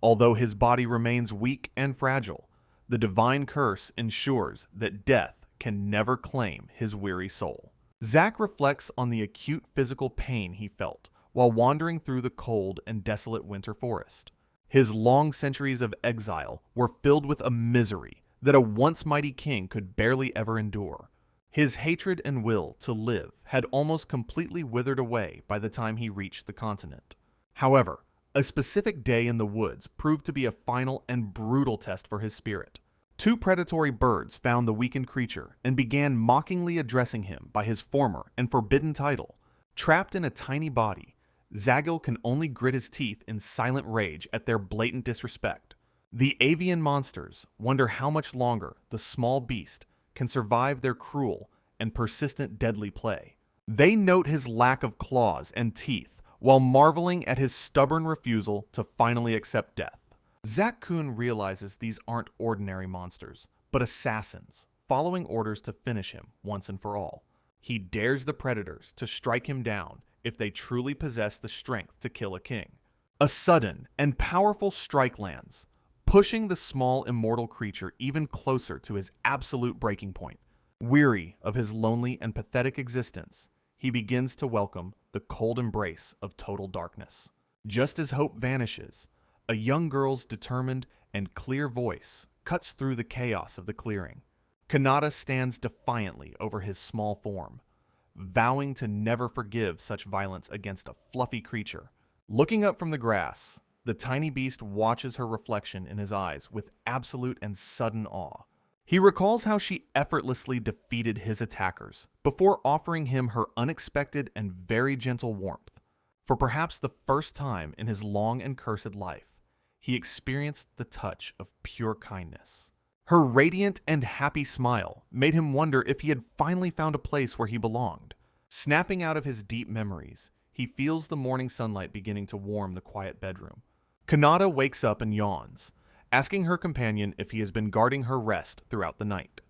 Although his body remains weak and fragile, the divine curse ensures that death can never claim his weary soul. Zack reflects on the acute physical pain he felt while wandering through the cold and desolate winter forest. His long centuries of exile were filled with a misery that a once mighty king could barely ever endure. His hatred and will to live had almost completely withered away by the time he reached the continent. However, a specific day in the woods proved to be a final and brutal test for his spirit. Two predatory birds found the weakened creature and began mockingly addressing him by his former and forbidden title. Trapped in a tiny body, Zagil can only grit his teeth in silent rage at their blatant disrespect. The avian monsters wonder how much longer the small beast can survive their cruel and persistent deadly play. They note his lack of claws and teeth while marveling at his stubborn refusal to finally accept death. Zakun realizes these aren't ordinary monsters, but assassins, following orders to finish him once and for all. He dares the predators to strike him down if they truly possess the strength to kill a king. A sudden and powerful strike lands, pushing the small immortal creature even closer to his absolute breaking point. Weary of his lonely and pathetic existence, he begins to welcome the cold embrace of total darkness. Just as hope vanishes, a young girl's determined and clear voice cuts through the chaos of the clearing. Kanata stands defiantly over his small form, vowing to never forgive such violence against a fluffy creature. Looking up from the grass, the tiny beast watches her reflection in his eyes with absolute and sudden awe. He recalls how she effortlessly defeated his attackers before offering him her unexpected and very gentle warmth. For perhaps the first time in his long and cursed life, he experienced the touch of pure kindness. Her radiant and happy smile made him wonder if he had finally found a place where he belonged. Snapping out of his deep memories, he feels the morning sunlight beginning to warm the quiet bedroom. Kanata wakes up and yawns, asking her companion if he has been guarding her rest throughout the night.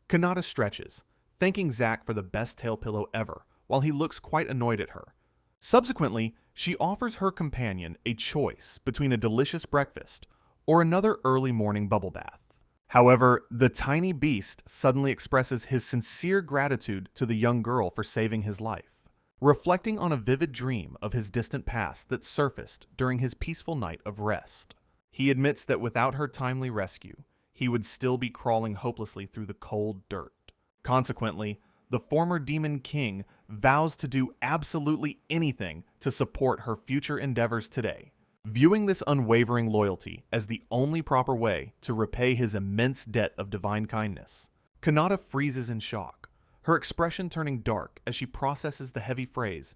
Kanata stretches, thanking Zack for the best tail pillow ever, while he looks quite annoyed at her. Subsequently, she offers her companion a choice between a delicious breakfast or another early morning bubble bath. However, the tiny beast suddenly expresses his sincere gratitude to the young girl for saving his life. Reflecting on a vivid dream of his distant past that surfaced during his peaceful night of rest, he admits that without her timely rescue, he would still be crawling hopelessly through the cold dirt. Consequently, the former demon king vows to do absolutely anything to support her future endeavors today. Viewing this unwavering loyalty as the only proper way to repay his immense debt of divine kindness, Kanata freezes in shock, her expression turning dark as she processes the heavy phrase,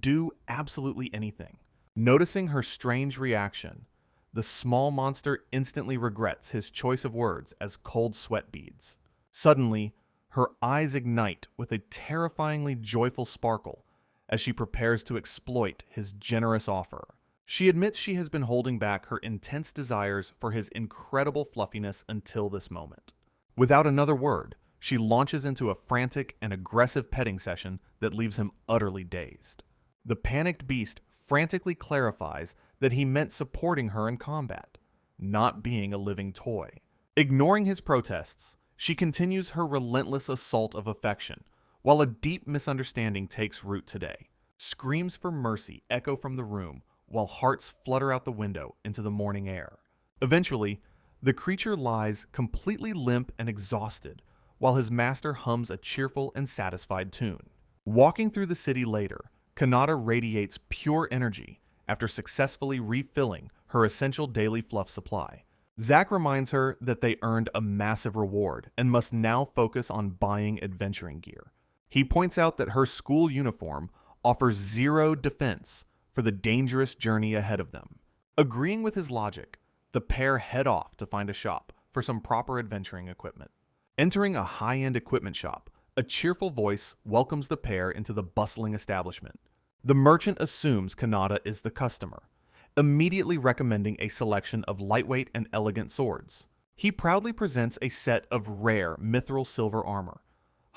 "do absolutely anything." Noticing her strange reaction, the small monster instantly regrets his choice of words as cold sweat beads. Suddenly, her eyes ignite with a terrifyingly joyful sparkle as she prepares to exploit his generous offer. She admits she has been holding back her intense desires for his incredible fluffiness until this moment. Without another word, she launches into a frantic and aggressive petting session that leaves him utterly dazed. The panicked beast frantically clarifies that he meant supporting her in combat, not being a living toy. Ignoring his protests, she continues her relentless assault of affection, while a deep misunderstanding takes root today. Screams for mercy echo from the room, while hearts flutter out the window into the morning air. Eventually, the creature lies completely limp and exhausted, while his master hums a cheerful and satisfied tune. Walking through the city later, Kanata radiates pure energy after successfully refilling her essential daily fluff supply. Zack reminds her that they earned a massive reward and must now focus on buying adventuring gear. He points out that her school uniform offers zero defense for the dangerous journey ahead of them. Agreeing with his logic, the pair head off to find a shop for some proper adventuring equipment. Entering a high-end equipment shop, a cheerful voice welcomes the pair into the bustling establishment. The merchant assumes Kanata is the customer, immediately recommending a selection of lightweight and elegant swords. He proudly presents a set of rare mithril silver armor,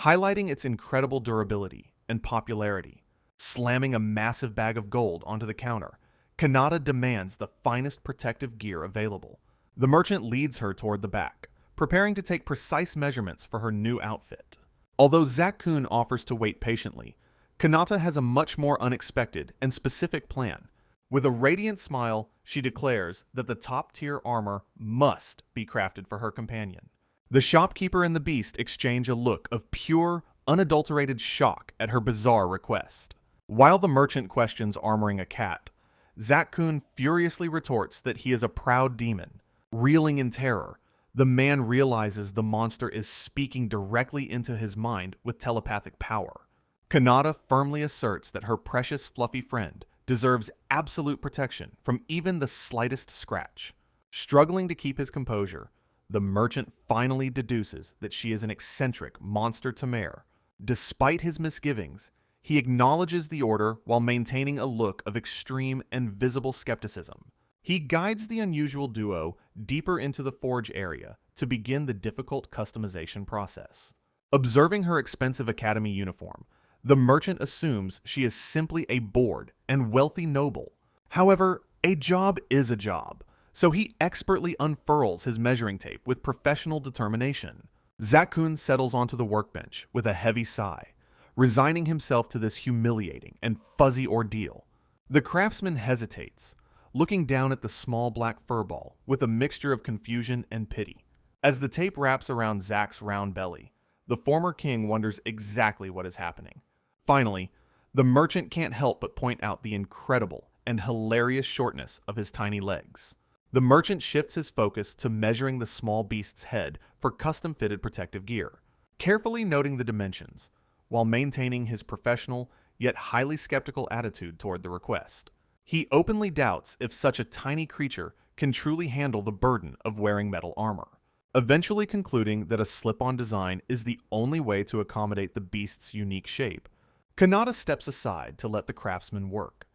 highlighting its incredible durability and popularity. Slamming a massive bag of gold onto the counter, Kanata demands the finest protective gear available. The merchant leads her toward the back, preparing to take precise measurements for her new outfit. Although Zakun offers to wait patiently, Kanata has a much more unexpected and specific plan. With a radiant smile, she declares that the top-tier armor must be crafted for her companion. The shopkeeper and the beast exchange a look of pure, unadulterated shock at her bizarre request. While the merchant questions armoring a cat, Zakun furiously retorts that he is a proud demon. Reeling in terror, the man realizes the monster is speaking directly into his mind with telepathic power. Kanata firmly asserts that her precious fluffy friend deserves absolute protection from even the slightest scratch. Struggling to keep his composure, the merchant finally deduces that she is an eccentric monster tamare. Despite his misgivings, he acknowledges the order while maintaining a look of extreme and visible skepticism. He guides the unusual duo deeper into the forge area to begin the difficult customization process. Observing her expensive academy uniform, the merchant assumes she is simply a bored and wealthy noble. However, a job is a job, so he expertly unfurls his measuring tape with professional determination. Zakun settles onto the workbench with a heavy sigh, resigning himself to this humiliating and fuzzy ordeal. The craftsman hesitates, looking down at the small black furball with a mixture of confusion and pity. As the tape wraps around Zack's round belly, the former king wonders exactly what is happening. Finally, the merchant can't help but point out the incredible and hilarious shortness of his tiny legs. The merchant shifts his focus to measuring the small beast's head for custom-fitted protective gear, carefully noting the dimensions, while maintaining his professional yet highly skeptical attitude toward the request. He openly doubts if such a tiny creature can truly handle the burden of wearing metal armor, eventually concluding that a slip-on design is the only way to accommodate the beast's unique shape. Kanata steps aside to let the craftsman work,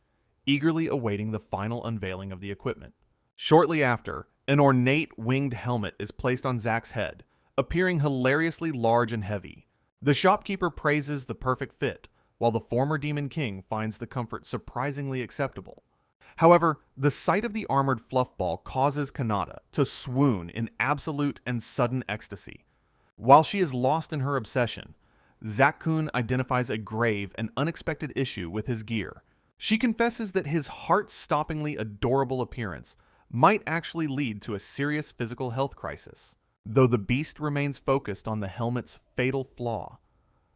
eagerly awaiting the final unveiling of the equipment. Shortly after, an ornate winged helmet is placed on Zack's head, appearing hilariously large and heavy. The shopkeeper praises the perfect fit, while the former Demon King finds the comfort surprisingly acceptable. However, the sight of the armored fluffball causes Kanata to swoon in absolute and sudden ecstasy. While she is lost in her obsession, Zakun identifies a grave and unexpected issue with his gear. She confesses that his heart-stoppingly adorable appearance might actually lead to a serious physical health crisis, though the beast remains focused on the helmet's fatal flaw,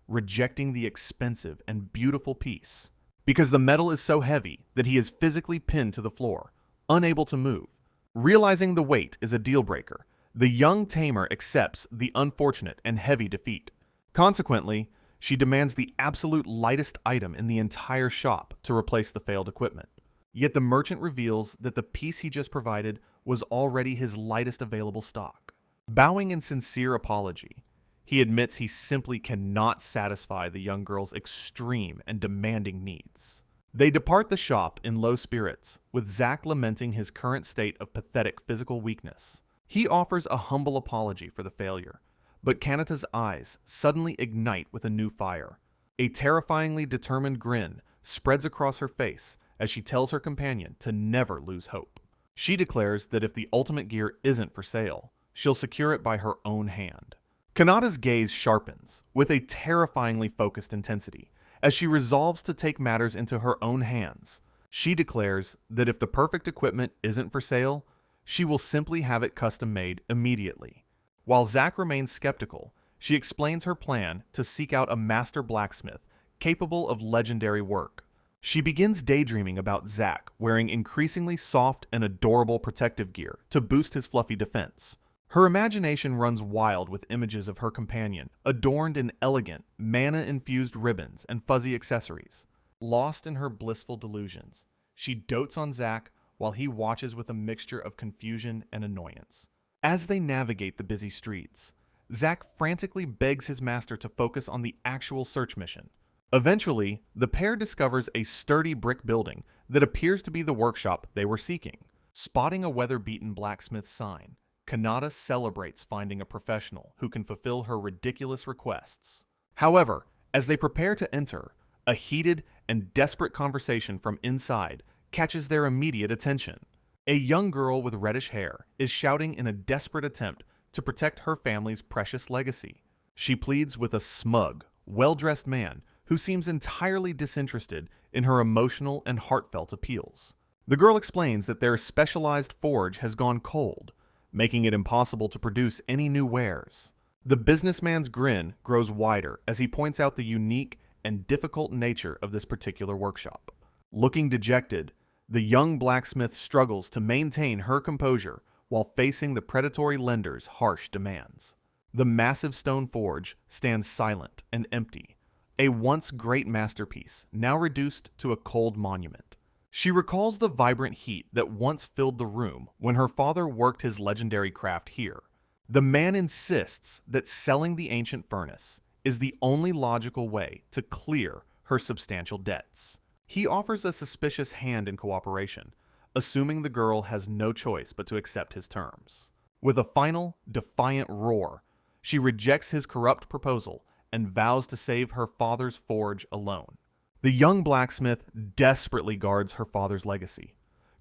rejecting the expensive and beautiful piece, because the metal is so heavy that he is physically pinned to the floor, unable to move. Realizing the weight is a deal-breaker, the young tamer accepts the unfortunate and heavy defeat. Consequently, she demands the absolute lightest item in the entire shop to replace the failed equipment. Yet the merchant reveals that the piece he just provided was already his lightest available stock. Bowing in sincere apology, He admits he simply cannot satisfy the young girl's extreme and demanding needs. They depart the shop in low spirits, with Zack lamenting his current state of pathetic physical weakness. He offers a humble apology for the failure, but Kanata's eyes suddenly ignite with a new fire. A terrifyingly determined grin spreads across her face as she tells her companion to never lose hope. She declares that if the ultimate gear isn't for sale, she'll secure it by her own hand. Kanata's gaze sharpens with a terrifyingly focused intensity as she resolves to take matters into her own hands. She declares that if the perfect equipment isn't for sale, she will simply have it custom made immediately. While Zack remains skeptical, she explains her plan to seek out a master blacksmith capable of legendary work. She begins daydreaming about Zack wearing increasingly soft and adorable protective gear to boost his fluffy defense. Her imagination runs wild with images of her companion, adorned in elegant, mana-infused ribbons and fuzzy accessories. Lost in her blissful delusions, she dotes on Zack while he watches with a mixture of confusion and annoyance. As they navigate the busy streets, Zack frantically begs his master to focus on the actual search mission. Eventually, the pair discovers a sturdy brick building that appears to be the workshop they were seeking. Spotting a weather-beaten blacksmith's sign, Kanata celebrates finding a professional who can fulfill her ridiculous requests. However, as they prepare to enter, a heated and desperate conversation from inside catches their immediate attention. A young girl with reddish hair is shouting in a desperate attempt to protect her family's precious legacy. She pleads with a smug, well-dressed man who seems entirely disinterested in her emotional and heartfelt appeals. The girl explains that their specialized forge has gone cold, making it impossible to produce any new wares. The businessman's grin grows wider as he points out the unique and difficult nature of this particular workshop. Looking dejected, the young blacksmith struggles to maintain her composure while facing the predatory lender's harsh demands. The massive stone forge stands silent and empty, a once great masterpiece now reduced to a cold monument. She recalls the vibrant heat that once filled the room when her father worked his legendary craft here. The man insists that selling the ancient furnace is the only logical way to clear her substantial debts. He offers a suspicious hand in cooperation, assuming the girl has no choice but to accept his terms. With a final, defiant roar, she rejects his corrupt proposal and vows to save her father's forge alone. The young blacksmith desperately guards her father's legacy,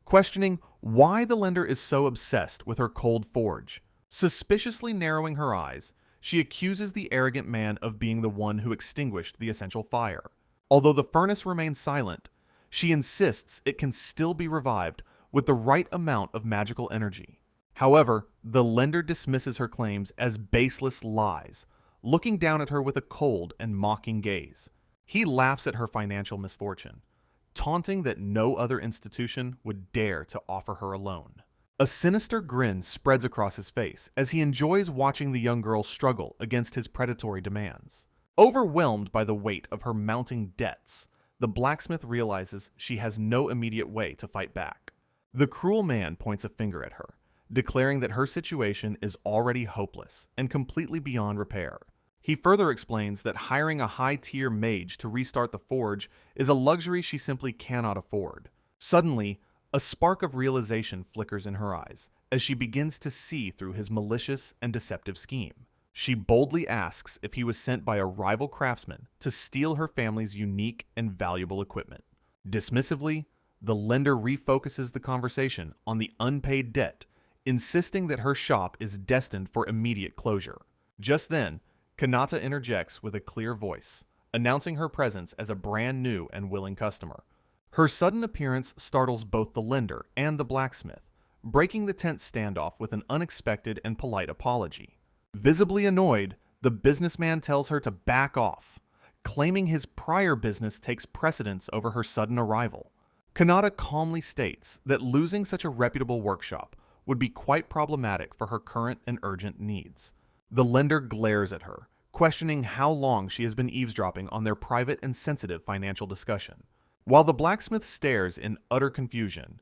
questioning why the lender is so obsessed with her cold forge. Suspiciously narrowing her eyes, she accuses the arrogant man of being the one who extinguished the essential fire. Although the furnace remains silent, she insists it can still be revived with the right amount of magical energy. However, the lender dismisses her claims as baseless lies, looking down at her with a cold and mocking gaze. He laughs at her financial misfortune, taunting that no other institution would dare to offer her a loan. A sinister grin spreads across his face as he enjoys watching the young girl struggle against his predatory demands. Overwhelmed by the weight of her mounting debts, the blacksmith realizes she has no immediate way to fight back. The cruel man points a finger at her, declaring that her situation is already hopeless and completely beyond repair. He further explains that hiring a high-tier mage to restart the forge is a luxury she simply cannot afford. Suddenly, a spark of realization flickers in her eyes as she begins to see through his malicious and deceptive scheme. She boldly asks if he was sent by a rival craftsman to steal her family's unique and valuable equipment. Dismissively, the lender refocuses the conversation on the unpaid debt, insisting that her shop is destined for immediate closure. Just then, Kanata interjects with a clear voice, announcing her presence as a brand new and willing customer. Her sudden appearance startles both the lender and the blacksmith, breaking the tense standoff with an unexpected and polite apology. Visibly annoyed, the businessman tells her to back off, claiming his prior business takes precedence over her sudden arrival. Kanata calmly states that losing such a reputable workshop would be quite problematic for her current and urgent needs. The lender glares at her, questioning how long she has been eavesdropping on their private and sensitive financial discussion. While the blacksmith stares in utter confusion,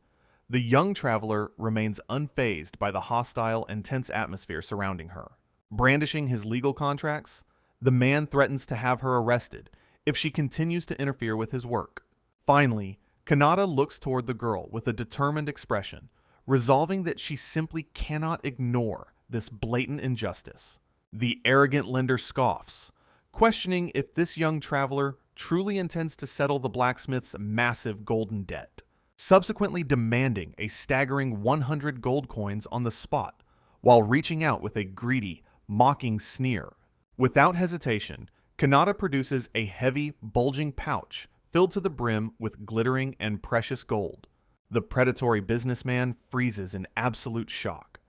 the young traveler remains unfazed by the hostile and tense atmosphere surrounding her. Brandishing his legal contracts, the man threatens to have her arrested if she continues to interfere with his work. Finally, Kanata looks toward the girl with a determined expression, resolving that she simply cannot ignore this blatant injustice. The arrogant lender scoffs, questioning if this young traveler truly intends to settle the blacksmith's massive golden debt, subsequently demanding a staggering 100 gold coins on the spot, while reaching out with a greedy, mocking sneer. Without hesitation, Kanata produces a heavy, bulging pouch filled to the brim with glittering and precious gold. The predatory businessman freezes in absolute shock,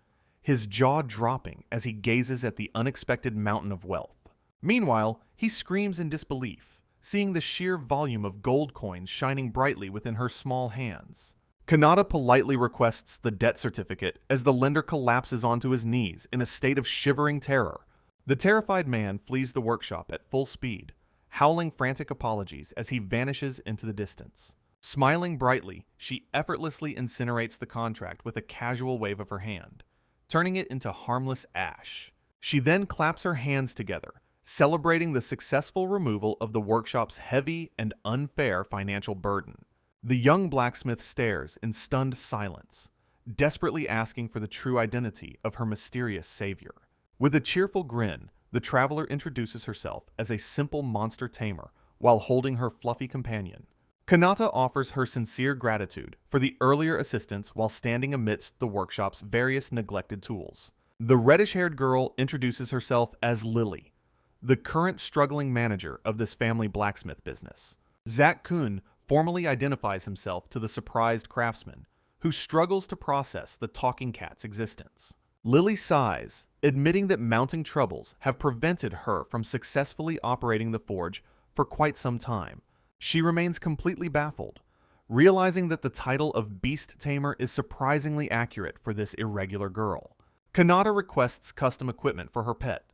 his jaw dropping as he gazes at the unexpected mountain of wealth. Meanwhile, he screams in disbelief, seeing the sheer volume of gold coins shining brightly within her small hands. Kanata politely requests the debt certificate as the lender collapses onto his knees in a state of shivering terror. The terrified man flees the workshop at full speed, howling frantic apologies as he vanishes into the distance. Smiling brightly, she effortlessly incinerates the contract with a casual wave of her hand, turning it into harmless ash. She then claps her hands together, celebrating the successful removal of the workshop's heavy and unfair financial burden. The young blacksmith stares in stunned silence, desperately asking for the true identity of her mysterious savior. With a cheerful grin, the traveler introduces herself as a simple monster tamer while holding her fluffy companion. Kanata offers her sincere gratitude for the earlier assistance while standing amidst the workshop's various neglected tools. The reddish-haired girl introduces herself as Lily, the current struggling manager of this family blacksmith business. Zakun formally identifies himself to the surprised craftsman, who struggles to process the talking cat's existence. Lily sighs, admitting that mounting troubles have prevented her from successfully operating the forge for quite some time. She remains completely baffled, realizing that the title of Beast Tamer is surprisingly accurate for this irregular girl. Kanata requests custom equipment for her pet,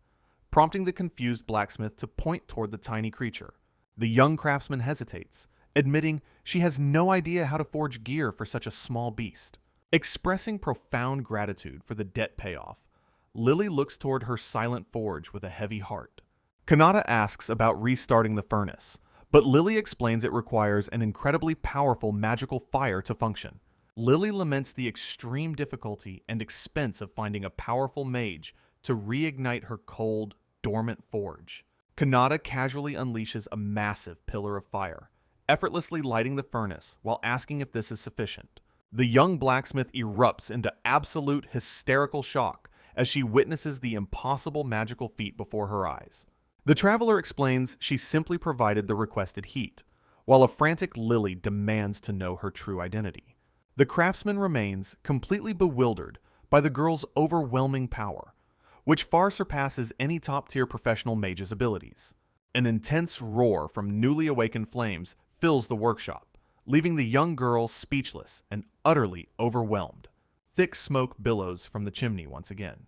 prompting the confused blacksmith to point toward the tiny creature. The young craftsman hesitates, admitting she has no idea how to forge gear for such a small beast. Expressing profound gratitude for the debt payoff, Lily looks toward her silent forge with a heavy heart. Kanata asks about restarting the furnace, but Lily explains it requires an incredibly powerful magical fire to function. Lily laments the extreme difficulty and expense of finding a powerful mage to reignite her cold, dormant forge. Kanata casually unleashes a massive pillar of fire, effortlessly lighting the furnace while asking if this is sufficient. The young blacksmith erupts into absolute hysterical shock as she witnesses the impossible magical feat before her eyes. The traveler explains she simply provided the requested heat, while a frantic Lily demands to know her true identity. The craftsman remains completely bewildered by the girl's overwhelming power, which far surpasses any top-tier professional mage's abilities. An intense roar from newly awakened flames fills the workshop, leaving the young girl speechless and utterly overwhelmed. Thick smoke billows from the chimney once again,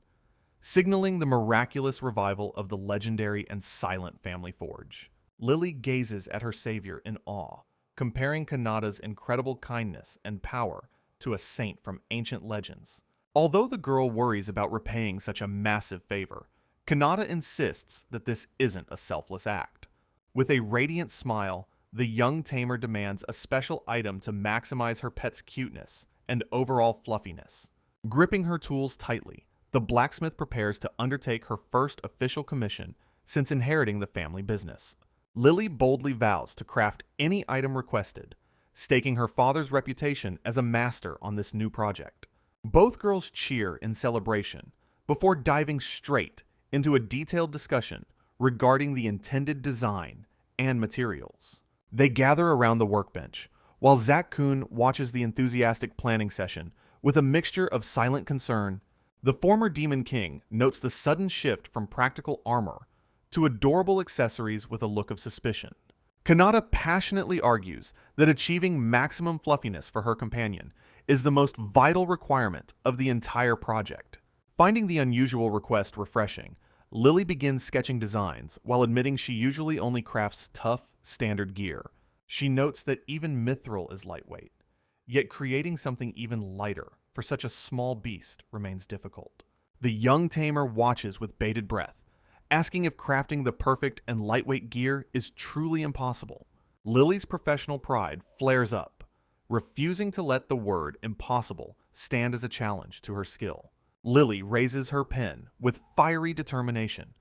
signaling the miraculous revival of the legendary and silent family forge. Lily gazes at her savior in awe, comparing Kanata's incredible kindness and power to a saint from ancient legends. Although the girl worries about repaying such a massive favor, Kanata insists that this isn't a selfless act. With a radiant smile, the young tamer demands a special item to maximize her pet's cuteness and overall fluffiness. Gripping her tools tightly, the blacksmith prepares to undertake her first official commission since inheriting the family business. Lily boldly vows to craft any item requested, staking her father's reputation as a master on this new project. Both girls cheer in celebration before diving straight into a detailed discussion regarding the intended design and materials. They gather around the workbench, while Zakun watches the enthusiastic planning session with a mixture of silent concern. The former Demon King notes the sudden shift from practical armor to adorable accessories with a look of suspicion. Kanata passionately argues that achieving maximum fluffiness for her companion is the most vital requirement of the entire project. Finding the unusual request refreshing, Lily begins sketching designs while admitting she usually only crafts tough, standard gear. She notes that even mithril is lightweight, yet creating something even lighter for such a small beast remains difficult. The young tamer watches with bated breath, asking if crafting the perfect and lightweight gear is truly impossible. Lily's professional pride flares up, refusing to let the word impossible stand as a challenge to her skill. Lily raises her pen with fiery determination,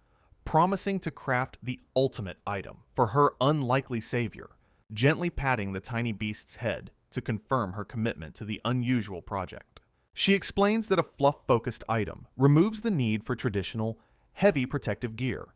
promising to craft the ultimate item for her unlikely savior, gently patting the tiny beast's head to confirm her commitment to the unusual project. She explains that a fluff-focused item removes the need for traditional, heavy protective gear.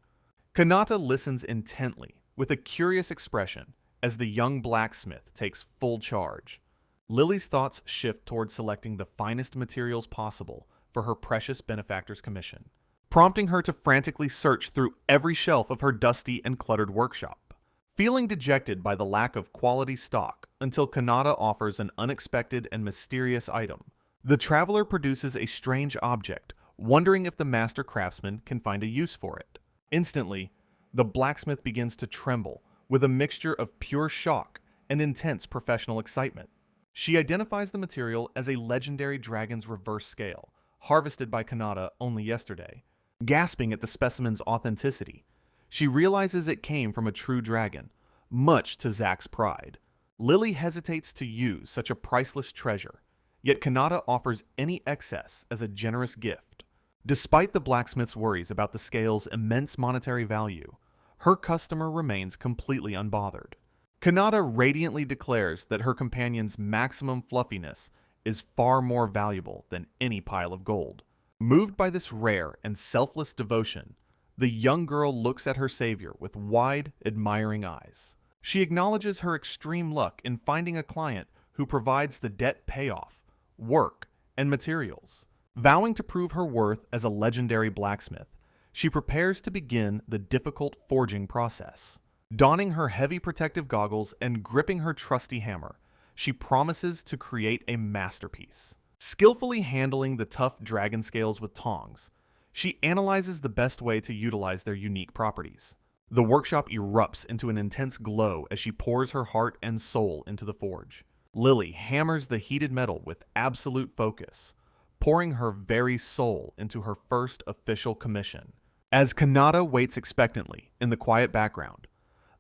Kanata listens intently, with a curious expression, as the young blacksmith takes full charge. Lily's thoughts shift toward selecting the finest materials possible for her precious benefactor's commission, prompting her to frantically search through every shelf of her dusty and cluttered workshop. Feeling dejected by the lack of quality stock until Kanata offers an unexpected and mysterious item, the traveler produces a strange object, wondering if the master craftsman can find a use for it. Instantly, the blacksmith begins to tremble with a mixture of pure shock and intense professional excitement. She identifies the material as a legendary dragon's reverse scale, harvested by Kanata only yesterday. Gasping at the specimen's authenticity, she realizes it came from a true dragon, much to Zak's pride. Lily hesitates to use such a priceless treasure, yet Kanata offers any excess as a generous gift. Despite the blacksmith's worries about the scale's immense monetary value, her customer remains completely unbothered. Kanata radiantly declares that her companion's maximum fluffiness is far more valuable than any pile of gold. Moved by this rare and selfless devotion, the young girl looks at her savior with wide, admiring eyes. She acknowledges her extreme luck in finding a client who provides the debt payoff, work, and materials. Vowing to prove her worth as a legendary blacksmith, she prepares to begin the difficult forging process. Donning her heavy protective goggles and gripping her trusty hammer, she promises to create a masterpiece. Skillfully handling the tough dragon scales with tongs, she analyzes the best way to utilize their unique properties. The workshop erupts into an intense glow as she pours her heart and soul into the forge. Lily hammers the heated metal with absolute focus, pouring her very soul into her first official commission. As Kanata waits expectantly in the quiet background,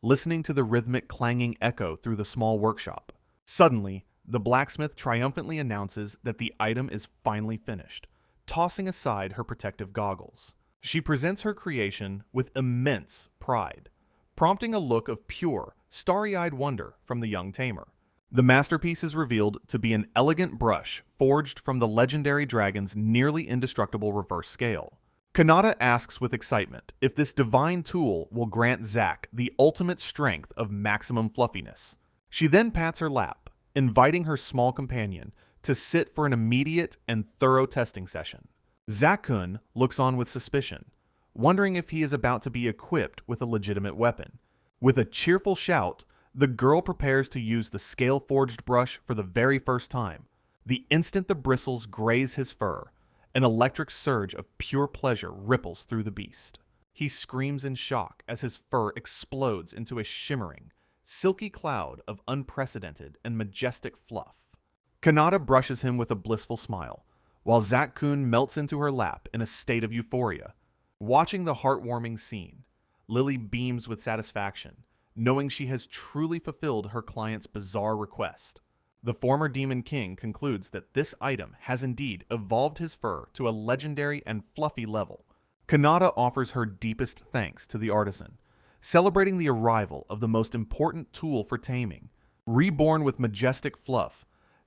listening to the rhythmic clanging echo through the small workshop, suddenly, the blacksmith triumphantly announces that the item is finally finished, tossing aside her protective goggles. She presents her creation with immense pride, prompting a look of pure, starry-eyed wonder from the young tamer. The masterpiece is revealed to be an elegant brush forged from the legendary dragon's nearly indestructible reverse scale. Kanata asks with excitement if this divine tool will grant Zak the ultimate strength of maximum fluffiness. She then pats her lap, inviting her small companion to sit for an immediate and thorough testing session. Zakun looks on with suspicion, wondering if he is about to be equipped with a legitimate weapon. With a cheerful shout, the girl prepares to use the scale-forged brush for the very first time. The instant the bristles graze his fur, an electric surge of pure pleasure ripples through the beast. He screams in shock as his fur explodes into a shimmering, silky cloud of unprecedented and majestic fluff. Kanata brushes him with a blissful smile, while Zakun melts into her lap in a state of euphoria. Watching the heartwarming scene, Lily beams with satisfaction, knowing she has truly fulfilled her client's bizarre request. The former Demon King concludes that this item has indeed evolved his fur to a legendary and fluffy level. Kanata offers her deepest thanks to the artisan, celebrating the arrival of the most important tool for taming. Reborn with majestic fluff,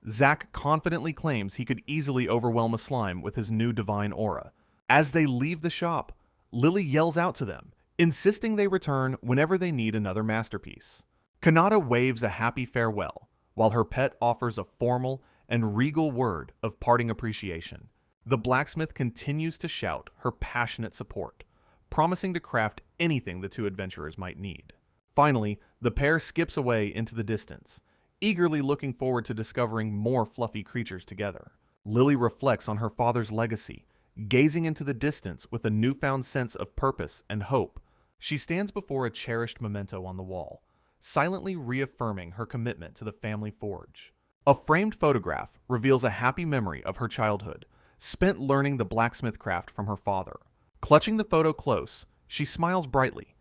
Zak confidently claims he could easily overwhelm a slime with his new divine aura. As they leave the shop, Lily yells out to them, insisting they return whenever they need another masterpiece. Kanata waves a happy farewell, while her pet offers a formal and regal word of parting appreciation. The blacksmith continues to shout her passionate support, promising to craft anything the two adventurers might need. Finally, the pair skips away into the distance, eagerly looking forward to discovering more fluffy creatures together. Lily reflects on her father's legacy, gazing into the distance with a newfound sense of purpose and hope. She stands before a cherished memento on the wall, silently reaffirming her commitment to the family forge. A framed photograph reveals a happy memory of her childhood, spent learning the blacksmith craft from her father. Clutching the photo close, she smiles brightly,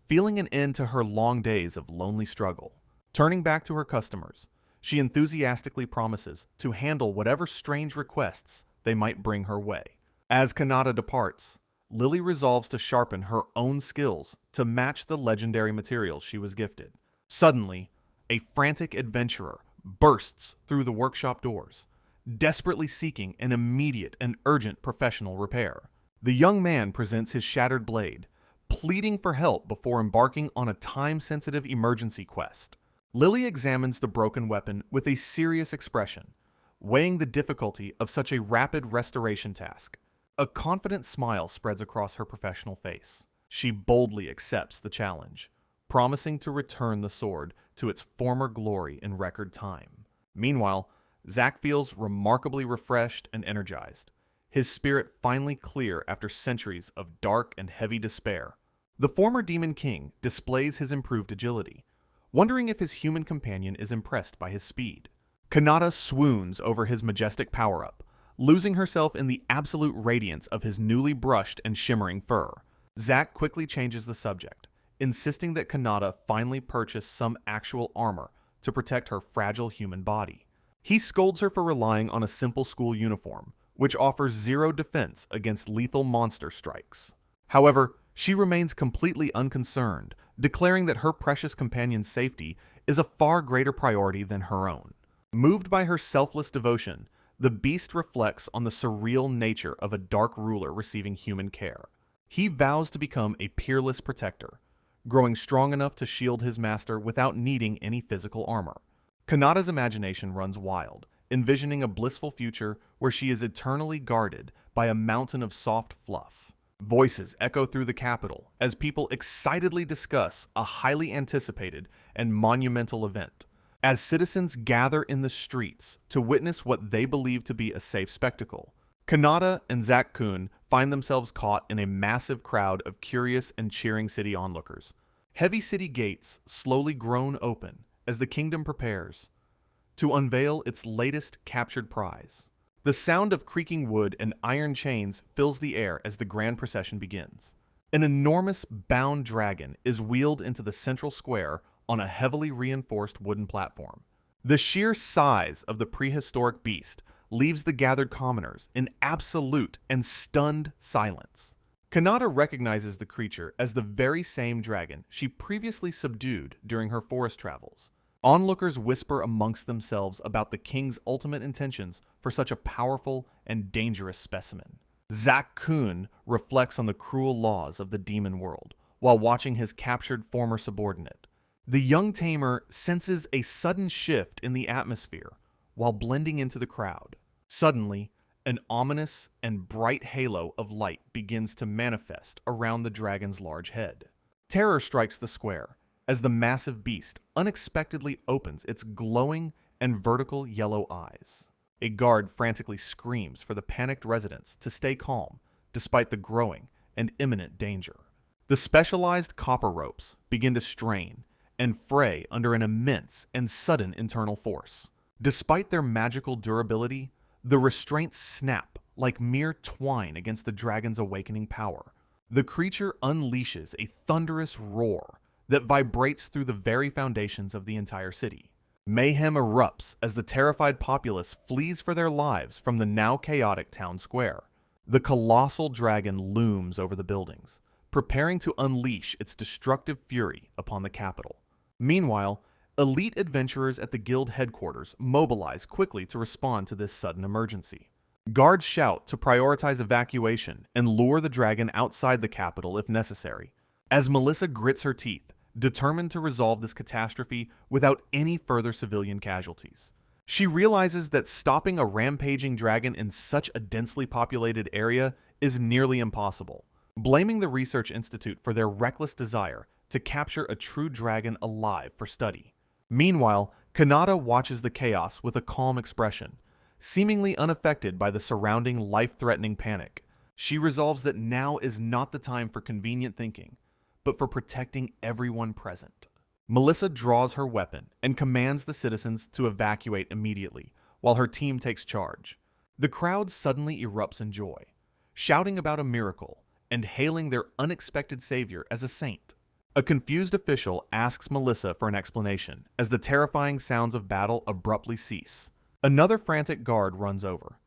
feeling an end to her long days of lonely struggle. Turning back to her customers, she enthusiastically promises to handle whatever strange requests they might bring her way. As Kanata departs, Lily resolves to sharpen her own skills to match the legendary materials she was gifted. Suddenly, a frantic adventurer bursts through the workshop doors, desperately seeking an immediate and urgent professional repair. The young man presents his shattered blade, pleading for help before embarking on a time-sensitive emergency quest. Lily examines the broken weapon with a serious expression, weighing the difficulty of such a rapid restoration task. A confident smile spreads across her professional face. She boldly accepts the challenge, promising to return the sword to its former glory in record time. Meanwhile, Zack feels remarkably refreshed and energized, his spirit finally clear after centuries of dark and heavy despair. The former Demon King displays his improved agility, wondering if his human companion is impressed by his speed. Kanata swoons over his majestic power-up, losing herself in the absolute radiance of his newly brushed and shimmering fur. Zack quickly changes the subject, insisting that Kanata finally purchase some actual armor to protect her fragile human body. He scolds her for relying on a simple school uniform, which offers zero defense against lethal monster strikes. However, she remains completely unconcerned, declaring that her precious companion's safety is a far greater priority than her own. Moved by her selfless devotion, the beast reflects on the surreal nature of a dark ruler receiving human care. He vows to become a peerless protector, growing strong enough to shield his master without needing any physical armor. Kanata's imagination runs wild, envisioning a blissful future where she is eternally guarded by a mountain of soft fluff. Voices echo through the capital as people excitedly discuss a highly anticipated and monumental event. As citizens gather in the streets to witness what they believe to be a safe spectacle, Kanata and Zakun find themselves caught in a massive crowd of curious and cheering city onlookers. Heavy city gates slowly groan open as the kingdom prepares to unveil its latest captured prize. The sound of creaking wood and iron chains fills the air as the grand procession begins. An enormous bound dragon is wheeled into the central square on a heavily reinforced wooden platform. The sheer size of the prehistoric beast leaves the gathered commoners in absolute and stunned silence. Kanata recognizes the creature as the very same dragon she previously subdued during her forest travels. Onlookers whisper amongst themselves about the king's ultimate intentions for such a powerful and dangerous specimen. Zakun reflects on the cruel laws of the demon world while watching his captured former subordinate. The young tamer senses a sudden shift in the atmosphere while blending into the crowd. Suddenly, an ominous and bright halo of light begins to manifest around the dragon's large head. Terror strikes the square as the massive beast unexpectedly opens its glowing and vertical yellow eyes. A guard frantically screams for the panicked residents to stay calm despite the growing and imminent danger. The specialized copper ropes begin to strain and fray under an immense and sudden internal force. Despite their magical durability, the restraints snap like mere twine against the dragon's awakening power. The creature unleashes a thunderous roar that vibrates through the very foundations of the entire city. Mayhem erupts as the terrified populace flees for their lives from the now chaotic town square. The colossal dragon looms over the buildings, preparing to unleash its destructive fury upon the capital. Meanwhile, elite adventurers at the guild headquarters mobilize quickly to respond to this sudden emergency. Guards shout to prioritize evacuation and lure the dragon outside the capital if necessary. As Melissa grits her teeth, determined to resolve this catastrophe without any further civilian casualties. She realizes that stopping a rampaging dragon in such a densely populated area is nearly impossible, blaming the Research Institute for their reckless desire to capture a true dragon alive for study. Meanwhile, Kanata watches the chaos with a calm expression, seemingly unaffected by the surrounding life-threatening panic. She resolves that now is not the time for convenient thinking, but for protecting everyone present. Melissa draws her weapon and commands the citizens to evacuate immediately, while her team takes charge. The crowd suddenly erupts in joy, shouting about a miracle and hailing their unexpected savior as a saint. A confused official asks Melissa for an explanation as the terrifying sounds of battle abruptly cease. Another frantic guard runs over,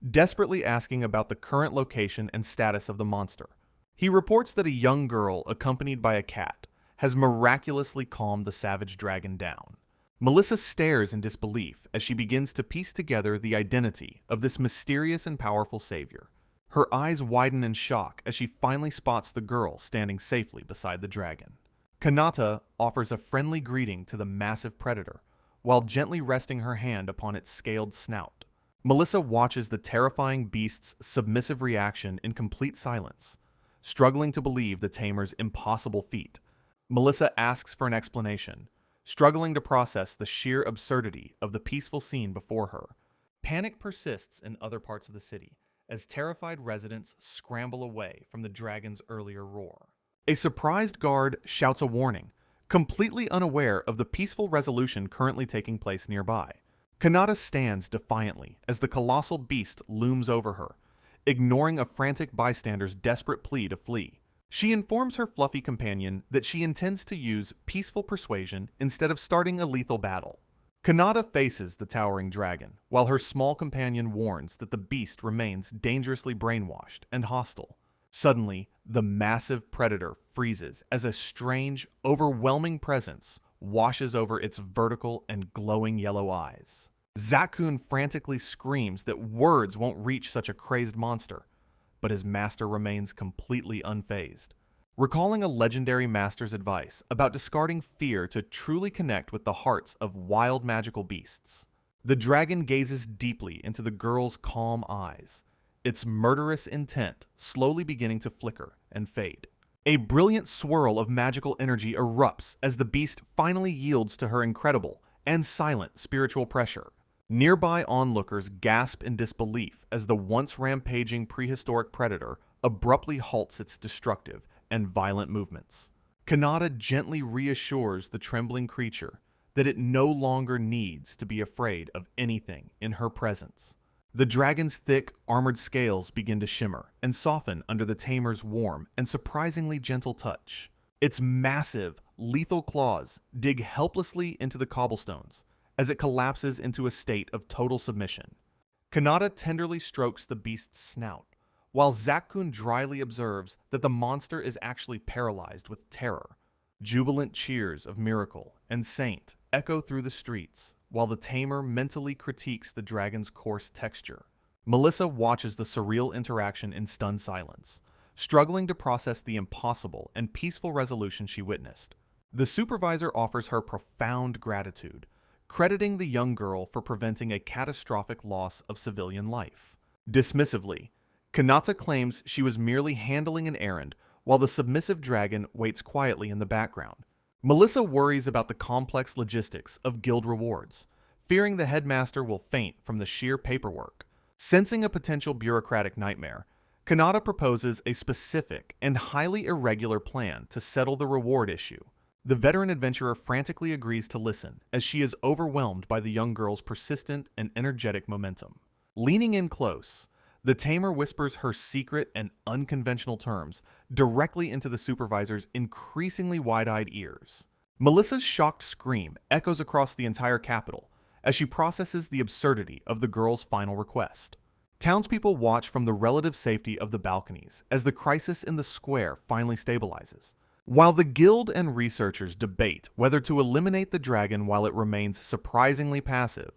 desperately asking about the current location and status of the monster. He reports that a young girl accompanied by a cat has miraculously calmed the savage dragon down. Melissa stares in disbelief as she begins to piece together the identity of this mysterious and powerful savior. Her eyes widen in shock as she finally spots the girl standing safely beside the dragon. Kanata offers a friendly greeting to the massive predator, while gently resting her hand upon its scaled snout. Melissa watches the terrifying beast's submissive reaction in complete silence, struggling to believe the tamer's impossible feat. Melissa asks for an explanation, struggling to process the sheer absurdity of the peaceful scene before her. Panic persists in other parts of the city as terrified residents scramble away from the dragon's earlier roar. A surprised guard shouts a warning, completely unaware of the peaceful resolution currently taking place nearby. Kanata stands defiantly as the colossal beast looms over her, ignoring a frantic bystander's desperate plea to flee. She informs her fluffy companion that she intends to use peaceful persuasion instead of starting a lethal battle. Kanata faces the towering dragon, while her small companion warns that the beast remains dangerously brainwashed and hostile. Suddenly, the massive predator freezes as a strange, overwhelming presence washes over its vertical and glowing yellow eyes. Zakun frantically screams that words won't reach such a crazed monster, but his master remains completely unfazed. Recalling a legendary master's advice about discarding fear to truly connect with the hearts of wild magical beasts, the dragon gazes deeply into the girl's calm eyes, its murderous intent slowly beginning to flicker and fade. A brilliant swirl of magical energy erupts as the beast finally yields to her incredible and silent spiritual pressure. Nearby onlookers gasp in disbelief as the once rampaging prehistoric predator abruptly halts its destructive and violent movements. Kanata gently reassures the trembling creature that it no longer needs to be afraid of anything in her presence. The dragon's thick, armored scales begin to shimmer and soften under the tamer's warm and surprisingly gentle touch. Its massive, lethal claws dig helplessly into the cobblestones as it collapses into a state of total submission. Kanata tenderly strokes the beast's snout, while Zakun dryly observes that the monster is actually paralyzed with terror. Jubilant cheers of miracle and saint echo through the streets, while the tamer mentally critiques the dragon's coarse texture. Melissa watches the surreal interaction in stunned silence, struggling to process the impossible and peaceful resolution she witnessed. The supervisor offers her profound gratitude, crediting the young girl for preventing a catastrophic loss of civilian life. Dismissively, Kanata claims she was merely handling an errand while the submissive dragon waits quietly in the background. Melissa worries about the complex logistics of guild rewards, fearing the headmaster will faint from the sheer paperwork. Sensing a potential bureaucratic nightmare, Kanata proposes a specific and highly irregular plan to settle the reward issue. The veteran adventurer frantically agrees to listen as she is overwhelmed by the young girl's persistent and energetic momentum. Leaning in close, the tamer whispers her secret and unconventional terms directly into the supervisor's increasingly wide-eyed ears. Melissa's shocked scream echoes across the entire capital as she processes the absurdity of the girl's final request. Townspeople watch from the relative safety of the balconies as the crisis in the square finally stabilizes. While the guild and researchers debate whether to eliminate the dragon while it remains surprisingly passive,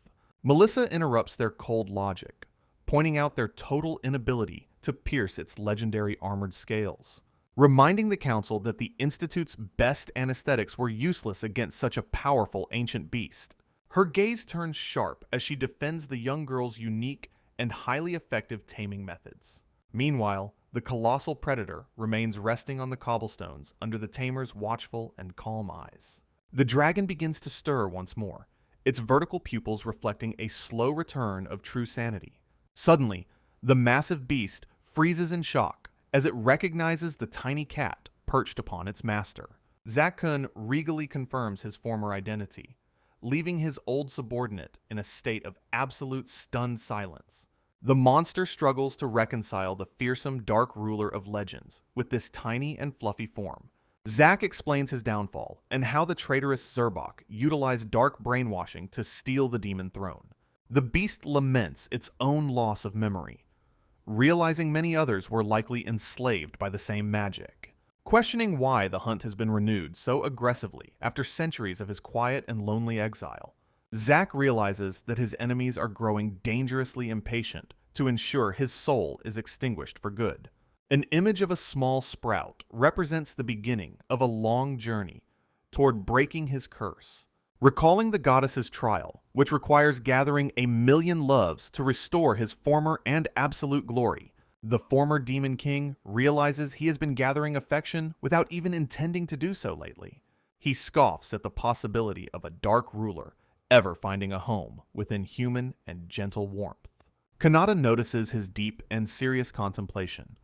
Melissa interrupts their cold logic, pointing out their total inability to pierce its legendary armored scales, reminding the council that the Institute's best anesthetics were useless against such a powerful ancient beast. Her gaze turns sharp as she defends the young girl's unique and highly effective taming methods. Meanwhile, the colossal predator remains resting on the cobblestones under the tamer's watchful and calm eyes. The dragon begins to stir once more, its vertical pupils reflecting a slow return of true sanity. Suddenly, the massive beast freezes in shock as it recognizes the tiny cat perched upon its master. Zakun regally confirms his former identity, leaving his old subordinate in a state of absolute stunned silence. The monster struggles to reconcile the fearsome dark ruler of legends with this tiny and fluffy form. Zack explains his downfall and how the traitorous Zerbok utilized dark brainwashing to steal the demon throne. The beast laments its own loss of memory, realizing many others were likely enslaved by the same magic. Questioning why the hunt has been renewed so aggressively after centuries of his quiet and lonely exile, Zack realizes that his enemies are growing dangerously impatient to ensure his soul is extinguished for good. An image of a small sprout represents the beginning of a long journey toward breaking his curse. Recalling the goddess's trial, which requires gathering 1,000,000 loves to restore his former and absolute glory, the former demon king realizes he has been gathering affection without even intending to do so lately. He scoffs at the possibility of a dark ruler ever finding a home within human and gentle warmth. Kanata notices his deep and serious contemplation,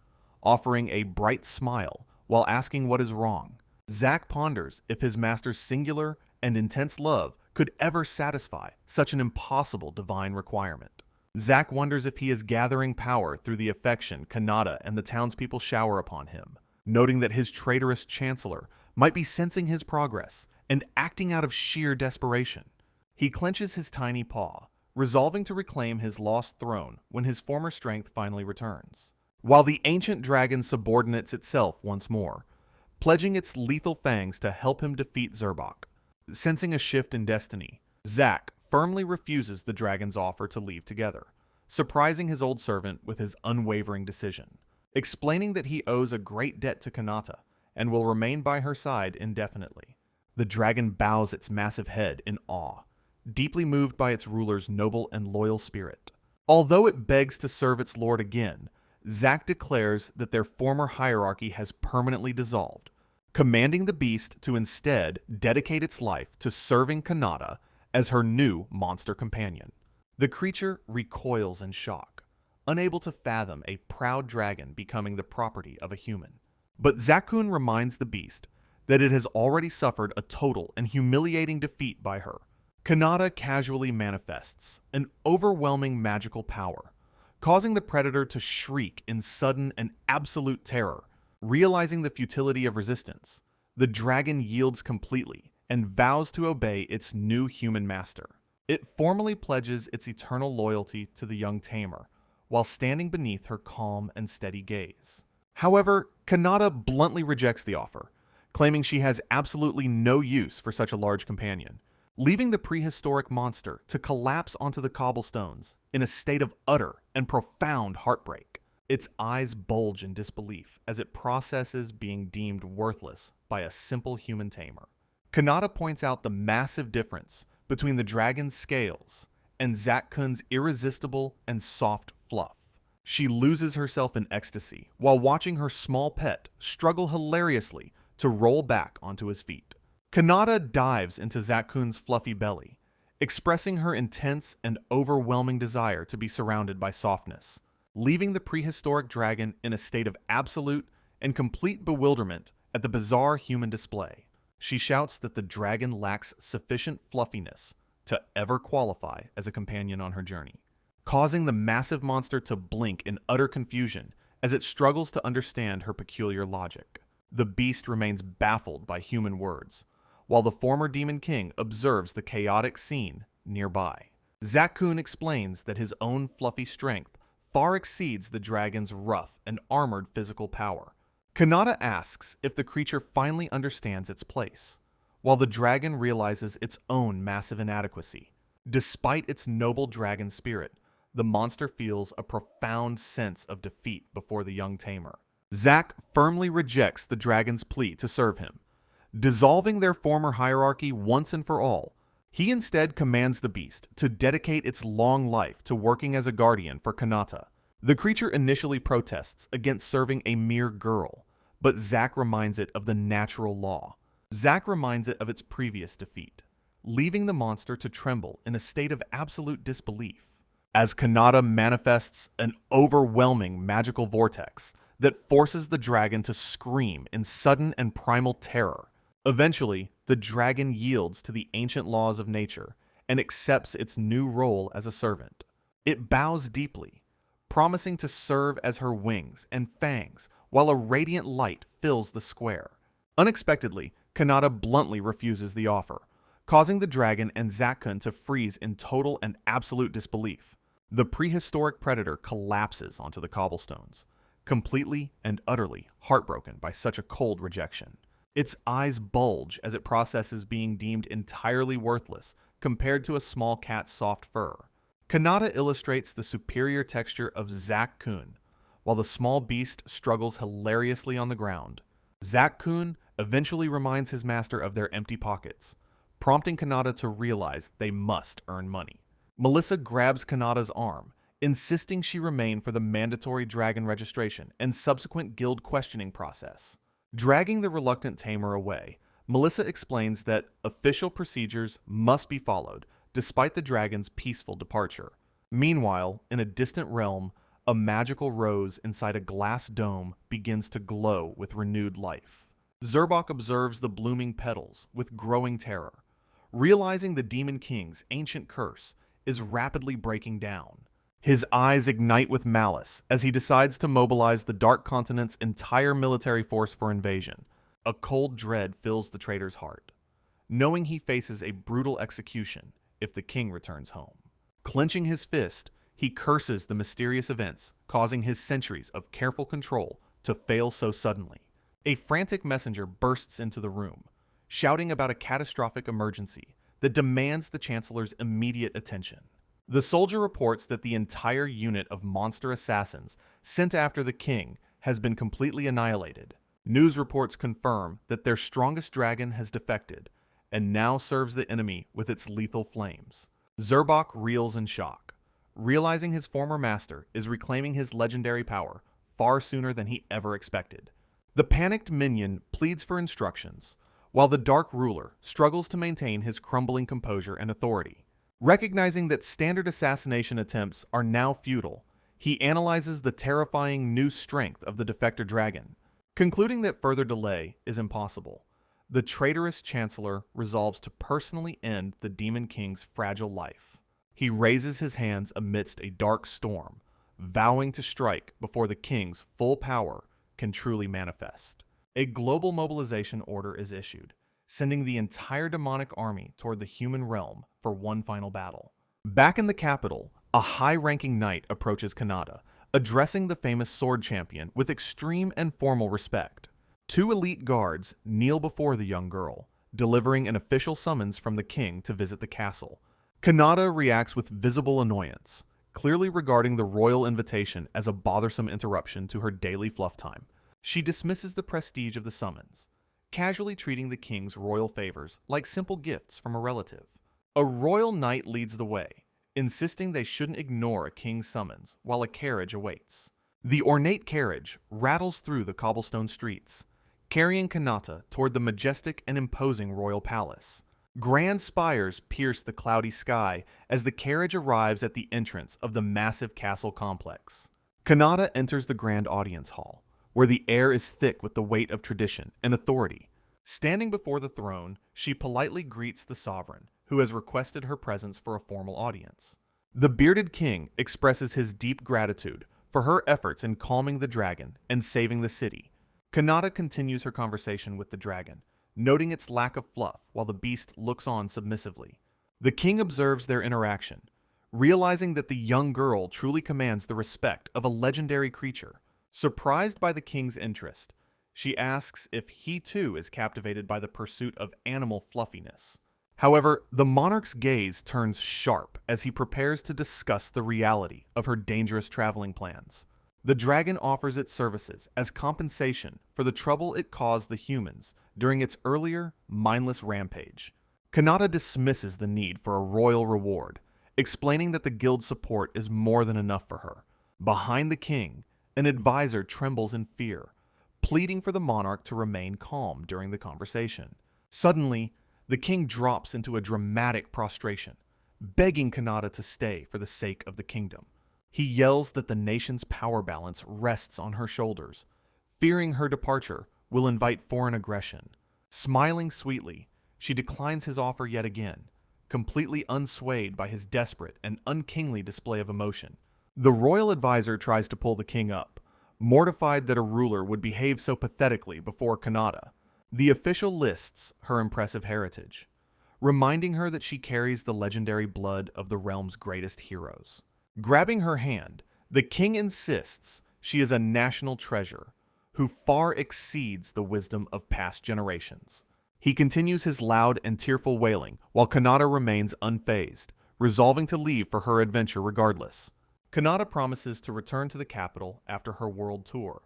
offering a bright smile while asking what is wrong. Zack ponders if his master's singular and intense love could ever satisfy such an impossible divine requirement. Zack wonders if he is gathering power through the affection Kanata and the townspeople shower upon him, noting that his traitorous chancellor might be sensing his progress and acting out of sheer desperation. He clenches his tiny paw, resolving to reclaim his lost throne when his former strength finally returns. While the ancient dragon subordinates itself once more, pledging its lethal fangs to help him defeat Zerbok. Sensing a shift in destiny, Zack firmly refuses the dragon's offer to leave together, surprising his old servant with his unwavering decision, explaining that he owes a great debt to Kanata and will remain by her side indefinitely. The dragon bows its massive head in awe, deeply moved by its ruler's noble and loyal spirit. Although it begs to serve its lord again, Zack declares that their former hierarchy has permanently dissolved, commanding the beast to instead dedicate its life to serving Kanata as her new monster companion. The creature recoils in shock, unable to fathom a proud dragon becoming the property of a human. But Zakun reminds the beast that it has already suffered a total and humiliating defeat by her. Kanata casually manifests an overwhelming magical power, causing the predator to shriek in sudden and absolute terror. Realizing the futility of resistance, the dragon yields completely and vows to obey its new human master. It formally pledges its eternal loyalty to the young tamer, while standing beneath her calm and steady gaze. However, Kanata bluntly rejects the offer, claiming she has absolutely no use for such a large companion, leaving the prehistoric monster to collapse onto the cobblestones in a state of utter and profound heartbreak. Its eyes bulge in disbelief as it processes being deemed worthless by a simple human tamer. Kanata points out the massive difference between the dragon's scales and Zakkun's irresistible and soft fluff. She loses herself in ecstasy while watching her small pet struggle hilariously to roll back onto his feet. Kanata dives into Zakkun's fluffy belly, expressing her intense and overwhelming desire to be surrounded by softness, leaving the prehistoric dragon in a state of absolute and complete bewilderment at the bizarre human display. She shouts that the dragon lacks sufficient fluffiness to ever qualify as a companion on her journey, causing the massive monster to blink in utter confusion as it struggles to understand her peculiar logic. The beast remains baffled by human words, while the former demon king observes the chaotic scene nearby. Zakun explains that his own fluffy strength far exceeds the dragon's rough and armored physical power. Kanata asks if the creature finally understands its place, while the dragon realizes its own massive inadequacy. Despite its noble dragon spirit, the monster feels a profound sense of defeat before the young tamer. Zack firmly rejects the dragon's plea to serve him, dissolving their former hierarchy once and for all. He instead commands the beast to dedicate its long life to working as a guardian for Kanata. The creature initially protests against serving a mere girl, but Zack reminds it of the natural law. Zack reminds it of its previous defeat, leaving the monster to tremble in a state of absolute disbelief, as Kanata manifests an overwhelming magical vortex that forces the dragon to scream in sudden and primal terror. Eventually, the dragon yields to the ancient laws of nature and accepts its new role as a servant. It bows deeply, promising to serve as her wings and fangs while a radiant light fills the square. Unexpectedly, Kanata bluntly refuses the offer, causing the dragon and Zakun to freeze in total and absolute disbelief. The prehistoric predator collapses onto the cobblestones, completely and utterly heartbroken by such a cold rejection. Its eyes bulge as it processes being deemed entirely worthless compared to a small cat's soft fur. Kanata illustrates the superior texture of Zakun, while the small beast struggles hilariously on the ground. Zakun eventually reminds his master of their empty pockets, prompting Kanata to realize they must earn money. Melissa grabs Kanata's arm, insisting she remain for the mandatory dragon registration and subsequent guild questioning process. Dragging the reluctant tamer away, Melissa explains that official procedures must be followed despite the dragon's peaceful departure. Meanwhile, in a distant realm, a magical rose inside a glass dome begins to glow with renewed life. Zerbok observes the blooming petals with growing terror, realizing the Demon King's ancient curse is rapidly breaking down. His eyes ignite with malice as he decides to mobilize the Dark Continent's entire military force for invasion. A cold dread fills the traitor's heart, knowing he faces a brutal execution if the king returns home. Clenching his fist, he curses the mysterious events causing his centuries of careful control to fail so suddenly. A frantic messenger bursts into the room, shouting about a catastrophic emergency that demands the Chancellor's immediate attention. The soldier reports that the entire unit of monster assassins sent after the king has been completely annihilated. News reports confirm that their strongest dragon has defected and now serves the enemy with its lethal flames. Zerbok reels in shock, realizing his former master is reclaiming his legendary power far sooner than he ever expected. The panicked minion pleads for instructions, while the Dark Ruler struggles to maintain his crumbling composure and authority. Recognizing that standard assassination attempts are now futile, he analyzes the terrifying new strength of the defector dragon. Concluding that further delay is impossible, the traitorous Chancellor resolves to personally end the Demon King's fragile life. He raises his hands amidst a dark storm, vowing to strike before the king's full power can truly manifest. A global mobilization order is issued, sending the entire demonic army toward the human realm for one final battle. Back in the capital, a high-ranking knight approaches Kanata, addressing the famous sword champion with extreme and formal respect. Two elite guards kneel before the young girl, delivering an official summons from the king to visit the castle. Kanata reacts with visible annoyance, clearly regarding the royal invitation as a bothersome interruption to her daily fluff time. She dismisses the prestige of the summons, casually treating the king's royal favors like simple gifts from a relative. A royal knight leads the way, insisting they shouldn't ignore a king's summons while a carriage awaits. The ornate carriage rattles through the cobblestone streets, carrying Kanata toward the majestic and imposing royal palace. Grand spires pierce the cloudy sky as the carriage arrives at the entrance of the massive castle complex. Kanata enters the grand audience hall, where the air is thick with the weight of tradition and authority. Standing before the throne, she politely greets the sovereign, who has requested her presence for a formal audience. The bearded king expresses his deep gratitude for her efforts in calming the dragon and saving the city. Kanata continues her conversation with the dragon, noting its lack of fluff while the beast looks on submissively. The king observes their interaction, realizing that the young girl truly commands the respect of a legendary creature. Surprised by the king's interest, she asks if he too is captivated by the pursuit of animal fluffiness. However, the monarch's gaze turns sharp as he prepares to discuss the reality of her dangerous traveling plans. The dragon offers its services as compensation for the trouble it caused the humans during its earlier, mindless rampage. Kanata dismisses the need for a royal reward, explaining that the guild's support is more than enough for her. Behind the king, an advisor trembles in fear, pleading for the monarch to remain calm during the conversation. Suddenly, the king drops into a dramatic prostration, begging Kanata to stay for the sake of the kingdom. He yells that the nation's power balance rests on her shoulders, fearing her departure will invite foreign aggression. Smiling sweetly, she declines his offer yet again, completely unswayed by his desperate and unkingly display of emotion. The royal advisor tries to pull the king up, mortified that a ruler would behave so pathetically before Kanata. The official lists her impressive heritage, reminding her that she carries the legendary blood of the realm's greatest heroes. Grabbing her hand, the king insists she is a national treasure who far exceeds the wisdom of past generations. He continues his loud and tearful wailing while Kanata remains unfazed, resolving to leave for her adventure regardless. Kanata promises to return to the capital after her world tour,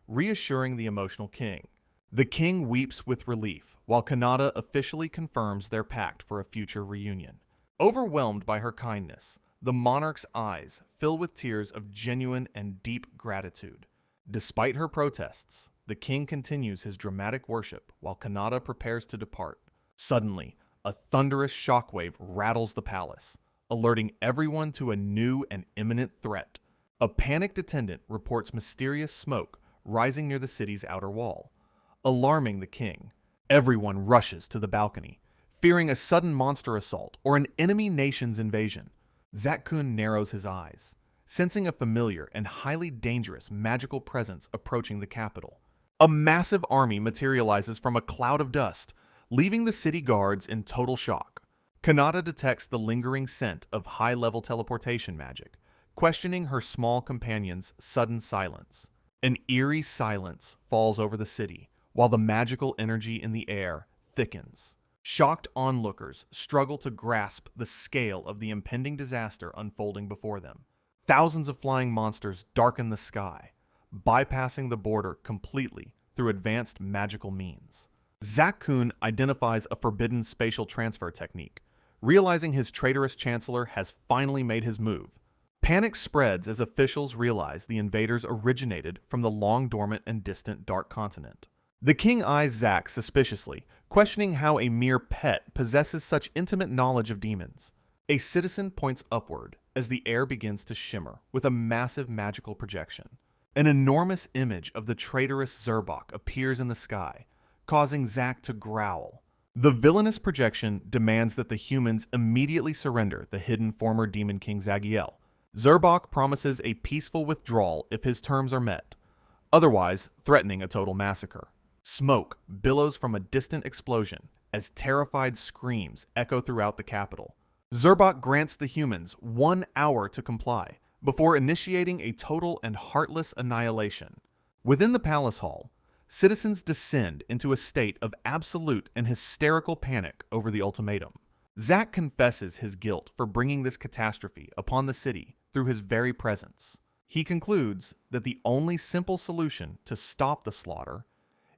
reassuring the emotional king. The king weeps with relief while Kanata officially confirms their pact for a future reunion. Overwhelmed by her kindness, the monarch's eyes fill with tears of genuine and deep gratitude. Despite her protests, the king continues his dramatic worship while Kanata prepares to depart. Suddenly, a thunderous shockwave rattles the palace, alerting everyone to a new and imminent threat. A panicked attendant reports mysterious smoke rising near the city's outer wall, alarming the king. Everyone rushes to the balcony, fearing a sudden monster assault or an enemy nation's invasion. Zakun narrows his eyes, sensing a familiar and highly dangerous magical presence approaching the capital. A massive army materializes from a cloud of dust, leaving the city guards in total shock. Kanata detects the lingering scent of high-level teleportation magic, questioning her small companion's sudden silence. An eerie silence falls over the city, while the magical energy in the air thickens. Shocked onlookers struggle to grasp the scale of the impending disaster unfolding before them. Thousands of flying monsters darken the sky, bypassing the border completely through advanced magical means. Zakun identifies a forbidden spatial transfer technique, realizing his traitorous chancellor has finally made his move. Panic spreads as officials realize the invaders originated from the long-dormant and distant Dark Continent. The king eyes Zack suspiciously, questioning how a mere pet possesses such intimate knowledge of demons. A citizen points upward as the air begins to shimmer with a massive magical projection. An enormous image of the traitorous Zerbok appears in the sky, causing Zack to growl. The villainous projection demands that the humans immediately surrender the hidden former Demon King Zagiel. Zerbok promises a peaceful withdrawal if his terms are met, otherwise threatening a total massacre. Smoke billows from a distant explosion as terrified screams echo throughout the capital. Zerbok grants the humans 1 hour to comply, before initiating a total and heartless annihilation. Within the palace hall, citizens descend into a state of absolute and hysterical panic over the ultimatum. Zack confesses his guilt for bringing this catastrophe upon the city through his very presence. He concludes that the only simple solution to stop the slaughter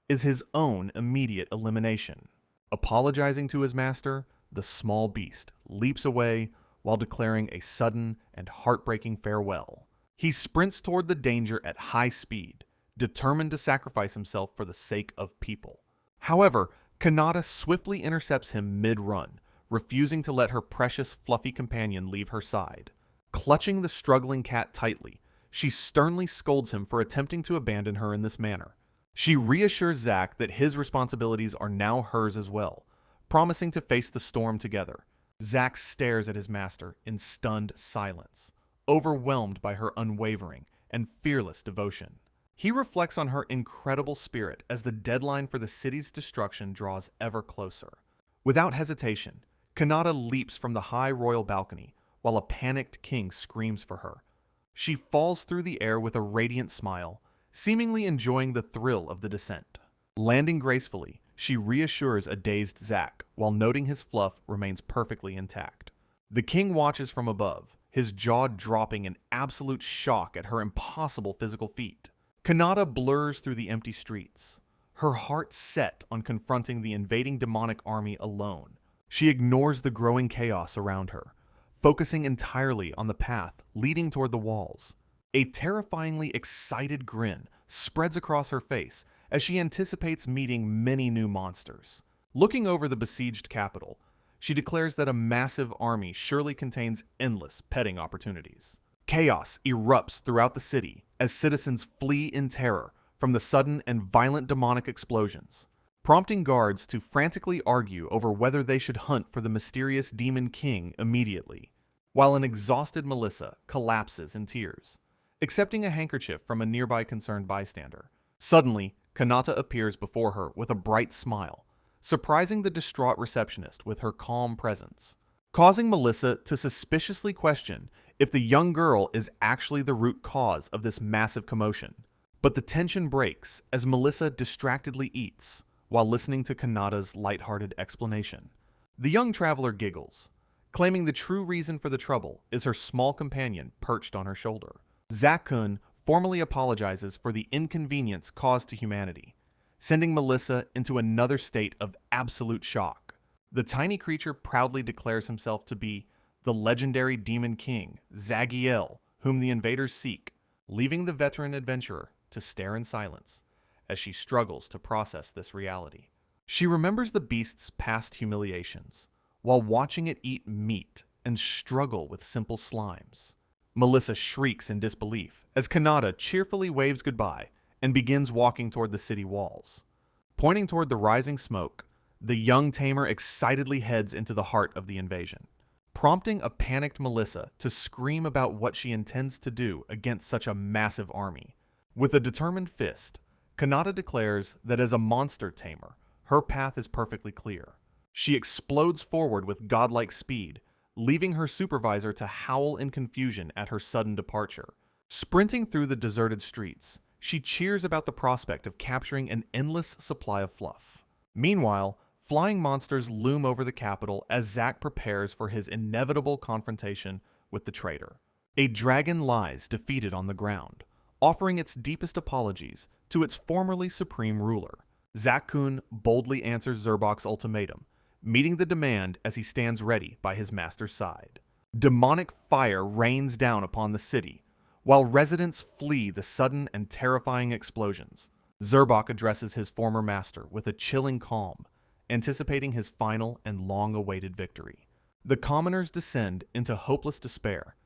is his own immediate elimination. Apologizing to his master, the small beast leaps away while declaring a sudden and heartbreaking farewell. He sprints toward the danger at high speed, determined to sacrifice himself for the sake of people. However, Kanata swiftly intercepts him mid-run, refusing to let her precious fluffy companion leave her side. Clutching the struggling cat tightly, she sternly scolds him for attempting to abandon her in this manner. She reassures Zack that his responsibilities are now hers as well, promising to face the storm together. Zack stares at his master in stunned silence, overwhelmed by her unwavering and fearless devotion. He reflects on her incredible spirit as the deadline for the city's destruction draws ever closer. Without hesitation, Kanata leaps from the high royal balcony while a panicked king screams for her. She falls through the air with a radiant smile, seemingly enjoying the thrill of the descent. Landing gracefully, she reassures a dazed Zack while noting his fluff remains perfectly intact. The king watches from above, his jaw dropping in absolute shock at her impossible physical feat. Kanata blurs through the empty streets, her heart set on confronting the invading demonic army alone. She ignores the growing chaos around her, focusing entirely on the path leading toward the walls. A terrifyingly excited grin spreads across her face as she anticipates meeting many new monsters. Looking over the besieged capital, she declares that a massive army surely contains endless petting opportunities. Chaos erupts throughout the city as citizens flee in terror from the sudden and violent demonic explosions, prompting guards to frantically argue over whether they should hunt for the mysterious Demon King immediately. while an exhausted Melissa collapses in tears, accepting a handkerchief from a nearby concerned bystander. Suddenly, Kanata appears before her with a bright smile, surprising the distraught receptionist with her calm presence, causing Melissa to suspiciously question if the young girl is actually the root cause of this massive commotion. But the tension breaks as Melissa distractedly eats while listening to Kanata's lighthearted explanation. The young traveler giggles, claiming the true reason for the trouble is her small companion perched on her shoulder. Zakun formally apologizes for the inconvenience caused to humanity, sending Melissa into another state of absolute shock. The tiny creature proudly declares himself to be the legendary demon king, Zagiel, whom the invaders seek, leaving the veteran adventurer to stare in silence as she struggles to process this reality. She remembers the beast's past humiliations while watching it eat meat and struggle with simple slimes. Melissa shrieks in disbelief as Kanata cheerfully waves goodbye and begins walking toward the city walls. Pointing toward the rising smoke, the young tamer excitedly heads into the heart of the invasion, prompting a panicked Melissa to scream about what she intends to do against such a massive army. With a determined fist, Kanata declares that as a monster tamer, her path is perfectly clear. She explodes forward with godlike speed, leaving her supervisor to howl in confusion at her sudden departure. Sprinting through the deserted streets, she cheers about the prospect of capturing an endless supply of fluff. Meanwhile, flying monsters loom over the capital as Zack prepares for his inevitable confrontation with the traitor. A dragon lies defeated on the ground, offering its deepest apologies to its formerly supreme ruler. Zakun boldly answers Zerbok's ultimatum, meeting the demand as he stands ready by his master's side. Demonic fire rains down upon the city, while residents flee the sudden and terrifying explosions. Zerbok addresses his former master with a chilling calm, anticipating his final and long-awaited victory. The commoners descend into hopeless despair,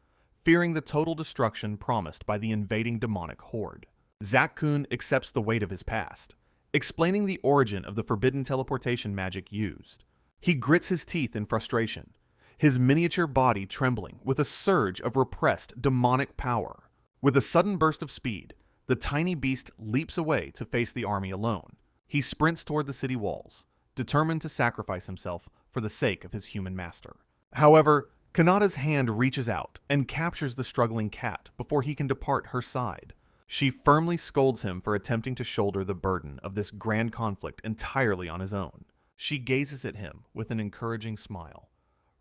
fearing the total destruction promised by the invading demonic horde. Zakun accepts the weight of his past, explaining the origin of the forbidden teleportation magic used. He grits his teeth in frustration, his miniature body trembling with a surge of repressed demonic power. With a sudden burst of speed, the tiny beast leaps away to face the army alone. He sprints toward the city walls, determined to sacrifice himself for the sake of his human master. However, Kanata's hand reaches out and captures the struggling cat before he can depart her side. She firmly scolds him for attempting to shoulder the burden of this grand conflict entirely on his own. She gazes at him with an encouraging smile,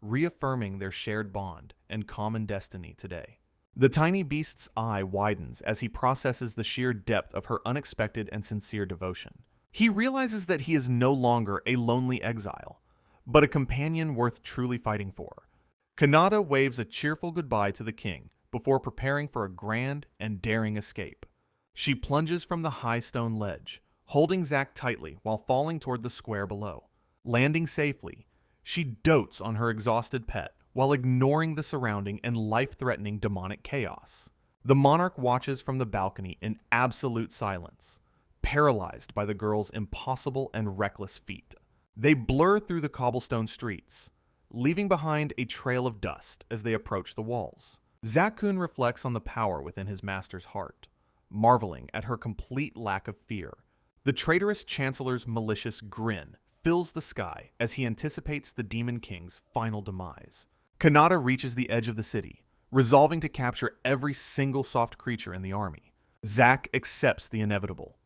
reaffirming their shared bond and common destiny today. The tiny beast's eye widens as he processes the sheer depth of her unexpected and sincere devotion. He realizes that he is no longer a lonely exile, but a companion worth truly fighting for. Kanata waves a cheerful goodbye to the king before preparing for a grand and daring escape. She plunges from the high stone ledge, holding Zack tightly while falling toward the square below. Landing safely, she dotes on her exhausted pet while ignoring the surrounding and life-threatening demonic chaos. The monarch watches from the balcony in absolute silence, paralyzed by the girl's impossible and reckless feat. They blur through the cobblestone streets, leaving behind a trail of dust as they approach the walls. Zakun reflects on the power within his master's heart, marveling at her complete lack of fear. The traitorous chancellor's malicious grin fills the sky as he anticipates the Demon King's final demise. Kanata reaches the edge of the city, resolving to capture every single soft creature in the army. Zack accepts the inevitable,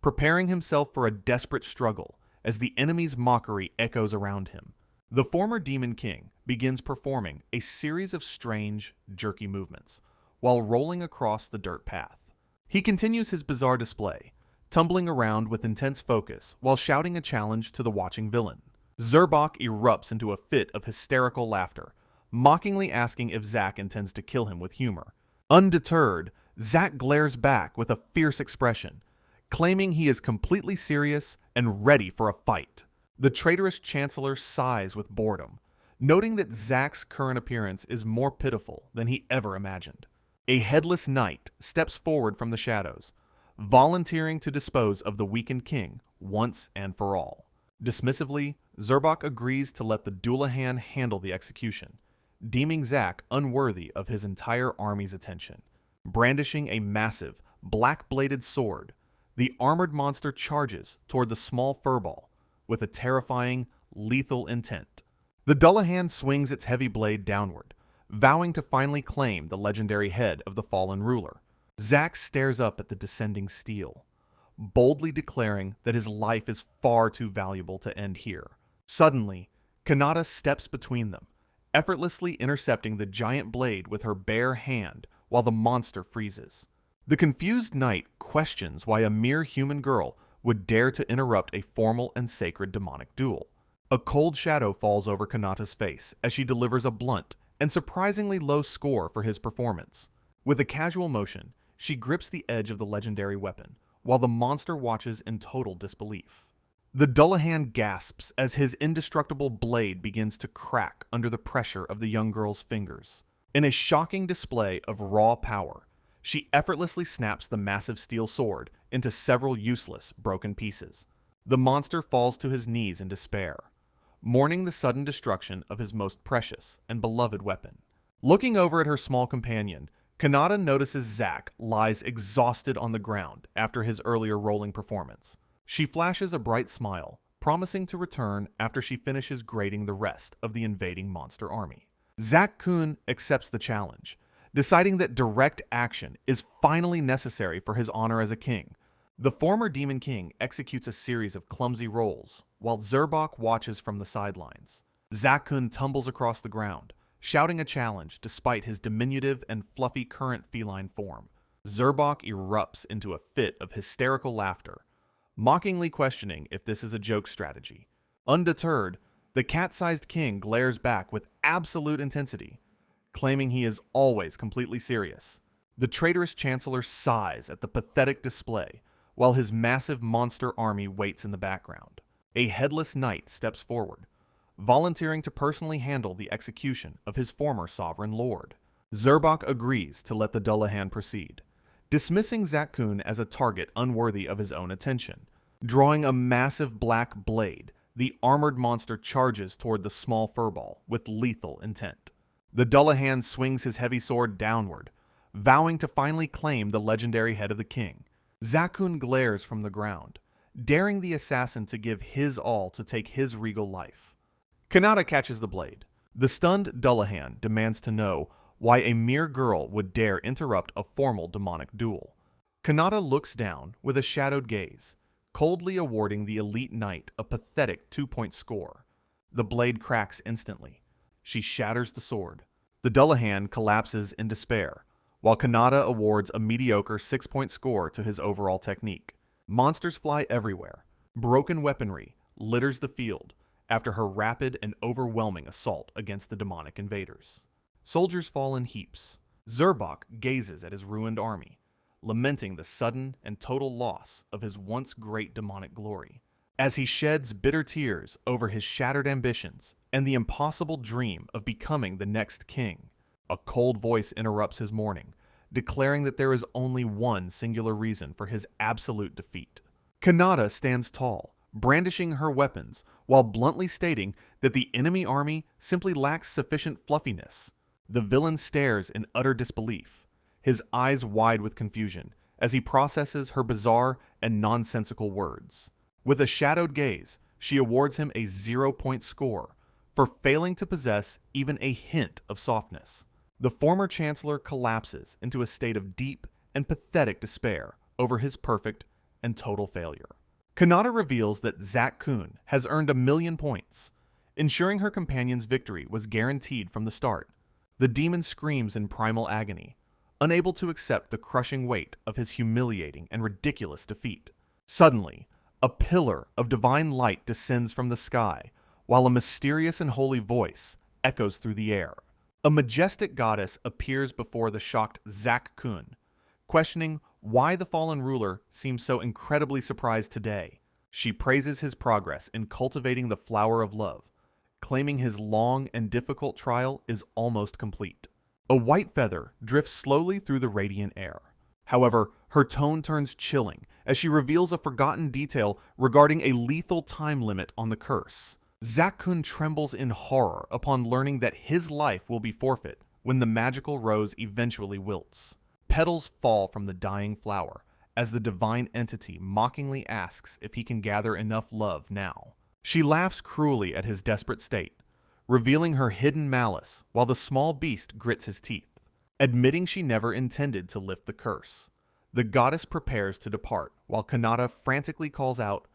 preparing himself for a desperate struggle as the enemy's mockery echoes around him. The former Demon King begins performing a series of strange, jerky movements while rolling across the dirt path. He continues his bizarre display, tumbling around with intense focus while shouting a challenge to the watching villain. Zerbok erupts into a fit of hysterical laughter, mockingly asking if Zack intends to kill him with humor. Undeterred, Zack glares back with a fierce expression, claiming he is completely serious and ready for a fight. The traitorous chancellor sighs with boredom, noting that Zack's current appearance is more pitiful than he ever imagined. A headless knight steps forward from the shadows, volunteering to dispose of the weakened king once and for all. Dismissively, Zerbok agrees to let the Doulahan handle the execution, deeming Zack unworthy of his entire army's attention. Brandishing a massive, black-bladed sword, the armored monster charges toward the small furball with a terrifying, lethal intent. The Dullahan swings its heavy blade downward, vowing to finally claim the legendary head of the fallen ruler. Zack stares up at the descending steel, boldly declaring that his life is far too valuable to end here. Suddenly, Kanata steps between them, effortlessly intercepting the giant blade with her bare hand while the monster freezes. The confused knight questions why a mere human girl would dare to interrupt a formal and sacred demonic duel. A cold shadow falls over Kanata's face as she delivers a blunt and surprisingly low score for his performance. With a casual motion, she grips the edge of the legendary weapon, while the monster watches in total disbelief. The Dullahan gasps as his indestructible blade begins to crack under the pressure of the young girl's fingers. In a shocking display of raw power, she effortlessly snaps the massive steel sword into several useless, broken pieces. The monster falls to his knees in despair, mourning the sudden destruction of his most precious and beloved weapon. Looking over at her small companion, Kanata notices Zack lies exhausted on the ground after his earlier rolling performance. She flashes a bright smile, promising to return after she finishes grading the rest of the invading monster army. Zakun accepts the challenge, deciding that direct action is finally necessary for his honor as a king. The former Demon King executes a series of clumsy rolls, while Zurbok watches from the sidelines. Zakun tumbles across the ground, shouting a challenge despite his diminutive and fluffy current feline form. Zurbok erupts into a fit of hysterical laughter, mockingly questioning if this is a joke strategy. Undeterred, the cat-sized king glares back with absolute intensity, claiming he is always completely serious. The traitorous chancellor sighs at the pathetic display, while his massive monster army waits in the background. A headless knight steps forward, volunteering to personally handle the execution of his former sovereign lord. Zurbok agrees to let the Dullahan proceed, dismissing Zakun as a target unworthy of his own attention. Drawing a massive black blade, the armored monster charges toward the small furball with lethal intent. The Dullahan swings his heavy sword downward, vowing to finally claim the legendary head of the king. Zakun glares from the ground, daring the assassin to give his all to take his regal life. Kanata catches the blade. The stunned Dullahan demands to know why a mere girl would dare interrupt a formal demonic duel. Kanata looks down with a shadowed gaze, coldly awarding the elite knight a pathetic 2-point score. The blade cracks instantly. She shatters the sword. The Dullahan collapses in despair, while Kanata awards a mediocre 6-point score to his overall technique. Monsters fly everywhere. Broken weaponry litters the field after her rapid and overwhelming assault against the demonic invaders. Soldiers fall in heaps. Zurbok gazes at his ruined army, lamenting the sudden and total loss of his once great demonic glory. As he sheds bitter tears over his shattered ambitions and the impossible dream of becoming the next king, a cold voice interrupts his mourning, declaring that there is only one singular reason for his absolute defeat. Kanata stands tall, brandishing her weapons, while bluntly stating that the enemy army simply lacks sufficient fluffiness. The villain stares in utter disbelief, his eyes wide with confusion, as he processes her bizarre and nonsensical words. With a shadowed gaze, she awards him a 0-point score for failing to possess even a hint of softness. The former chancellor collapses into a state of deep and pathetic despair over his perfect and total failure. Kanata reveals that Zakun has earned 1,000,000 points, ensuring her companion's victory was guaranteed from the start. The demon screams in primal agony, unable to accept the crushing weight of his humiliating and ridiculous defeat. Suddenly, a pillar of divine light descends from the sky, while a mysterious and holy voice echoes through the air. A majestic goddess appears before the shocked Zakun, questioning why the fallen ruler seems so incredibly surprised today. She praises his progress in cultivating the flower of love, claiming his long and difficult trial is almost complete. A white feather drifts slowly through the radiant air. However, her tone turns chilling as she reveals a forgotten detail regarding a lethal time limit on the curse. Zakun trembles in horror upon learning that his life will be forfeit when the magical rose eventually wilts. Petals fall from the dying flower as the divine entity mockingly asks if he can gather enough love now. She laughs cruelly at his desperate state, revealing her hidden malice while the small beast grits his teeth, admitting she never intended to lift the curse. The goddess prepares to depart while Kanata frantically calls out.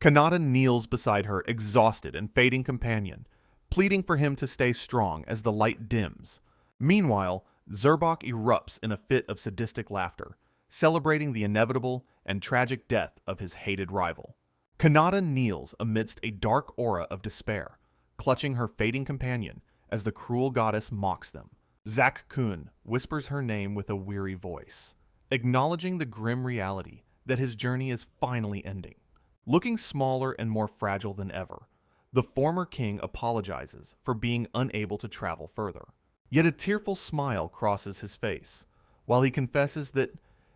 Kanata kneels beside her exhausted and fading companion, pleading for him to stay strong as the light dims. Meanwhile, Zerbok erupts in a fit of sadistic laughter, celebrating the inevitable and tragic death of his hated rival. Kanata kneels amidst a dark aura of despair, clutching her fading companion as the cruel goddess mocks them. Zakun whispers her name with a weary voice, acknowledging the grim reality that his journey is finally ending. Looking smaller and more fragile than ever, the former king apologizes for being unable to travel further. Yet a tearful smile crosses his face, while he confesses that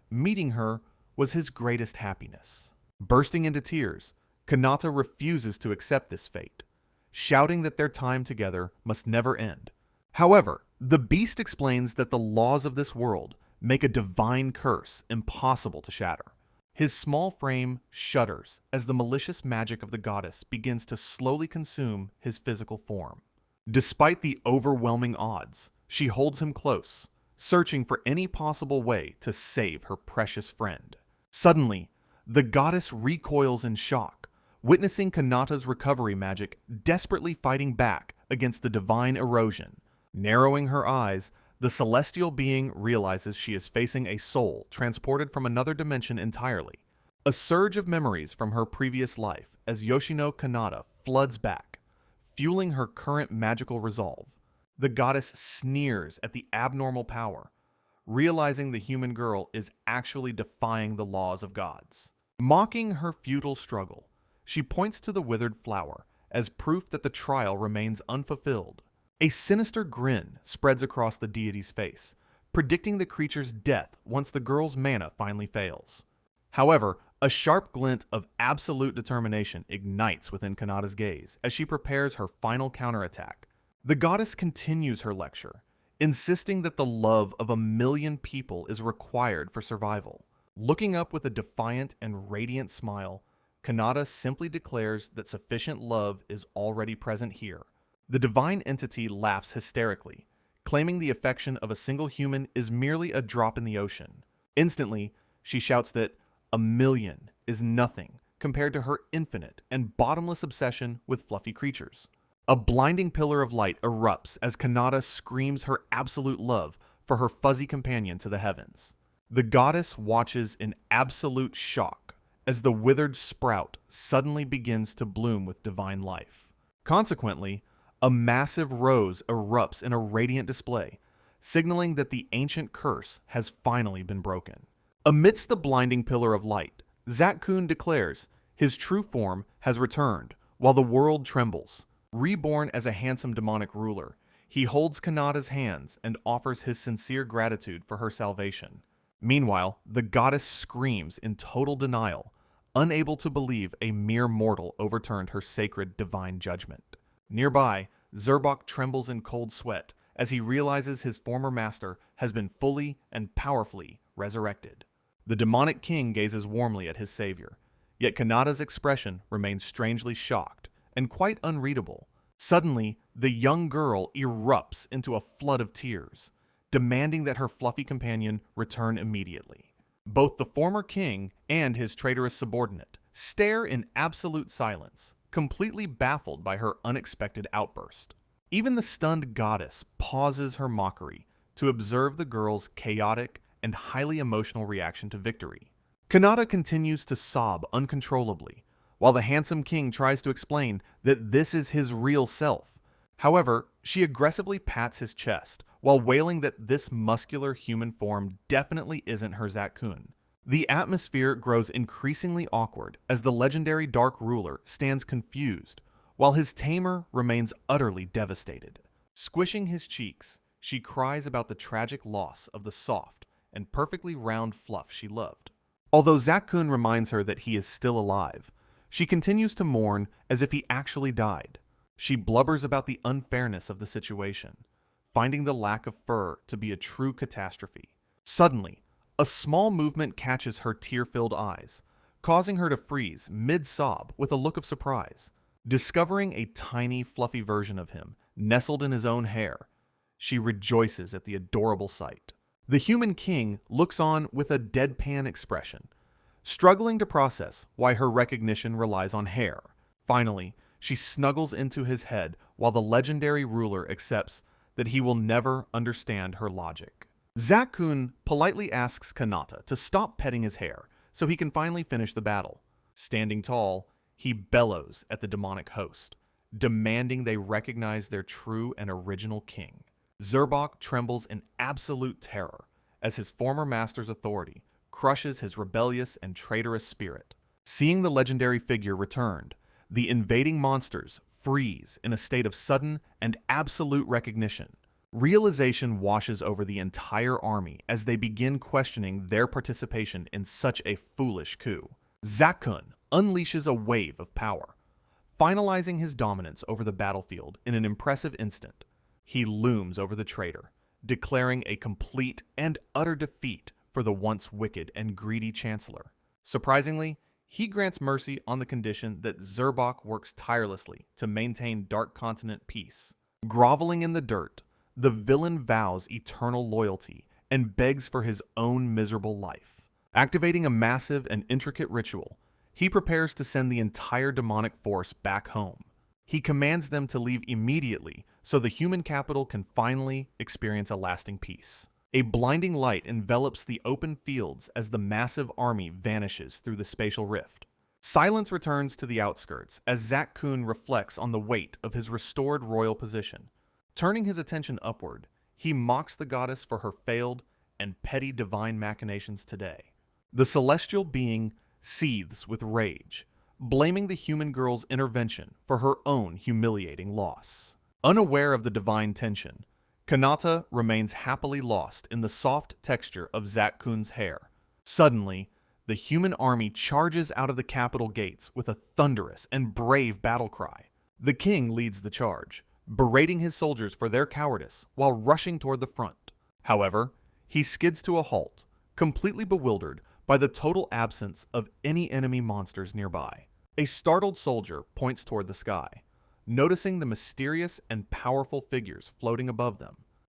meeting her was his greatest happiness. Bursting into tears, Kanata refuses to accept this fate, shouting that their time together must never end. However, the beast explains that the laws of this world make a divine curse impossible to shatter. His small frame shudders as the malicious magic of the goddess begins to slowly consume his physical form. Despite the overwhelming odds, she holds him close, searching for any possible way to save her precious friend. Suddenly, the goddess recoils in shock, witnessing Kanata's recovery magic desperately fighting back against the divine erosion. Narrowing her eyes, the celestial being realizes she is facing a soul transported from another dimension entirely. A surge of memories from her previous life as Yoshino Kanata floods back, fueling her current magical resolve. The goddess sneers at the abnormal power, realizing the human girl is actually defying the laws of gods. Mocking her futile struggle, she points to the withered flower as proof that the trial remains unfulfilled. A sinister grin spreads across the deity's face, predicting the creature's death once the girl's mana finally fails. However, a sharp glint of absolute determination ignites within Kanata's gaze as she prepares her final counterattack. The goddess continues her lecture, insisting that the love of 1,000,000 people is required for survival. Looking up with a defiant and radiant smile, Kanata simply declares that sufficient love is already present here. The divine entity laughs hysterically, claiming the affection of a single human is merely a drop in the ocean. Instantly, she shouts that 1,000,000 is nothing compared to her infinite and bottomless obsession with fluffy creatures. A blinding pillar of light erupts as Kanata screams her absolute love for her fuzzy companion to the heavens. The goddess watches in absolute shock as the withered sprout suddenly begins to bloom with divine life. Consequently, a massive rose erupts in a radiant display, signaling that the ancient curse has finally been broken. Amidst the blinding pillar of light, Zakun declares his true form has returned while the world trembles. Reborn as a handsome demonic ruler, he holds Kanata's hands and offers his sincere gratitude for her salvation. Meanwhile, the goddess screams in total denial, unable to believe a mere mortal overturned her sacred divine judgment. Nearby, Zerbok trembles in cold sweat as he realizes his former master has been fully and powerfully resurrected. The demonic king gazes warmly at his savior, yet Kanata's expression remains strangely shocked and quite unreadable. Suddenly, the young girl erupts into a flood of tears, demanding that her fluffy companion return immediately. Both the former king and his traitorous subordinate stare in absolute silence, completely baffled by her unexpected outburst. Even the stunned goddess pauses her mockery to observe the girl's chaotic and highly emotional reaction to victory. Kanata continues to sob uncontrollably, while the handsome king tries to explain that this is his real self. However, she aggressively pats his chest, while wailing that this muscular human form definitely isn't her Zakun. The atmosphere grows increasingly awkward as the legendary Dark Ruler stands confused, while his tamer remains utterly devastated. Squishing his cheeks, she cries about the tragic loss of the soft and perfectly round fluff she loved. Although Zakun reminds her that he is still alive, she continues to mourn as if he actually died. She blubbers about the unfairness of the situation, finding the lack of fur to be a true catastrophe. Suddenly, a small movement catches her tear-filled eyes, causing her to freeze mid-sob with a look of surprise. Discovering a tiny, fluffy version of him nestled in his own hair, she rejoices at the adorable sight. The human king looks on with a deadpan expression, struggling to process why her recognition relies on hair. Finally, she snuggles into his head while the legendary ruler accepts that he will never understand her logic. Zakun politely asks Kanata to stop petting his hair so he can finally finish the battle. Standing tall, he bellows at the demonic host, demanding they recognize their true and original king. Zerbok trembles in absolute terror as his former master's authority crushes his rebellious and traitorous spirit. Seeing the legendary figure returned, the invading monsters freeze in a state of sudden and absolute recognition. Realization washes over the entire army as they begin questioning their participation in such a foolish coup. Zakun unleashes a wave of power, finalizing his dominance over the battlefield in an impressive instant. He looms over the traitor, declaring a complete and utter defeat for the once wicked and greedy chancellor. Surprisingly, he grants mercy on the condition that Zerbok works tirelessly to maintain Dark Continent peace. Groveling in the dirt, the villain vows eternal loyalty and begs for his own miserable life. Activating a massive and intricate ritual, he prepares to send the entire demonic force back home. He commands them to leave immediately so the human capital can finally experience a lasting peace. A blinding light envelops the open fields as the massive army vanishes through the spatial rift. Silence returns to the outskirts as Zakun reflects on the weight of his restored royal position. Turning his attention upward, he mocks the goddess for her failed and petty divine machinations today. The celestial being seethes with rage, blaming the human girl's intervention for her own humiliating loss. Unaware of the divine tension, Kanata remains happily lost in the soft texture of Zakun's hair. Suddenly, the human army charges out of the capital gates with a thunderous and brave battle cry. The king leads the charge, berating his soldiers for their cowardice while rushing toward the front. However, he skids to a halt, completely bewildered by the total absence of any enemy monsters nearby. A startled soldier points toward the sky, noticing the mysterious and powerful figures floating above them.